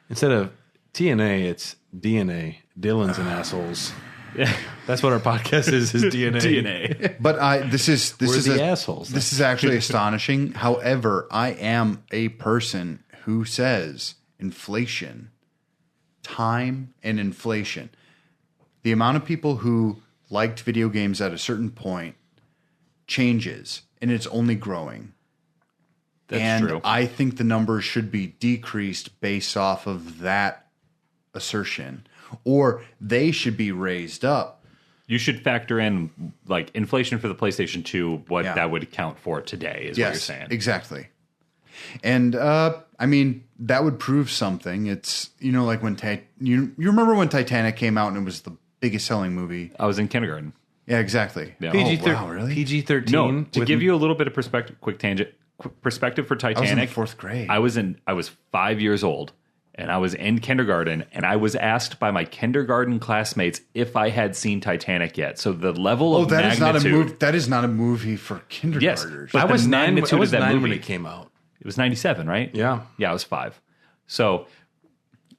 Instead of TNA, it's DNA. Dylan's and assholes. Yeah, That's what our podcast is DNA. DNA. But this is We're the assholes. This is actually astonishing. However, I am a person who says inflation, time, and inflation. The amount of people who liked video games at a certain point changes, and it's only growing. That's and true. I think the numbers should be decreased based off of that assertion, or they should be raised up. You should factor in like inflation for the PlayStation 2, what Yeah. that would account for today is what you're saying. Exactly. And I mean, that would prove something. It's, like when you remember when Titanic came out and it was the biggest selling movie. I was in kindergarten. Yeah, exactly. Yeah. Wow, really? PG-13. No, to with- give you a little bit of perspective, quick perspective for Titanic. I was in the fourth grade. I was 5 years old, and I was in kindergarten, and I was asked by my kindergarten classmates if I had seen Titanic yet. So the level of that is magnitude. not a movie. That is not a movie for kindergartners. but I was the 9 magnitude I was of that 9 when movie- it came out. It was 97, right? Yeah. Yeah, I was 5. So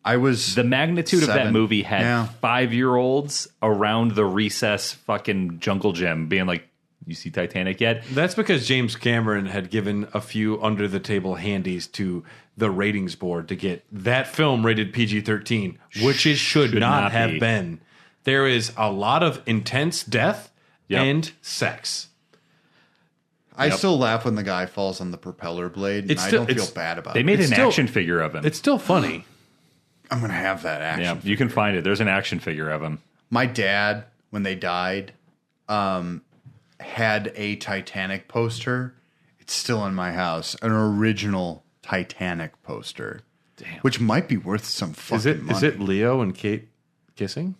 I was the magnitude of that 7. movie had Yeah. 5-year-olds around the recess fucking jungle gym being like, you see Titanic yet? That's because James Cameron had given a few under-the-table handies to the ratings board to get that film rated PG-13, which it should not not have be. been. There is a lot of intense death Yep. and sex. I still laugh when the guy falls on the propeller blade, and It's I still- don't feel it's- bad about They it. made It's an still- action figure of him. It's still funny. I'm going to have that action. Yeah, you can find it. There's an action figure of him. My dad, when they died, had a Titanic poster. It's still in my house, an original Titanic poster. Damn. Which might be worth some fucking Is it money. Leo and Kate kissing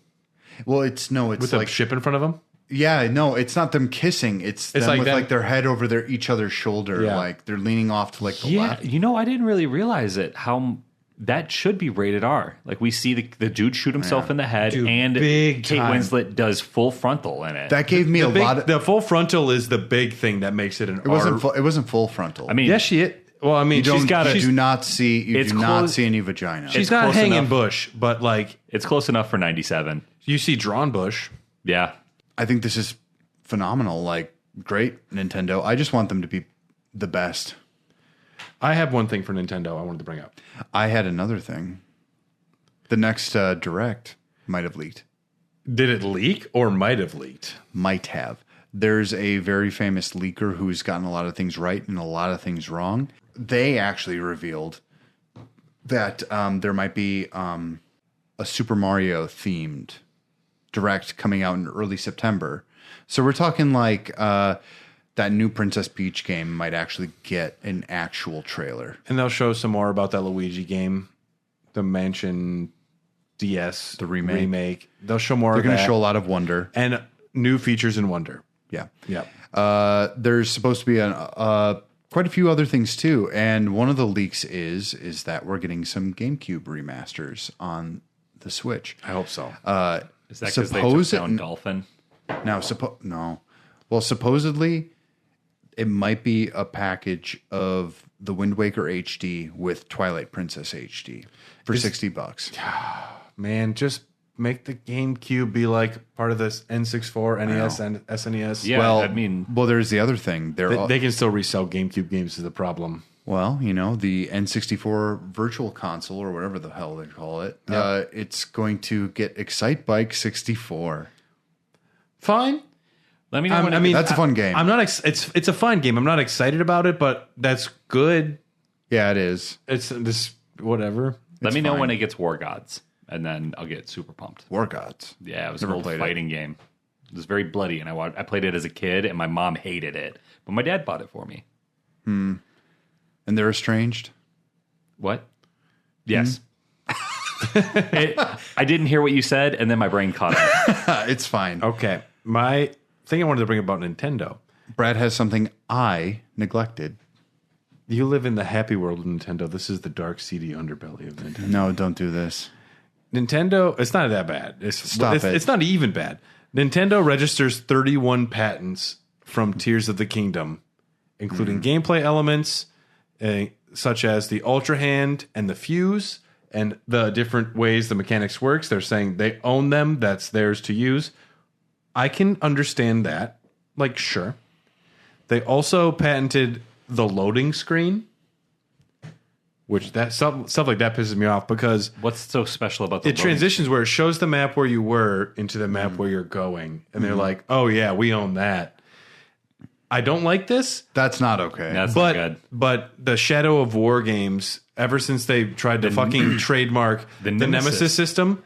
Well, it's with like a ship in front of them? yeah, no, it's not them kissing. It's them like with them- like their head over each other's shoulder, Yeah. like they're leaning off to like the Yeah, left. I didn't really realize it. How that should be rated R. Like we see the dude shoot himself in the head, and big Kate time. Winslet does full frontal in it. That gave me a lot of. The full frontal is the big thing that makes it an It wasn't. It wasn't full frontal. I mean, Yes, well, I mean, she's got You a. do not see. You it's do not close- see any vagina. she's it's not close hanging enough. bush, but like It's close enough for 97. you see drawn bush. Yeah. I think this is phenomenal. Like, great Nintendo. I just want them to be the best. I have one thing for Nintendo I wanted to bring up. I had another thing. The next Direct might have leaked. Did it leak or might have leaked? Might have. There's a very famous leaker who's gotten a lot of things right and a lot of things wrong. They actually revealed that there might be a Super Mario themed Direct coming out in early September. So we're talking like that new Princess Peach game might actually get an actual trailer. And they'll show some more about that Luigi game, the Mansion DS, The remake. They'll show more. They're of going to that. show a lot of Wonder. And new features in Wonder. Yeah. Yeah. There's supposed to be quite a few other things too, and one of the leaks is that we're getting some GameCube remasters on the Switch. I hope so. Is that because they took down Dolphin? Now, no. Well, supposedly it might be a package of the Wind Waker HD with Twilight Princess HD for $60. Man, just make the GameCube be like part of this N64, NES, and SNES. Yeah, Well, I mean, there's the other thing. They can still resell GameCube games is the problem. Well, the N64 Virtual Console or whatever the hell they call it, it's going to get Excite Bike 64. Fine. let me know when I mean, That's a fun game. I'm not. It's a fun game. I'm not excited about it, but that's good. Yeah, it is. It's this whatever. let me know fine. when it gets War Gods, and then I'll get super pumped. War Gods. Yeah, it was Never an old played it. fighting game. It was very bloody, and I played it as a kid, and my mom hated it, but my dad bought it for me. And they're estranged. What? Yes. I didn't hear what you said, and then my brain caught up. It's fine. Okay, my thing I wanted to bring about Nintendo. Brad has something I neglected. You live in the happy world of Nintendo. This is the dark, seedy underbelly of Nintendo. No, don't do this. Nintendo, it's not that bad. Stop it. It's not even bad. Nintendo registers 31 patents from Tears of the Kingdom, including gameplay elements such as the Ultra Hand and the Fuse and the different ways the mechanics works. They're saying they own them. That's theirs to use. I can understand that. Like, sure. They also patented the loading screen, which that stuff like that pisses me off because What's so special about the it transitions where it shows the map where you were into the map where you're going. And they're like, oh, yeah, we own that. I don't like this. That's not okay. That's not good. But the Shadow of War games, ever since they tried to fucking trademark the Nemesis system,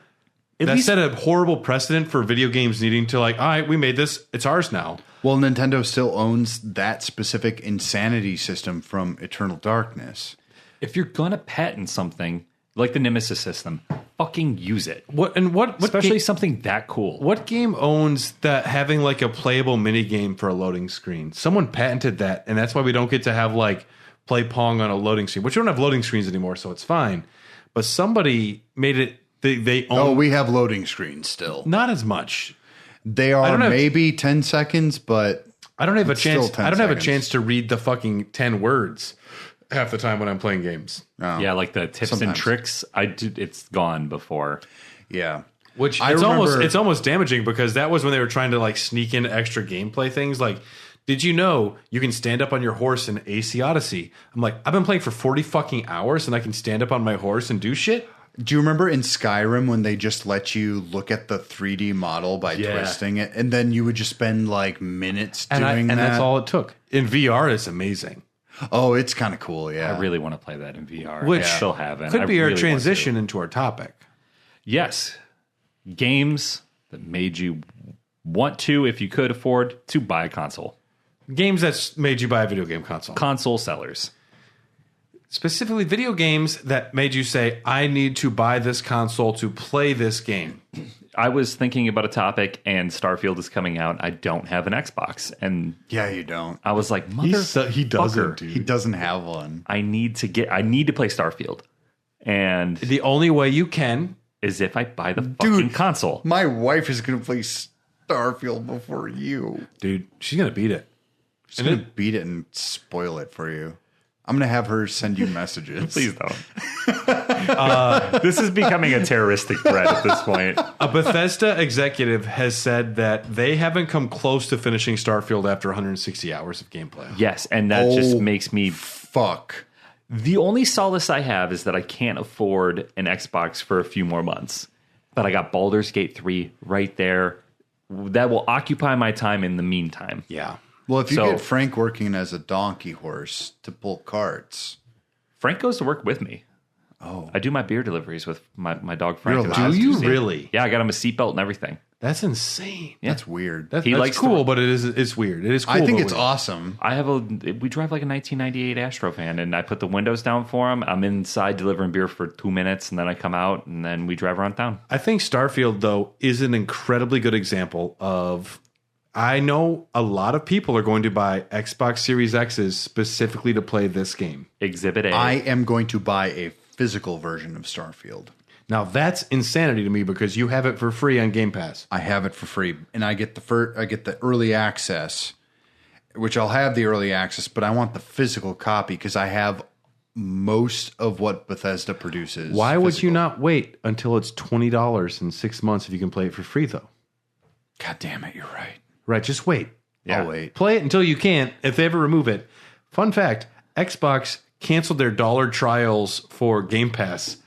that set a horrible precedent for video games needing to like, all right, we made this. It's ours now. Well, Nintendo still owns that specific insanity system from Eternal Darkness. If you're gonna patent something like the Nemesis system, fucking use it. What Especially game, something that cool. what game owns that having like a playable mini game for a loading screen? Someone patented that, and that's why we don't get to have like play Pong on a loading screen, which we don't have loading screens anymore, so it's fine. But somebody made it. They own Oh, we have loading screens still. not as much. They are don't have- maybe 10 seconds, but I don't have a It's still chance. 10 I don't have a seconds. chance to read the fucking 10 words half the time when I'm playing games. Yeah, like the tips and Sometimes. tricks. It's gone before. yeah. Which I it's remember- almost damaging because that was when they were trying to like sneak in extra gameplay things. Like, did you know you can stand up on your horse in AC Odyssey? I'm like, I've been playing for 40 fucking hours and I can stand up on my horse and do shit. Do you remember in Skyrim when they just let you look at the 3D model by twisting it, and then you would just spend like minutes doing that? And that's all it took. In VR, it's amazing. Oh, it's kind of cool. Yeah. I really want to play that in VR. Which I still haven't. Could I be really our want to. transition into our topic. Yes, games that made you want to, if you could afford, to buy a console. Games that's made you buy a video game console. Console sellers. Specifically, video games that made you say, I need to buy this console to play this game. I was thinking about a topic, and Starfield is coming out. I don't have an Xbox, and Yeah, you don't. I was like, He doesn't, motherfucker, dude. He doesn't have one. I need to play Starfield. And The only way you can. is if I buy the fucking console. My wife is going to play Starfield before you. Dude, she's going to beat it. She's going to beat it and spoil it for you. I'm going to have her send you messages. Please don't. This is becoming a terroristic threat at this point. A Bethesda executive has said that they haven't come close to finishing Starfield after 160 hours of gameplay. Yes, and that just makes me... Fuck. The only solace I have is that I can't afford an Xbox for a few more months. But I got Baldur's Gate 3 right there. That will occupy my time in the meantime. Yeah. Well, if you So- get Frank working as a donkey horse to pull carts. Frank goes to work with me. Oh. I do my beer deliveries with my dog Frank. You're and allowed I to? see- Really? Yeah, I got him a seatbelt and everything. That's insane. That's weird. That's, He that's likes to- cool, but it's weird. It is cool. I think but it's weird. awesome. We drive like a 1998 Astrofan, and I put the windows down for him. I'm inside delivering beer for 2 minutes, and then I come out, and then we drive around town. I think Starfield, though, is an incredibly good example of. I know a lot of people are going to buy Xbox Series X's specifically to play this game. Exhibit A. I am going to buy a physical version of Starfield. Now, that's insanity to me because you have it for free on Game Pass. I have it for free, and I get the early access, which I'll have the early access, but I want the physical copy because I have most of what Bethesda produces. Why would you physical. not wait until it's $20 in 6 months if you can play it for free, though? God damn it, you're right. Right, just wait. Yeah. I'll wait. Play it until you can't, if they ever remove it. Fun fact, Xbox canceled their dollar trials for Game Pass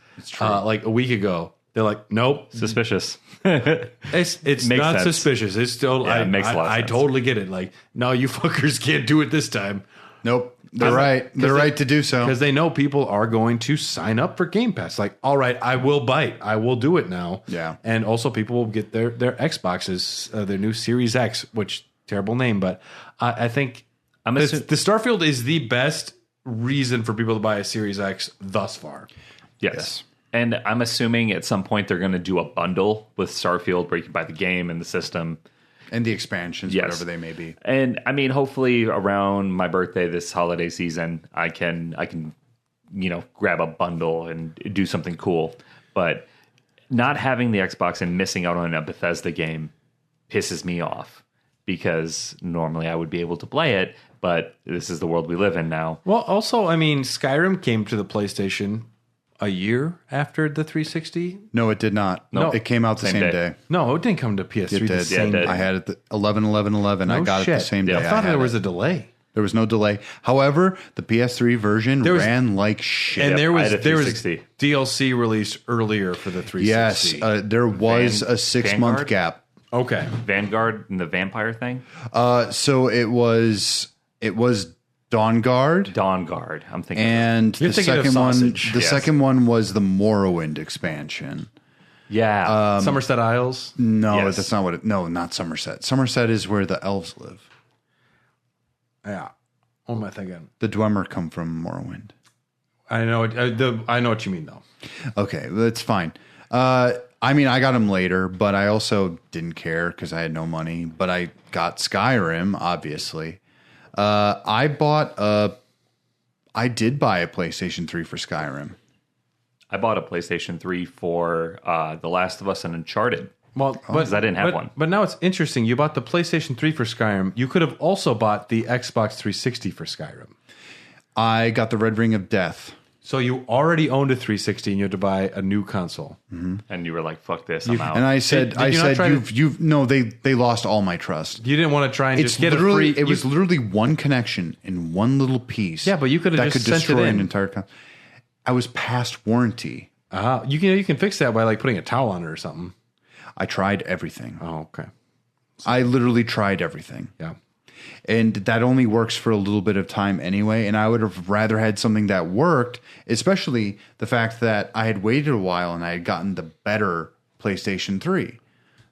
like a week ago. They're like, nope. Suspicious. It's Makes not sense. suspicious. It's still, Yeah, it makes a lot of I sense. totally get it. Like, no, you fuckers can't do it this time. Nope. They're right. They're right to do so. Because they know people are going to sign up for Game Pass. Like, all right, I will bite. I will do it now. Yeah. And also people will get their Xboxes, their new Series X, which, terrible name, but I think I'm the assu- Starfield is the best reason for people to buy a Series X thus far. Yes. And I'm assuming at some point they're going to do a bundle with Starfield where you can buy the game and the system. And the expansions, Yes. whatever they may be. And I mean, hopefully around my birthday this holiday season, I can grab a bundle and do something cool. But not having the Xbox and missing out on a Bethesda game pisses me off because normally I would be able to play it, but this is the world we live in now. Well, also, I mean, Skyrim came to the PlayStation a year after the 360. No, it did not. No. It came out the Same same day. day. No, it didn't come to PS3 It the did. same it did. I had it the 11/11/11. I No got it shit. the same Yeah. day. I thought had there was it. a delay. There was no delay. However, the PS3 version was- ran like shit. And there I was had a there was 360. DLC released earlier for the 360. Yes, there was a 6-month Vanguard? gap. Okay. Vanguard and the vampire thing? So it was Dawnguard, Dawn Guard. I'm thinking. and You're the thinking of second one. Sausage. The Yes. second one was the Morrowind expansion. yeah. Somerset Isles. No, Yes. that's not what it. No, not Somerset. Somerset is where the elves live. Yeah. What am I thinking? The Dwemer come from Morrowind. I know. I know what you mean, though. Okay, that's fine. I mean, I got them later, but I also didn't care because I had no money. But I got Skyrim, obviously. I did buy a PlayStation 3 for Skyrim. I bought a PlayStation 3 for The Last of Us and Uncharted. Well, but 'cause I didn't have one. But now it's interesting. You bought the PlayStation 3 for Skyrim. You could have also bought the Xbox 360 for Skyrim. I got the Red Ring of Death. So you already owned a 360 and you had to buy a new console. And you were like, fuck this, I'm out. And I said, Did you not try to- no, they lost all my trust. You didn't want to try and It's just get a literally, free. it was literally one connection in one little piece. Yeah, but you could have that just could sent it destroy in. an entire. I was past warranty. You can fix that by like putting a towel on it or something. I tried everything. Oh, okay. I literally tried everything. Yeah. And that only works for a little bit of time anyway. And I would have rather had something that worked, especially the fact that I had waited a while and I had gotten the better PlayStation 3.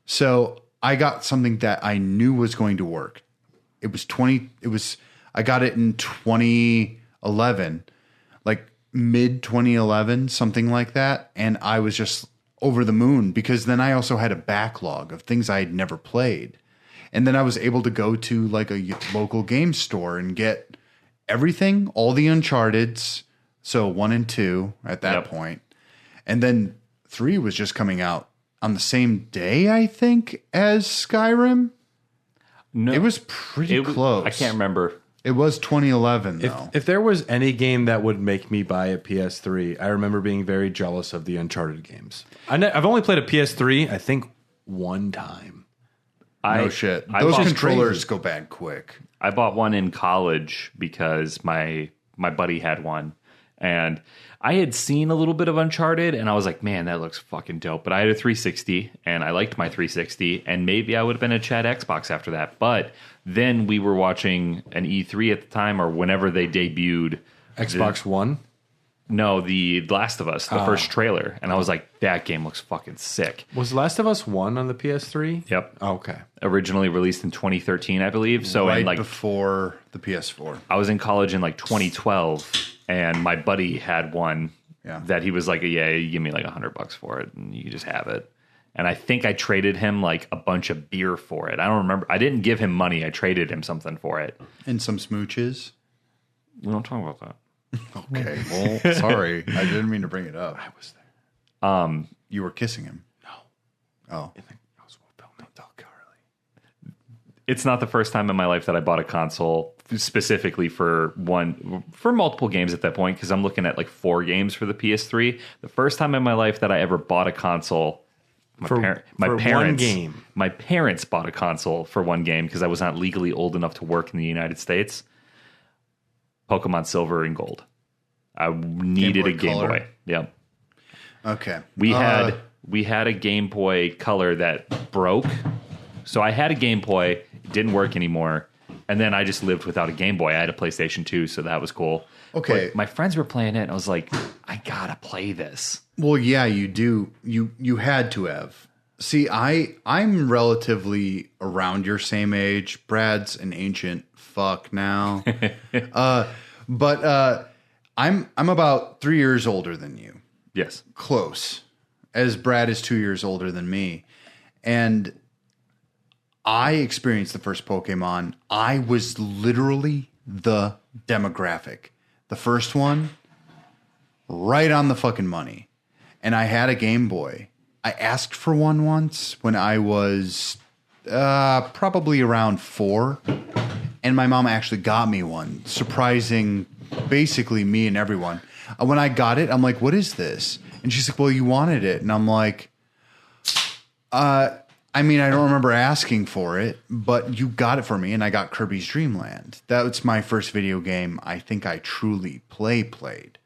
So I got something that I knew was going to work. I got it in 2011, like mid 2011, something like that. And I was just over the moon because then I also had a backlog of things I had never played. And then I was able to go to like a local game store and get everything, all the Uncharted's, so 1 and 2 at that Yep. point. And then 3 was just coming out on the same day, I think, as Skyrim. No, It was pretty close. I can't remember. It was 2011, though. If there was any game that would make me buy a PS3, I remember being very jealous of the Uncharted games. I've only played a PS3, I think, one time. No shit. I Those bought- controllers go bad quick. I bought one in college because my buddy had one, and I had seen a little bit of Uncharted, and I was like, man, that looks fucking dope. But I had a 360, and I liked my 360, and maybe I would have been a Chad Xbox after that. But then we were watching an E3 at the time, or whenever they debuted Xbox One? No, the Last of Us, the first trailer, and I was like, that game looks fucking sick. Was Last of Us 1 on the PS3? Yep. Oh, okay. Originally released in 2013, I believe. So Right in like before the PS4. I was in college in like 2012, and my buddy had one that he was like, yeah, you give me like $100 for it, and you can just have it. And I think I traded him like a bunch of beer for it. I don't remember. I didn't give him money. I traded him something for it. And some smooches. We don't talk about that. Okay. Well, sorry. I didn't mean to bring it up. I was there. You were kissing him. No. Oh. I was filming Carly. It's not the first time in my life that I bought a console specifically for multiple games at that point, because I'm looking at like 4 games for the PS3. The first time in my life that I ever bought a console, For parents, one game. My parents bought a console for one game because I was not legally old enough to work in the United States. Pokemon Silver and Gold. I needed a Game Color. Boy. Yep. Okay. We had a Game Boy Color that broke. So I had a Game Boy, it didn't work anymore, and then I just lived without a Game Boy. I had a PlayStation 2, so that was cool. Okay. But my friends were playing it, and I was like, I gotta play this. Well, yeah, you do. You had to have. See, I'm relatively around your same age. Brad's an ancient fuck now. But I'm about 3 years older than you. Yes. Close. As Brad is 2 years older than me. And I experienced the first Pokemon. I was literally the demographic. The first one, right on the fucking money. And I had a Game Boy. I asked for one once when I was probably around 4. And my mom actually got me one, surprising basically me and everyone. When I got it, I'm like, what is this? And she's like, well, you wanted it. And I'm like, I mean, I don't remember asking for it, but you got it for me, and I got Kirby's Dream Land. That was my first video game I think I truly played.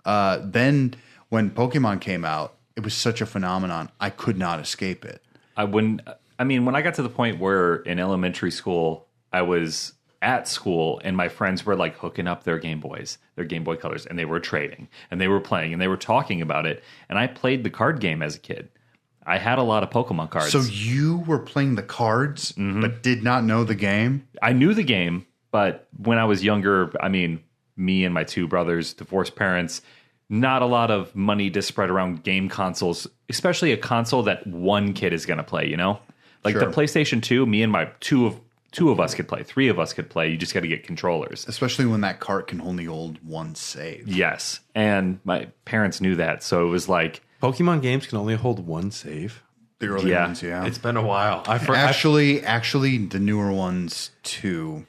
Then when Pokemon came out, it was such a phenomenon, I could not escape it. When I got to the point where in elementary school, I was at school and my friends were like hooking up their Game Boys, their Game Boy Colors, and they were trading and they were playing and they were talking about it. And I played the card game as a kid. I had a lot of Pokemon cards. So you were playing the cards, but did not know the game? I knew the game, but when I was younger, I mean, me and my 2 brothers, divorced parents, not a lot of money to spread around game consoles, especially a console that one kid is going to play, you know? Like Sure. the PlayStation 2, me and my two of us could play. 3 of us could play. You just got to get controllers. Especially when that cart can only hold one save. Yes. And my parents knew that. So it was like, Pokemon games can only hold one save. The early Yeah. ones, yeah. It's been a while. Actually, the newer ones too.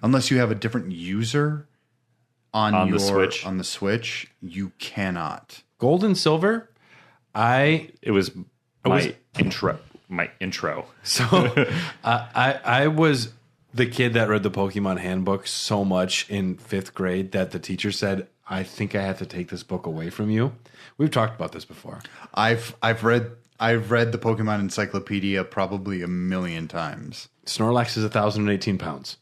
Unless you have a different user on the Switch. On the Switch, you cannot. Gold and Silver, it was my intro. So I was the kid that read the Pokemon handbook so much in 5th grade that the teacher said, I think I have to take this book away from you. We've talked about this before. I've read the Pokemon Encyclopedia probably a million times. Snorlax is 1,018 pounds.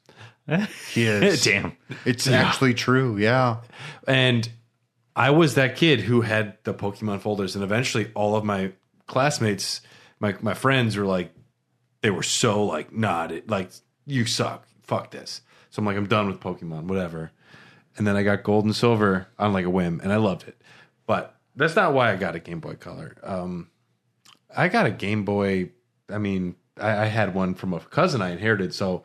He is. Damn. It's actually true, yeah. And I was that kid who had the Pokemon folders, and eventually all of my classmates, my friends were like, they were so like, nah, like, you suck. Fuck this. So I'm like, I'm done with Pokemon, whatever. And then I got Gold and Silver on like a whim, and I loved it. But that's not why I got a Game Boy Color. I got a Game Boy. I mean, I had one from a cousin I inherited, so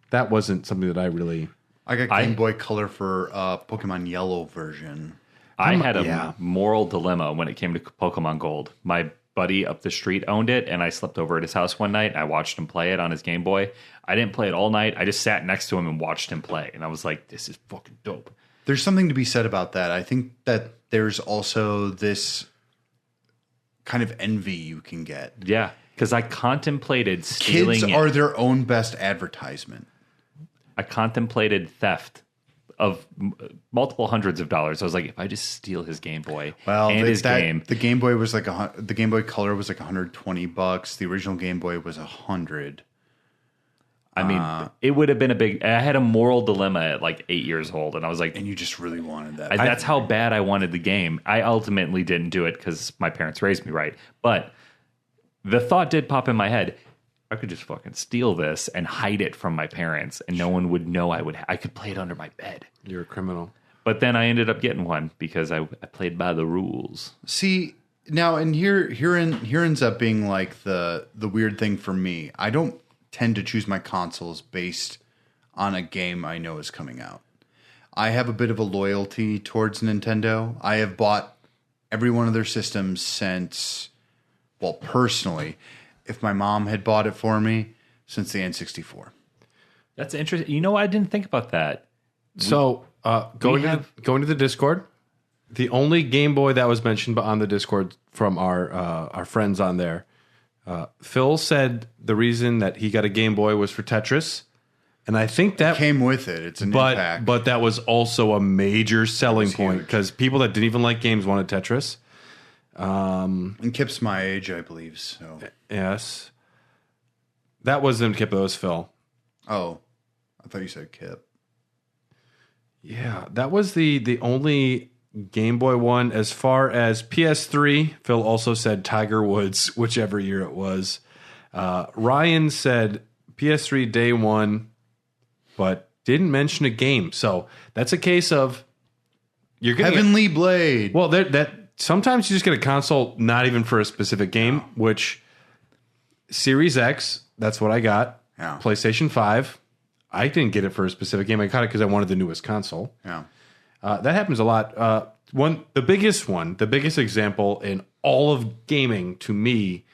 that wasn't something that I really. I got Game Boy Color for Pokemon Yellow version. I had a moral dilemma when it came to Pokemon Gold. My buddy up the street owned it, and I slept over at his house one night. I watched him play it on his Game Boy. I didn't play it all night. I just sat next to him and watched him play, and I was like, this is fucking dope. There's something to be said about that. I think that there's also this kind of envy you can get. Yeah, because I contemplated stealing Kids are their own best advertisement. I contemplated theft of multiple hundreds of dollars. I was like, if I just steal his Game Boy and his game. The Game Boy was like the Game Boy Color was like $120. The original Game Boy was $100. I mean, it would have been I had a moral dilemma at like 8 years old, and I was like, and you just really wanted that. That's how bad I wanted the game. I ultimately didn't do it because my parents raised me right. But the thought did pop in my head. I could just fucking steal this and hide it from my parents, and no one would know I could play it under my bed. You're a criminal. But then I ended up getting one because I played by the rules. See, now, and here ends up being like the weird thing for me. I don't tend to choose my consoles based on a game I know is coming out. I have a bit of a loyalty towards Nintendo. I have bought every one of their systems since, well, personally, if my mom had bought it for me, since the N64. That's interesting. You know, I didn't think about that. So going to the Discord, the only Game Boy that was mentioned on the Discord from our friends on there, Phil said the reason that he got a Game Boy was for Tetris, and I think that came with it. It's an impact, but that was also a major selling point because people that didn't even like games wanted Tetris. And Kip's my age, I believe. So yes, that wasn't Kip. It was Phil. Oh, I thought you said Kip. Yeah, that was the only Game Boy one. As far as PS3, Phil also said Tiger Woods, whichever year it was. Ryan said PS3 day one, but didn't mention a game. So that's a case of you're getting Heavenly Blade. Well, that sometimes you just get a console not even for a specific game, which Series X, that's what I got. Yeah. PlayStation 5. I didn't get it for a specific game. I got it because I wanted the newest console. Yeah. That happens a lot. The biggest example in all of gaming to me,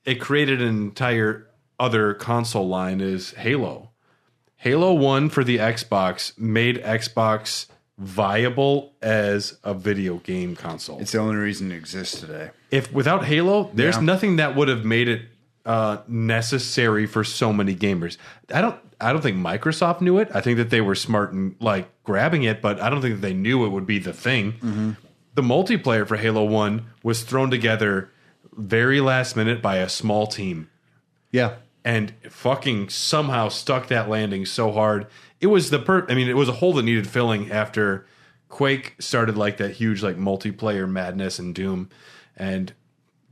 it created an entire other console line is Halo. Halo 1 for the Xbox made Xbox viable as a video game console. It's the only reason it exists today. If without Halo, there's nothing that would have made it necessary for so many gamers. I don't think Microsoft knew it. I think that they were smart and like grabbing it, but I don't think that they knew it would be the thing. Mm-hmm. The multiplayer for Halo 1 was thrown together very last minute by a small team. Yeah. And fucking somehow stuck that landing so hard. It was it was a hole that needed filling after Quake started like that huge like multiplayer madness and Doom, and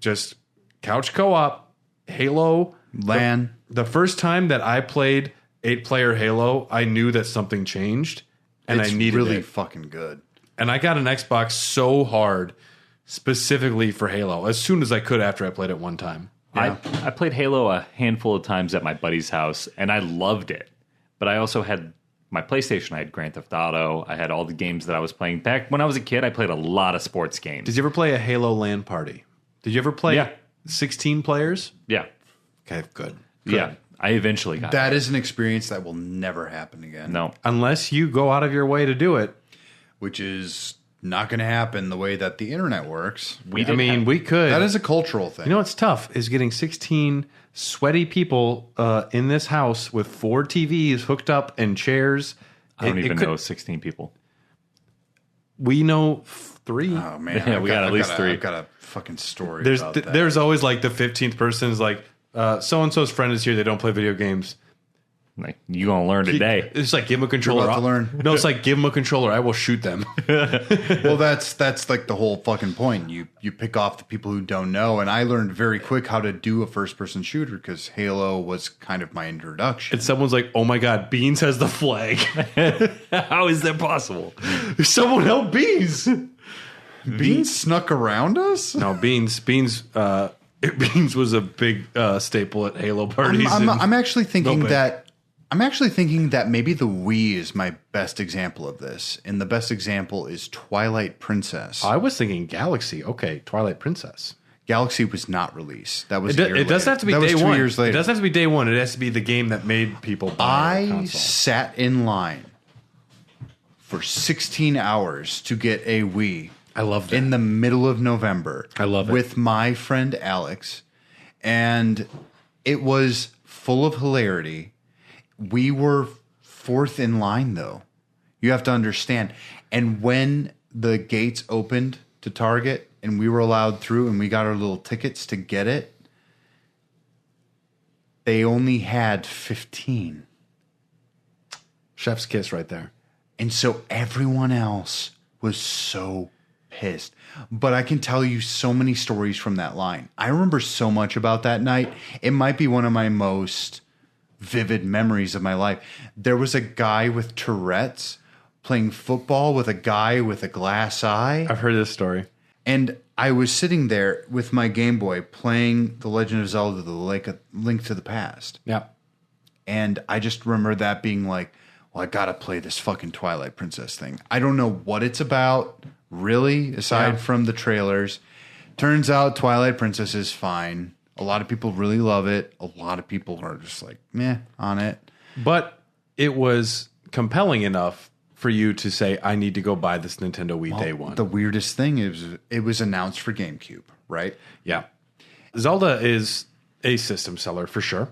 just couch co-op, Halo, LAN. The first time that I played 8-player Halo, I knew that something changed, and It's I needed really it. fucking good. And I got an Xbox so hard, specifically for Halo, as soon as I could after I played it one time. Yeah. I played Halo a handful of times at my buddy's house, and I loved it. But I also had my PlayStation. I had Grand Theft Auto. I had all the games that I was playing. Back when I was a kid, I played a lot of sports games. Did you ever play a Halo LAN party? Did you ever play 16 players? Yeah. Okay, good. Yeah. I eventually got That is an experience that will never happen again. No. Unless you go out of your way to do it. Which is not going to happen the way that the internet works. We could. That is a cultural thing. You know what's tough is getting 16 sweaty people in this house with 4 TVs hooked up and chairs. I don't even know 16 people. We know 3. Oh, man. Yeah, we got at least 3. I've got a fucking story There's about that. there's always like the 15th person is like, so-and-so's friend is here. They don't play video games. Like, you gonna learn today. It's like, give them a controller. about to learn. No, it's like, give them a controller. I will shoot them. Well, that's like the whole fucking point. You pick off the people who don't know, and I learned very quick how to do a first-person shooter because Halo was kind of my introduction. And someone's like, oh my God, Beans has the flag. How is that possible? Someone help Beans. Beans snuck around us? No, Beans was a big staple at Halo parties. I'm actually thinking Open. that I'm actually thinking that maybe the Wii is my best example of this. And the best example is Twilight Princess. I was thinking Galaxy. Okay, Twilight Princess. Galaxy was not released. That was It doesn't have to be that day was 2 one. years later. It doesn't have to be day one. It has to be the game that made people buy a I console. sat in line for 16 hours to get a Wii. I love that. In the middle of November. I love it. With my friend Alex. And it was full of hilarity. We were fourth in line, though. You have to understand. And when the gates opened to Target and we were allowed through and we got our little tickets to get it, they only had 15. Chef's kiss right there. And so everyone else was so pissed. But I can tell you so many stories from that line. I remember so much about that night. It might be one of my most vivid memories of my life. There was a guy with Tourette's playing football with a guy with a glass eye. I've heard this story. And I was sitting there with my Game Boy playing The Legend of Zelda, The Link to the Past. Yeah. And I just remember that being like, well, I gotta play this fucking Twilight Princess thing. I don't know what it's about, really, aside from the trailers. Turns out Twilight Princess is fine. A lot of people really love it. A lot of people are just like, meh, on it. But it was compelling enough for you to say, I need to go buy this Nintendo Wii day one. The weirdest thing is it was announced for GameCube, right? Yeah. Zelda is a system seller for sure.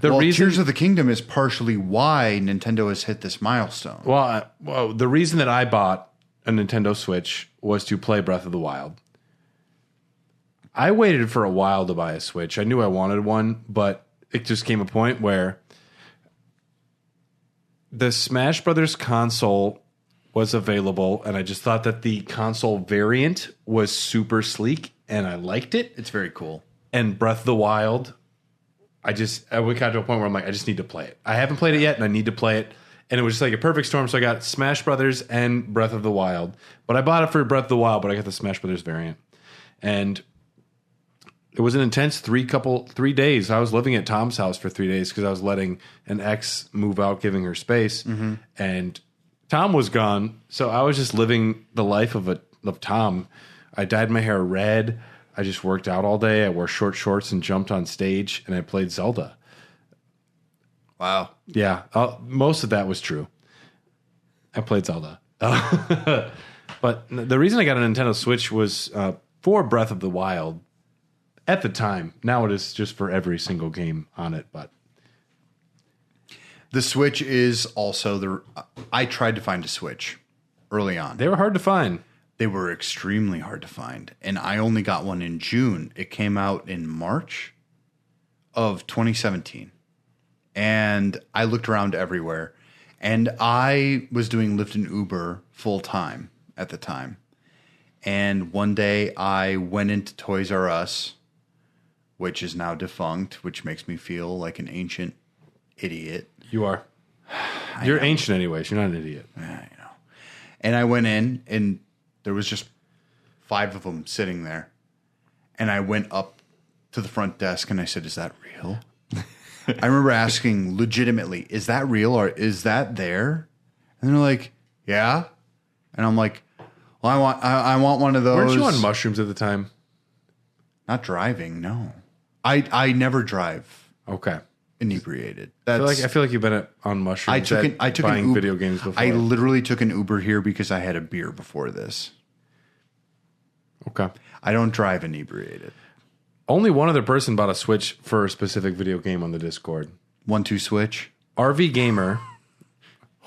Well, Tears of the Kingdom is partially why Nintendo has hit this milestone. Well, the reason that I bought a Nintendo Switch was to play Breath of the Wild. I waited for a while to buy a Switch. I knew I wanted one, but it just came a point where the Smash Brothers console was available, and I just thought that the console variant was super sleek, and I liked it. It's very cool. And Breath of the Wild, we got to a point where I'm like, I just need to play it. I haven't played it yet, and I need to play it. And it was just like a perfect storm. So I got Smash Brothers and Breath of the Wild. But I bought it for Breath of the Wild, but I got the Smash Brothers variant. And it was an intense 3 days. I was living at Tom's house for 3 days because I was letting an ex move out, giving her space. Mm-hmm. And Tom was gone. So I was just living the life of Tom. I dyed my hair red. I just worked out all day. I wore short shorts and jumped on stage, and I played Zelda. Wow. Yeah, most of that was true. I played Zelda. But the reason I got a Nintendo Switch was for Breath of the Wild at the time. Now it is just for every single game on it. But the Switch is also I tried to find a Switch early on. they were hard to find. They were extremely hard to find. And I only got one in June. It came out in March of 2017. And I looked around everywhere. And I was doing Lyft and Uber full time at the time. And one day I went into Toys R Us, which is now defunct, which makes me feel like an ancient idiot. You are. You're ancient anyways. You're not an idiot. I know. And I went in, and there was just 5 of them sitting there. And I went up to the front desk, and I said, is that real? I remember asking legitimately, is that real or is that there? And they're like, yeah. And I'm like, well, I want one of those. Weren't you on mushrooms at the time? Not driving, no. I never drive Okay. inebriated. I feel like you've been on mushrooms. I took buying an Uber, video games before. I literally took an Uber here because I had a beer before this. Okay. I don't drive inebriated. Only one other person bought a Switch for a specific video game on the Discord. 1-2 switch. RV Gamer,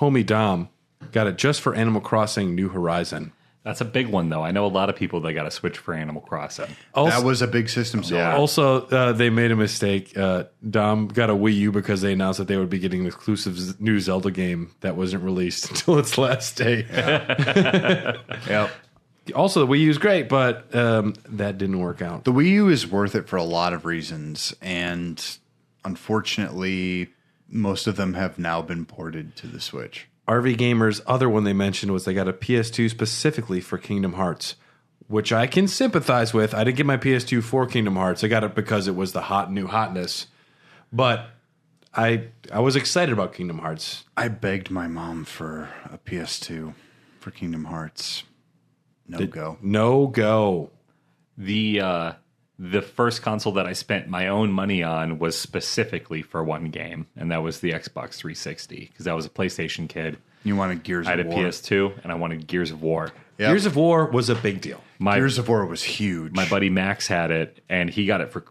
homie Dom, got it just for Animal Crossing New Horizon. That's a big one, though. I know a lot of people that got a Switch for Animal Crossing. That was a big system seller. Yeah. Also, they made a mistake. Dom got a Wii U because they announced that they would be getting an exclusive new Zelda game that wasn't released until its last day. Yep. Also, the Wii U is great, but that didn't work out. The Wii U is worth it for a lot of reasons, and unfortunately, most of them have now been ported to the Switch. RV Gamer's other one they mentioned was they got a PS2 specifically for Kingdom Hearts, which I can sympathize with. I didn't get my PS2 for Kingdom Hearts. I got it because it was the new hotness. But I was excited about Kingdom Hearts. I begged my mom for a PS2 for Kingdom Hearts. No go. The first console that I spent my own money on was specifically for one game, and that was the Xbox 360, because I was a PlayStation kid. You wanted Gears of War. I had a PS2, and I wanted Gears of War. Yep. Gears of War was a big deal. Gears of War was huge. My buddy Max had it, and he got it for,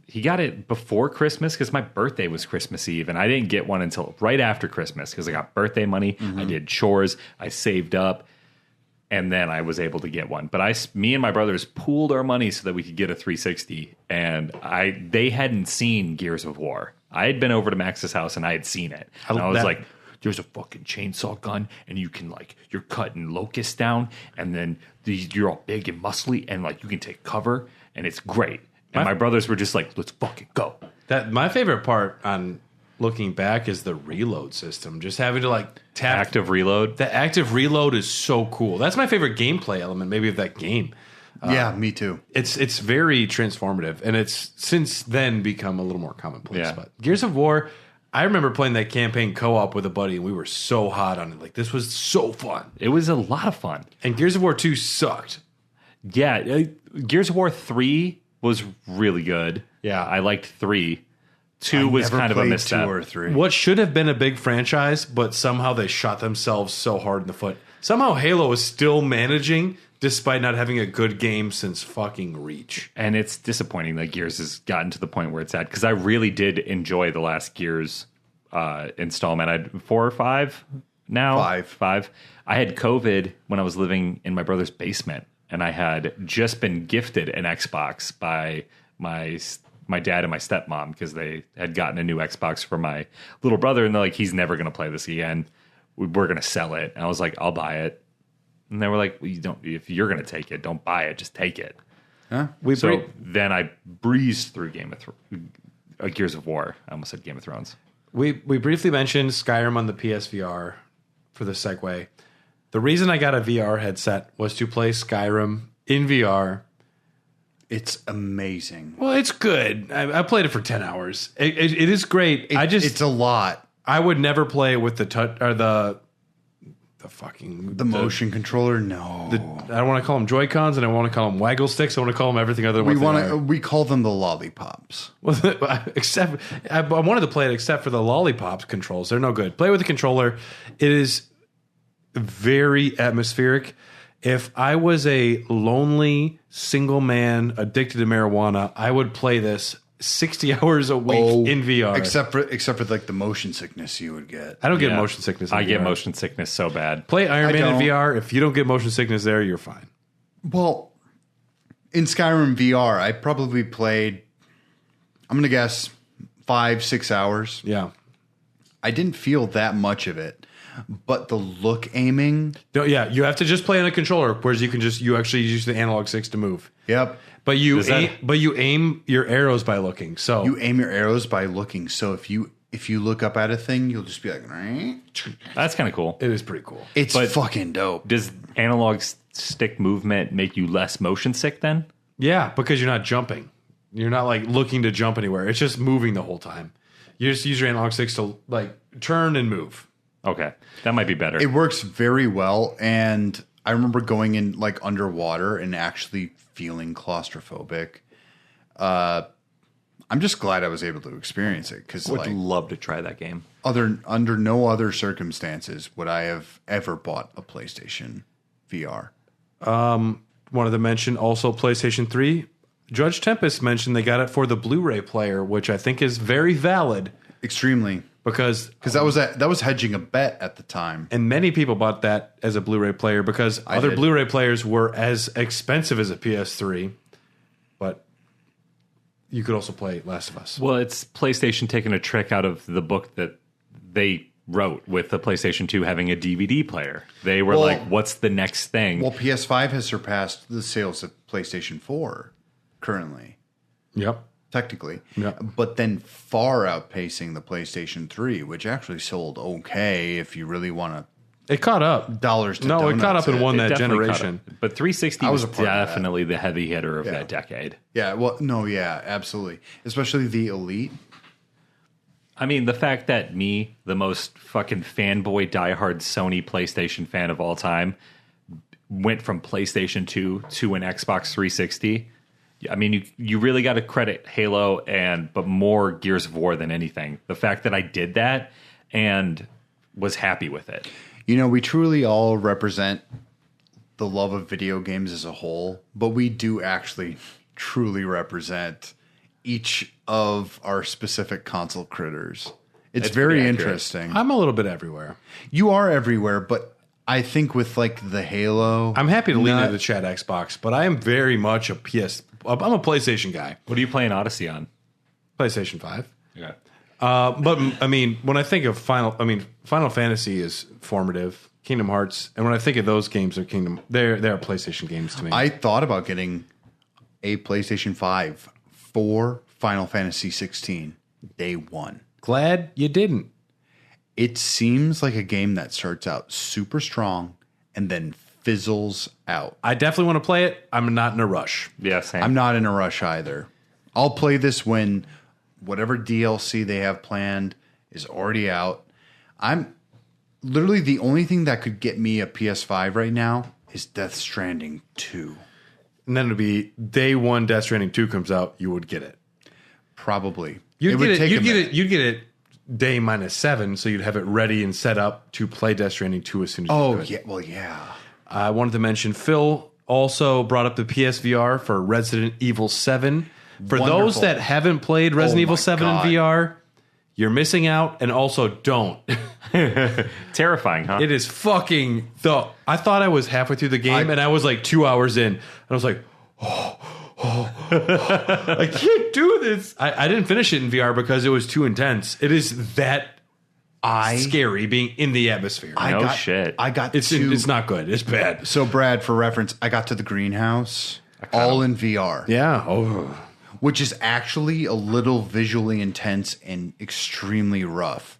he got it before Christmas, because my birthday was Christmas Eve, and I didn't get one until right after Christmas, because I got birthday money, I did chores, I saved up, and then I was able to get one. But me and my brothers pooled our money so that we could get a 360. And they hadn't seen Gears of War. I had been over to Max's house and I had seen it. And I was like, there's a fucking chainsaw gun, and you can you're cutting locusts down, and then you're all big and muscly, and you can take cover, and it's great. And my brothers were just like, let's fucking go. My favorite part on looking back is the reload system. Just having to tap active reload. The active reload is so cool. That's my favorite gameplay element, maybe, of that game. Yeah, me too. It's very transformative, and it's since then become a little more commonplace. Yeah. But Gears of War, I remember playing that campaign co-op with a buddy, and we were so hot on it. This was so fun. It was a lot of fun. And Gears of War 2 sucked. Yeah, Gears of War 3 was really good. Yeah. I liked 3. 2 was kind of a misstep. 2 or 3. What should have been a big franchise, but somehow they shot themselves so hard in the foot. Somehow Halo is still managing, despite not having a good game since fucking Reach. And it's disappointing that Gears has gotten to the point where it's at, because I really did enjoy the last Gears installment. I had 4 or 5 now. 5. I had COVID when I was living in my brother's basement, and I had just been gifted an Xbox by my dad and my stepmom, because they had gotten a new Xbox for my little brother, and they're like, he's never going to play this again. We're going to sell it. And I was like, I'll buy it. And they were like, well, if you're going to take it, don't buy it, just take it. Huh? Then I breezed through Gears of War. I almost said Game of Thrones. We briefly mentioned Skyrim on the PSVR for the segue. The reason I got a VR headset was to play Skyrim in VR. It's amazing. Well, it's good. I played it for 10 hours. It is great. It's a lot. I would never play it with the touch or the motion controller. No, I don't want to call them Joy-Cons, and I want to call them waggle sticks. I want to call them everything other than what they are. We call them the lollipops. Well, except I wanted to play it except for the lollipops controls. They're no good. Play with the controller. It is very atmospheric. If I was a lonely single man addicted to marijuana, I would play this 60 hours a week in VR. Except for the motion sickness you would get. I don't get motion sickness in I VR. get motion sickness so bad. Play Iron Man in VR. If you don't get motion sickness there, you're fine. Well, in Skyrim VR, I probably played, I'm going to guess, 5-6 hours. Yeah. I didn't feel that much of it. But the look aiming. Yeah, you have to just play on a controller, whereas you actually use the analog sticks to move. Yep. But you aim your arrows by looking. So you aim your arrows by looking. So if you look up at a thing, you'll just be like, right? That's kind of cool. It is pretty cool. It's fucking dope. Does analog stick movement make you less motion sick then? Yeah, because you're not jumping. You're not looking to jump anywhere. It's just moving the whole time. You just use your analog sticks to turn and move. Okay, that might be better. It works very well, and I remember going in underwater and actually feeling claustrophobic. I'm just glad I was able to experience it, because would love to try that game. Under no other circumstances would I have ever bought a PlayStation VR. Wanted to mention also PlayStation 3. Judge Tempest mentioned they got it for the Blu-ray player, which I think is very valid. Extremely. Because that was hedging a bet at the time. And many people bought that as a Blu-ray player because other Blu-ray players were as expensive as a PS3. But you could also play Last of Us. Well, it's PlayStation taking a trick out of the book that they wrote with the PlayStation 2 having a DVD player. They were what's the next thing? Well, PS5 has surpassed the sales of PlayStation 4 currently. Yep. Technically. Yeah. But then far outpacing the PlayStation 3, which actually sold okay if you really want to. It caught up. Dollars to No, donuts. it caught up and won that definitely generation. But 360 was definitely the heavy hitter of that decade. Yeah, well, no, yeah, absolutely. Especially the Elite. I mean, the fact that me, the most fucking fanboy diehard Sony PlayStation fan of all time, went from PlayStation 2 to an Xbox 360. I mean, you really got to credit Halo but more Gears of War than anything. The fact that I did that and was happy with it. You know, we truly all represent the love of video games as a whole, but we do actually truly represent each of our specific console critters. It's very interesting. I'm a little bit everywhere. You are everywhere, but I think with like the Halo, I'm happy to lean into the chat Xbox, but I am very much I'm a PlayStation guy. What are you playing Odyssey on? PlayStation 5. Yeah. But I mean, when I think of Final Fantasy is formative. Kingdom Hearts, and when I think of those games, they're PlayStation games to me. I thought about getting a PlayStation 5 for Final Fantasy 16 day one. Glad you didn't. It seems like a game that starts out super strong and then fizzles out. I definitely want to play it. I'm not in a rush. Yeah, same. I'm not in a rush either. I'll play this when whatever DLC they have planned is already out. Literally, the only thing that could get me a PS5 right now is Death Stranding 2. And then it'd be day one. Death Stranding 2 comes out. You would get it. Probably. You'd get it day -7, so you'd have it ready and set up to play Death Stranding 2 as soon as you could. Yeah. Well, yeah. I wanted to mention Phil also brought up the PSVR for Resident Evil 7. For Wonderful. those that haven't played Resident Evil 7 God. in VR, you're missing out, and also don't. Terrifying, huh? It is fucking I thought I was halfway through the game, and I was like 2 hours in, and I was like, I can't do this. I didn't finish it in VR because it was too intense. It is that scary being in the atmosphere. Shit. I got It's not good. It's bad. So, Brad, for reference, I got to the greenhouse all in VR. Yeah. Oh. Which is actually a little visually intense and extremely rough.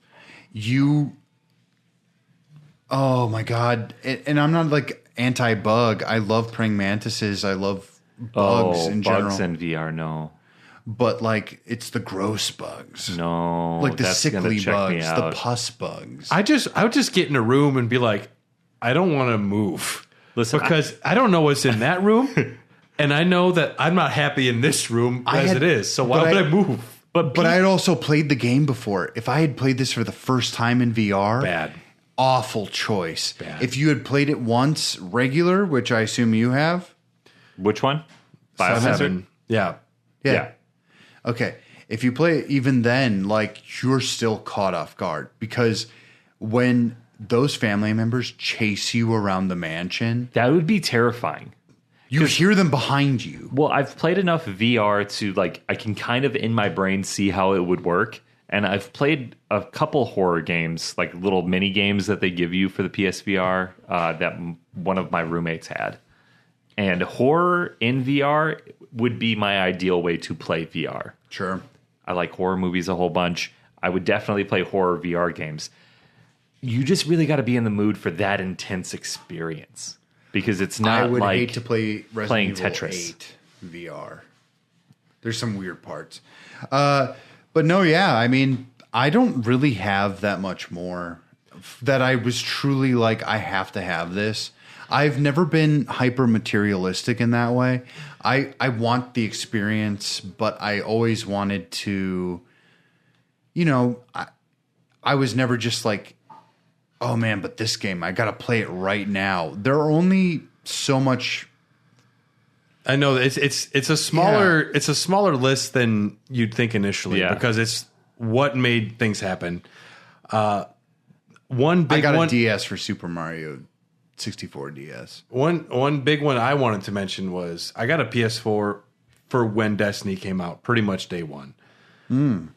Oh my God. And I'm not like anti-bug. I love praying mantises. I love bugs in general. Bugs in VR, no. But like, it's the gross bugs. No. Like the that's gonna sickly check me bugs, the out. pus bugs. I would just get in a room and be like, I don't want to move. Listen, because I don't know what's in that room. And I know that I'm not happy in this room it is. So why would I move? But I had also played the game before. If I had played this for the first time in VR, Bad. Awful choice. Bad. If you had played it once regular, which I assume you have. Which one? Biohazard? 7. Yeah. Yeah. Okay. If you play it even then, like, you're still caught off guard because when those family members chase you around the mansion, That would be terrifying. you hear them behind you. Well, I've played enough VR to, like, I can kind of in my brain see how it would work. And I've played a couple horror games, like little mini games that they give you for the PSVR that one of my roommates had. And horror in VR would be my ideal way to play VR. Sure. I like horror movies a whole bunch. I would definitely play horror VR games. You just really got to be in the mood for that intense experience. Because it's not I would like hate to play playing Resident Evil Tetris. 8 VR. There's some weird parts. But no, yeah, I mean, I don't really have that much more that I was truly like, I have to have this. I've never been hyper materialistic in that way. I want the experience, but I always wanted to, I was never just like, oh man, but this game, I got to play it right now. There are only so much. I know it's a smaller list than you'd think initially because it's what made things happen. I got a DS for Super Mario 64 DS. One big one I wanted to mention was I got a PS4 for when Destiny came out, pretty much day one.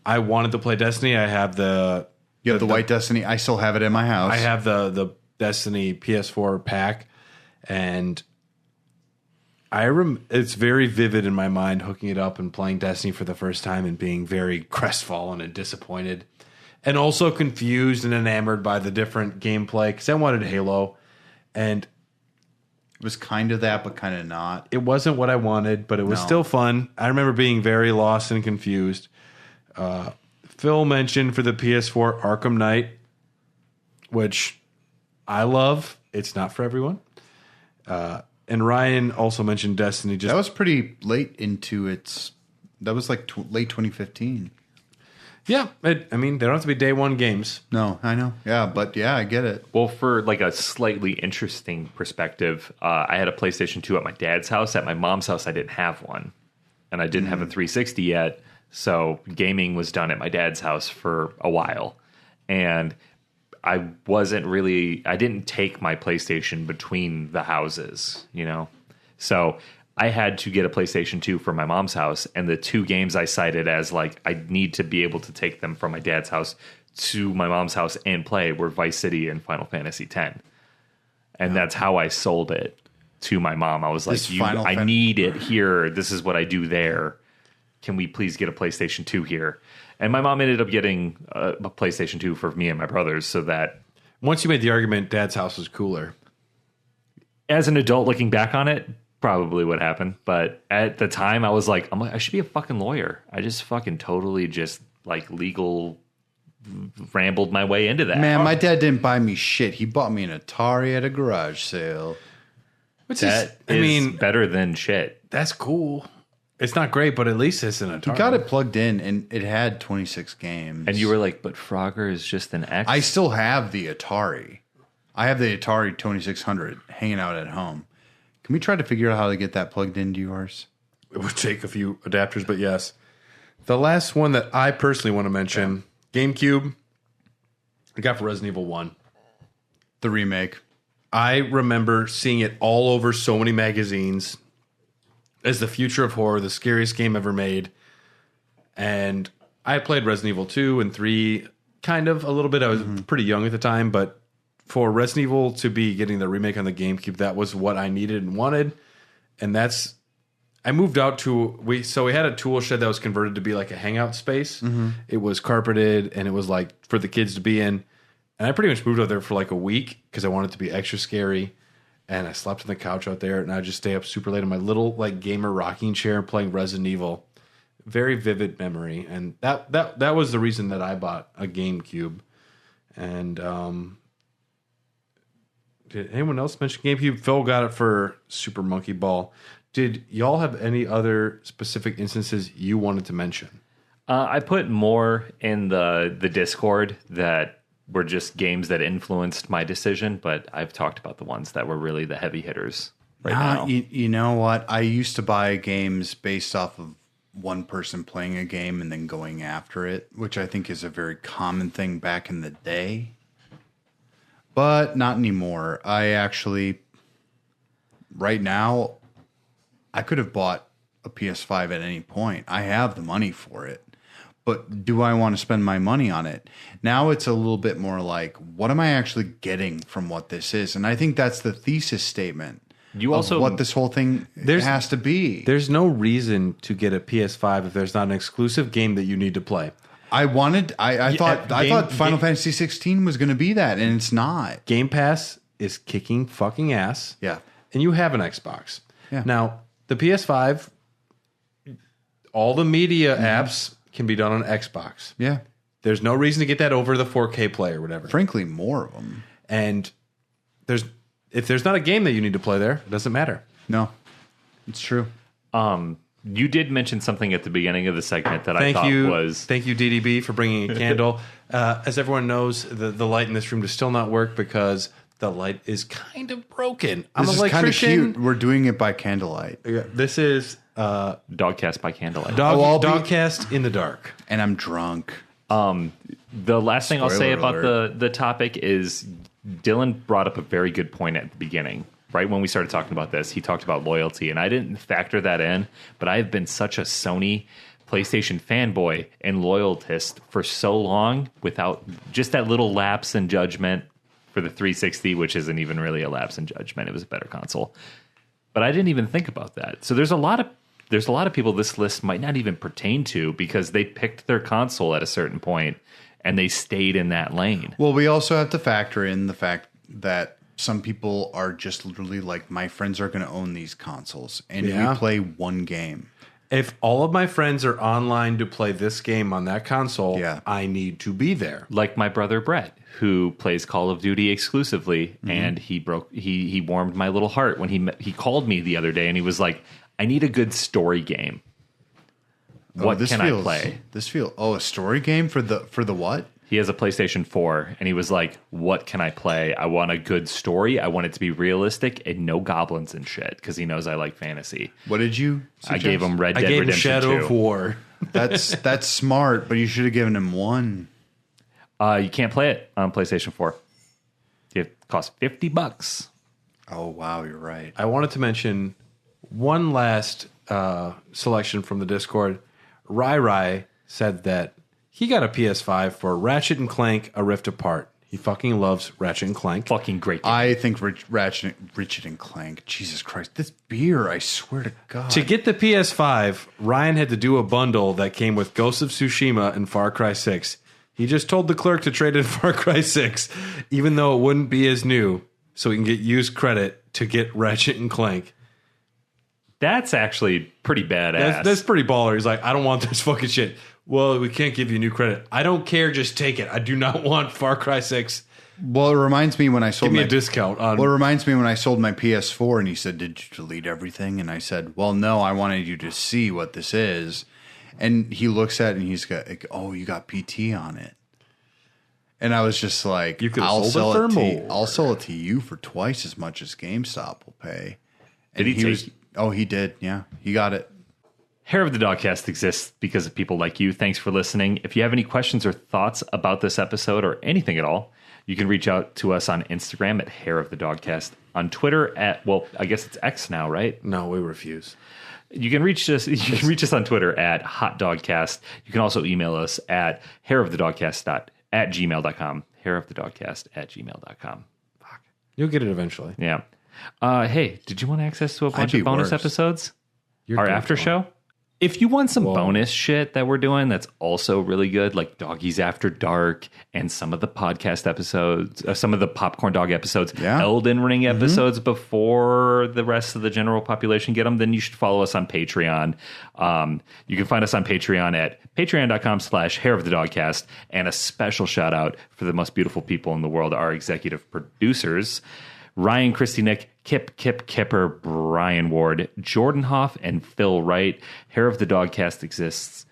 I wanted to play Destiny. I have the White Destiny. I still have it in my house. I have the Destiny PS4 pack, and it's very vivid in my mind hooking it up and playing Destiny for the first time and being very crestfallen and disappointed, and also confused and enamored by the different gameplay because I wanted Halo, and It was kind of that, but kind of not. it wasn't what I wanted, but it was still fun. I remember being very lost and confused. Phil mentioned for the PS4 Arkham Knight, which I love. It's not for everyone. And Ryan also mentioned Destiny. That was pretty late into its. That was like late 2015. Yeah, I mean, they don't have to be day one games. No, I know. Yeah, but yeah, I get it. Well, for like a slightly interesting perspective, I had a PlayStation 2 at my dad's house. At my mom's house, I didn't have one. And I didn't have a 360 yet. So gaming was done at my dad's house for a while. And I didn't take my PlayStation between the houses, you know? So I had to get a PlayStation 2 for my mom's house. And the two games I cited as like, I need to be able to take them from my dad's house to my mom's house and play were Vice City and Final Fantasy X. And that's how I sold it to my mom. I was like, I need it here. This is what I do there. Can we please get a PlayStation 2 here? And my mom ended up getting a PlayStation 2 for me and my brothers so that... Once you made the argument, Dad's house was cooler. As an adult looking back on it, probably what happened. But at the time, I was like, I should be a fucking lawyer. I just fucking totally just like legal rambled my way into that. Man, my dad didn't buy me shit. He bought me an Atari at a garage sale. That is better than shit. That's cool. It's not great, but at least it's an Atari. He got it plugged in, and it had 26 games. And you were like, but Frogger is just an X. I still have the Atari. I have the Atari 2600 hanging out at home. Can we try to figure out how to get that plugged into yours? It would take a few adapters, but yes. The last one that I personally want to mention, GameCube, I got for Resident Evil 1. The remake. I remember seeing it all over so many magazines as the future of horror, the scariest game ever made. And I played Resident Evil 2 and 3 kind of a little bit. I was pretty young at the time, but for Resident Evil to be getting the remake on the GameCube, that was what I needed and wanted. And I moved out to, we had a tool shed that was converted to be like a hangout space. It was carpeted and it was like for the kids to be in. And I pretty much moved out there for like a week because I wanted it to be extra scary. And I slept on the couch out there and I just stay up super late in my little like gamer rocking chair playing Resident Evil. Very vivid memory. And that was the reason that I bought a GameCube. And did anyone else mention GameCube? Phil got it for Super Monkey Ball. Did y'all have any other specific instances you wanted to mention? I put more in the Discord that were just games that influenced my decision, but I've talked about the ones that were really the heavy hitters now. You know what? I used to buy games based off of one person playing a game and then going after it, which I think is a very common thing back in the day. But not anymore. I actually, right now, I could have bought a PS5 at any point. I have the money for it. But do I want to spend my money on it? Now it's a little bit more like, what am I actually getting from what this is? And I think that's the thesis statement. You also what this whole thing has to be. There's no reason to get a PS5 if there's not an exclusive game that you need to play. I thought Final Fantasy 16 was going to be that, and it's not. Game Pass is kicking fucking ass. Yeah. And you have an Xbox. Yeah. Now, the PS5, all the media apps can be done on Xbox. Yeah. There's no reason to get that over the 4K play or whatever. Frankly, more of them. And if there's not a game that you need to play there, it doesn't matter. No, it's true. You did mention something at the beginning of the segment that I thought was... Thank you, DDB, for bringing a candle. As everyone knows, the light in this room does still not work because the light is kind of broken. This is kind of cute. We're doing it by candlelight. Yeah, this is... Dogcast by candlelight. Dogcast in the dark. And I'm drunk. The last thing I'll say about the topic is Dylan brought up a very good point at the beginning. Right when we started talking about this, he talked about loyalty, and I didn't factor that in, but I have been such a Sony PlayStation fanboy and loyalist for so long without just that little lapse in judgment for the 360, which isn't even really a lapse in judgment. It was a better console. But I didn't even think about that. So there's a lot of people this list might not even pertain to because they picked their console at a certain point and they stayed in that lane. Well, we also have to factor in the fact that some people are just literally like, my friends are going to own these consoles, and we play one game. If all of my friends are online to play this game on that console, I need to be there. Like my brother Brett, who plays Call of Duty exclusively, and he warmed my little heart when he called me the other day and he was like, I need a good story game. What can I play? A story game for the what? He has a PlayStation 4, and he was like, what can I play? I want a good story. I want it to be realistic and no goblins and shit, because he knows I like fantasy. What did you suggest? I gave him Red Dead Redemption 2. Shadow of War. That's smart, but you should have given him one. You can't play it on PlayStation 4. It costs $50. Oh, wow, you're right. I wanted to mention one last selection from the Discord. Rai said that he got a PS5 for Ratchet and Clank: A Rift Apart. He fucking loves Ratchet and Clank. Fucking great game. I think Ratchet and Clank. Jesus Christ, this beer! I swear to God. To get the PS5, Ryan had to do a bundle that came with Ghost of Tsushima and Far Cry 6. He just told the clerk to trade in Far Cry 6, even though it wouldn't be as new, so he can get used credit to get Ratchet and Clank. That's actually pretty badass. That's pretty baller. He's like, I don't want this fucking shit. Well, we can't give you new credit. I don't care. Just take it. I do not want Far Cry 6. Well, it reminds me when I sold Give me a discount on. Well, it reminds me when I sold my PS4 and he said, "Did you delete everything?" And I said, "Well, no. I wanted you to see what this is." And he looks at it and he's got, like, "Oh, you got PT on it." And I was just like, You could have I'll sold sell it it for to more. I'll sell it to you for twice as much as GameStop will pay. And Did he take was? Oh, he did. Yeah, he got it. Hair of the Dogcast exists because of people like you. Thanks for listening. If you have any questions or thoughts about this episode or anything at all, you can reach out to us on Instagram at Hair of the Dogcast, on Twitter at, well, I guess it's X now, right? No, we refuse. You can reach us. You can reach us on Twitter at Hot Dogcast. You can also email us at hairofthedogcast@gmail.com. Hairofthedogcast@gmail.com. Fuck. You'll get it eventually. Yeah. Hey, did you want access to a bunch be of bonus worse. episodes? You're Our doing after fine. show? If you want some bonus shit that we're doing that's also really good, like Doggies After Dark and some of the podcast episodes, some of the Popcorn Dog episodes, Elden Ring episodes before the rest of the general population get them, then you should follow us on Patreon. You can find us on Patreon at patreon.com/hairofthedogcast, and a special shout out for the most beautiful people in the world, our executive producers, Ryan, Christy, Nick, Kipper, Brian Ward, Jordan Hoff, and Phil Wright. Hair of the Dogcast exists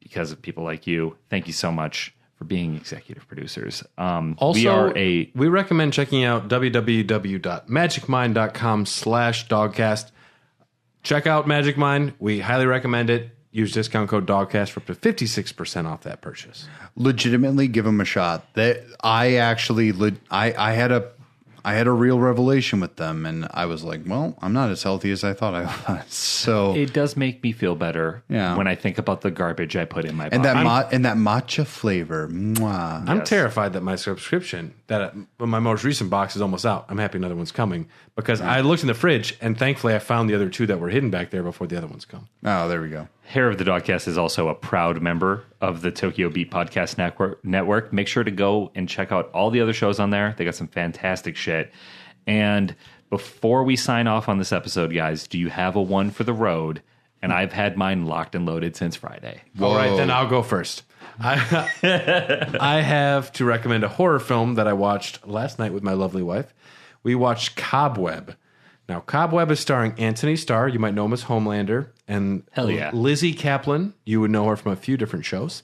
because of people like you. Thank you so much for being executive producers. Also, we recommend checking out www.magicmind.com/dogcast. Check out Magic Mind. We highly recommend it. Use discount code DOGCAST for up to 56% off that purchase. Legitimately, give him a shot. I had a real revelation with them, and I was like, well, I'm not as healthy as I thought I was. So it does make me feel better Yeah. when I think about the garbage I put in my body. and that matcha flavor. Mwah. I'm terrified that my subscription, my most recent box is almost out. I'm happy another one's coming because I looked in the fridge and thankfully I found the other two that were hidden back there before the other ones come. Oh, there we go. Hair of the Dogcast is also a proud member of the Tokyo Beat Podcast Network. Make sure to go and check out all the other shows on there. They got some fantastic shit. And before we sign off on this episode, guys, do you have a one for the road? And I've had mine locked and loaded since Friday. All right, then I'll go first. I have to recommend a horror film that I watched last night with my lovely wife. We watched Cobweb. Now, Cobweb is starring Anthony Starr. You might know him as Homelander. And Hell yeah. Lizzie Kaplan. You would know her from a few different shows.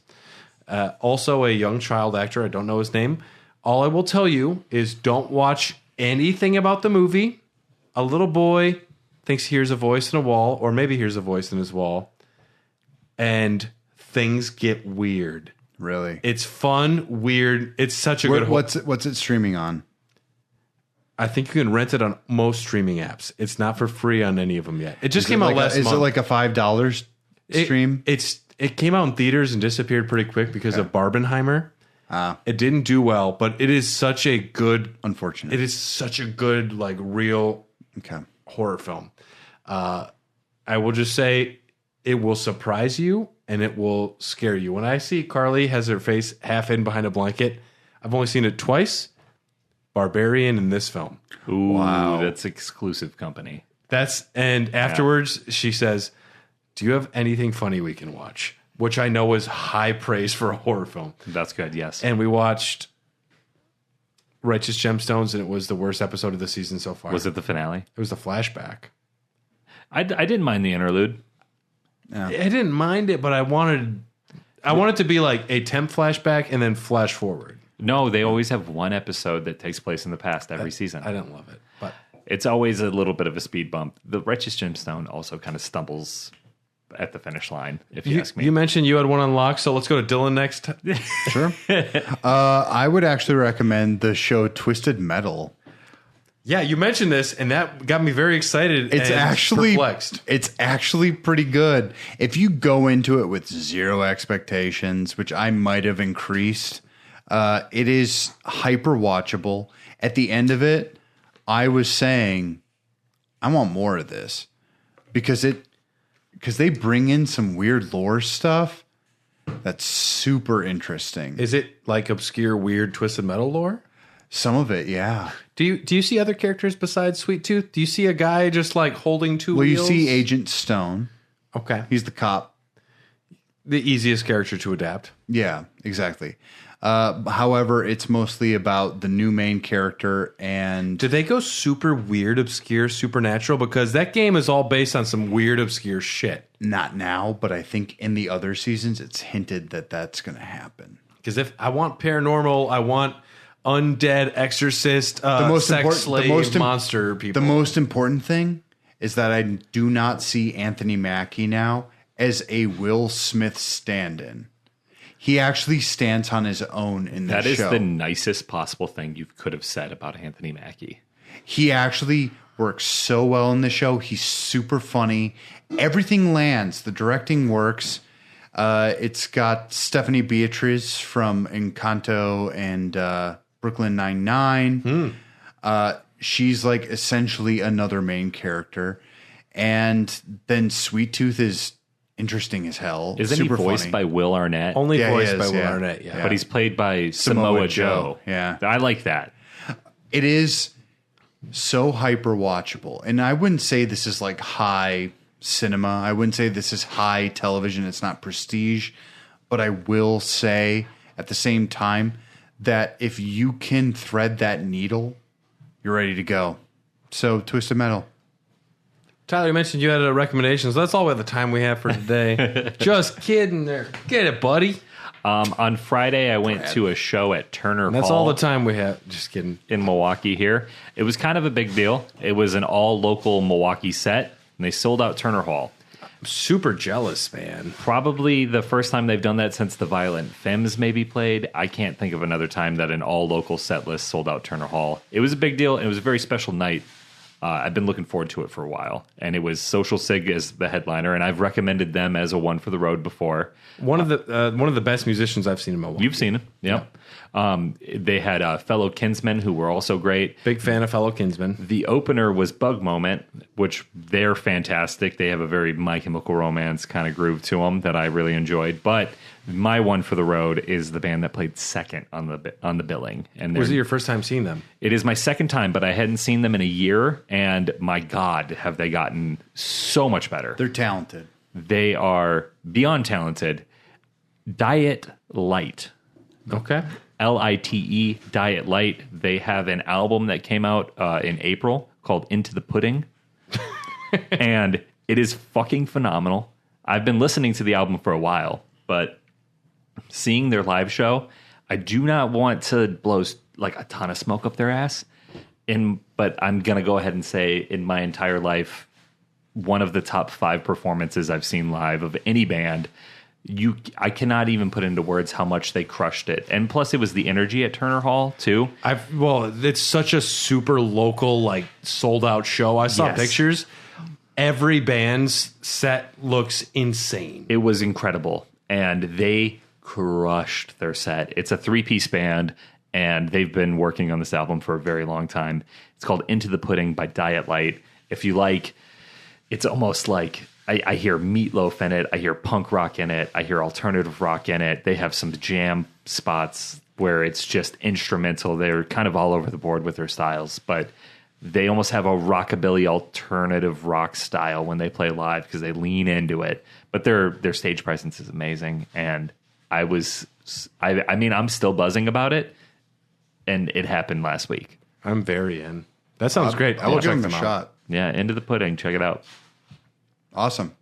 Also a young child actor. I don't know his name. All I will tell you is don't watch anything about the movie. A little boy thinks he hears a voice in a wall, or maybe hears a voice in his wall, and things get weird. Really? It's fun, weird. It's such a good. What's it streaming on? I think you can rent it on most streaming apps. It's not for free on any of them yet. It just came out last month. Is it like a $5 stream? It came out in theaters and disappeared pretty quick because of Barbenheimer. It didn't do well, but it is such a good. Unfortunate. It is such a good, like, real horror film. I will just say it will surprise you and it will scare you. When I see Carly has her face half in behind a blanket, I've only seen it twice. Barbarian in this film. Ooh, wow. That's exclusive company. And afterwards she says, do you have anything funny we can watch? Which I know is high praise for a horror film. That's good, yes. And we watched Righteous Gemstones, and it was the worst episode of the season so far. Was it the finale? It was the flashback. I didn't mind the interlude. I didn't mind it, but I wanted to be like a temp flashback and then flash forward. No, they always have one episode that takes place in the past every season. I didn't love it, but it's always a little bit of a speed bump. The Righteous Gemstone also kind of stumbles at the finish line, if you ask me. You mentioned you had one unlocked, so let's go to Dylan next. Sure. I would actually recommend the show Twisted Metal. Yeah, you mentioned this, and that got me very excited. It's and actually perplexed. It's actually pretty good. If you go into it with zero expectations, which I might have increased, it is hyper watchable. At the end of it, I was saying, I want more of this because they bring in some weird lore stuff that's super interesting. Is it like obscure, weird, Twisted Metal lore? Some of it, yeah. Do you see other characters besides Sweet Tooth? Do you see a guy just like holding two wheels? You see Agent Stone. Okay. He's the cop. The easiest character to adapt. Yeah, exactly. However, it's mostly about the new main character and... Did they go super weird, obscure, supernatural? Because that game is all based on some weird, obscure shit. Not now, but I think in the other seasons, it's hinted that that's going to happen. Because if I want paranormal, I want undead, exorcist, sex slave, monster people. The most important thing is that I do not see Anthony Mackie now as a Will Smith stand-in. He actually stands on his own in this show. That is the nicest possible thing you could have said about Anthony Mackie. He actually works so well in the show. He's super funny. Everything lands. The directing works. It's got Stephanie Beatriz from Encanto and Brooklyn Nine-Nine. She's like essentially another main character. And then Sweet Tooth is interesting as hell. Isn't he voiced by Will Arnett? Only Yeah, voiced he by is, Will yeah. Arnett, yeah. But he's played by Samoa Joe. Yeah. I like that. It is so hyper watchable. And I wouldn't say this is like high cinema. I wouldn't say this is high television. It's not prestige. But I will say at the same time that if you can thread that needle, you're ready to go. So Twisted Metal. Tyler, you mentioned you had recommendations. That's all the time we have for today. Just kidding there. Get it, buddy. On Friday, I went to a show at Turner That's Hall. all the time we have. Just kidding. In Milwaukee here. It was kind of a big deal. It was an all-local Milwaukee set, and they sold out Turner Hall. I'm super jealous, man. Probably the first time they've done that since the Violent Femmes maybe played. I can't think of another time that an all-local set list sold out Turner Hall. It was a big deal, and it was a very special night. I've been looking forward to it for a while, and it was Social Sig as the headliner, and I've recommended them as a one for the road before. One of the best musicians I've seen in Milwaukee. You've seen it, yeah. They had fellow Kinsmen who were also great. Big fan of fellow Kinsmen. The opener was Bug Moment, which they're fantastic. They have a very My Chemical Romance kind of groove to them that I really enjoyed. But my one for the road is the band that played second on the billing. And was it your first time seeing them? It is my second time, but I hadn't seen them in a year. And my God, have they gotten so much better. They're talented. They are beyond talented. Diet Light. Okay. Lite, Diet Light. They have an album that came out in April called Into the Pudding. And it is fucking phenomenal. I've been listening to the album for a while, but seeing their live show, I do not want to blow like a ton of smoke up their ass. But I'm going to go ahead and say in my entire life, one of the top 5 performances I've seen live of any band. I cannot even put into words how much they crushed it. And plus it was the energy at Turner Hall too. It's such a super local, like sold out show. I saw pictures. Every band's set looks insane. It was incredible. And they crushed their set. It's a 3-piece band, and they've been working on this album for a very long time. It's called Into the Pudding by Diet Light. If you like, it's almost like I hear Meatloaf in it. I hear punk rock in it. I hear alternative rock in it. They have some jam spots where it's just instrumental. They're kind of all over the board with their styles, but they almost have a rockabilly alternative rock style when they play live because they lean into it. But their stage presence is amazing, and I mean, I'm still buzzing about it, and it happened last week. I'm very in. That sounds great. I will give them a shot. Yeah, Into the Pudding. Check it out. Awesome.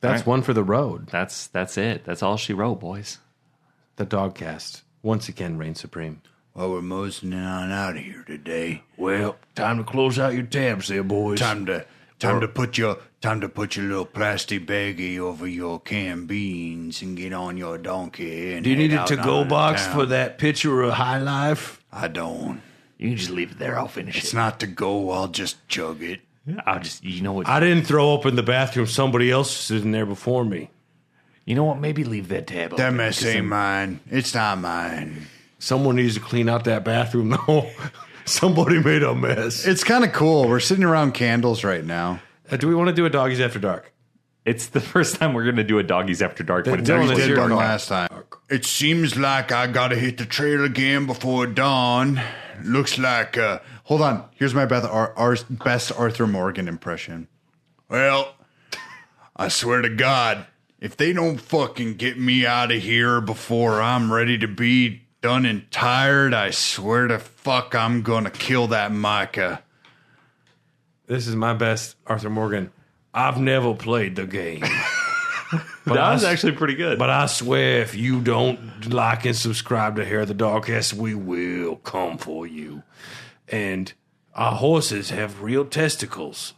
That's right. one for the road. That's it. That's all she wrote, boys. The Dogcast once again reigns supreme. Well, we're moseying on out of here today. Well, time to close out your tabs there, boys. Time to put your little plastic baggie over your canned beans and get on your donkey. And Do you need head a out to-go onto box town. for that picture of High Life? I don't. You can just leave it there. I'll finish It's it. not to go. I'll just chug it. I'll just, you know what? I didn't throw up in the bathroom. Somebody else was sitting there before me. You know what? Maybe leave that tab That open, mess because ain't then- mine. It's not mine. Someone needs to clean out that bathroom, though. Somebody made a mess. It's kind of cool. We're sitting around candles right now. Do we want to do a Doggies After Dark? It's the first time we're going to do a Doggies After Dark. But it's Dylan, We actually it's did your one call. last time. It seems like I gotta hit the trail again before dawn. Looks like. Hold on. Here's my best Arthur Morgan impression. Well, I swear to God, if they don't fucking get me out of here before I'm ready to be done and tired, I swear to fuck I'm gonna kill that Micah. This is my best Arthur Morgan. I've never played the game. But that was I- actually pretty good. But I swear, if you don't like and subscribe to Hair of the Dogcast, we will come for you. And our horses have real testicles.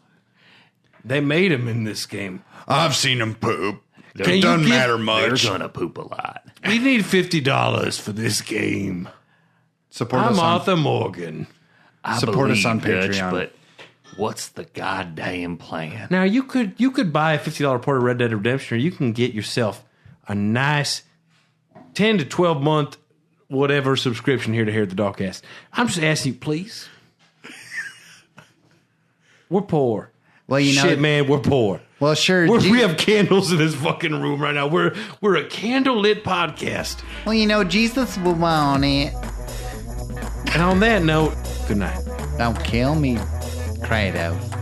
They made them in this game. I've seen them poop. Can It you doesn't give- matter They're much. going to poop a lot. We need $50 for this game. Support I'm us on Arthur Morgan. I Support us believe, on Dutch, Patreon. but what's the goddamn plan? Now you could buy a $50 port of Red Dead Redemption, or you can get yourself a nice 10 to 12 month whatever subscription here to Hear the Dogcast. I'm just asking you, please. We're poor. Well, you know- shit, man, we're poor. Well, sure. We have candles in this fucking room right now. We're a candle lit podcast. Well, you know, Jesus will want it. And on that note, good night. Don't kill me, Kratos.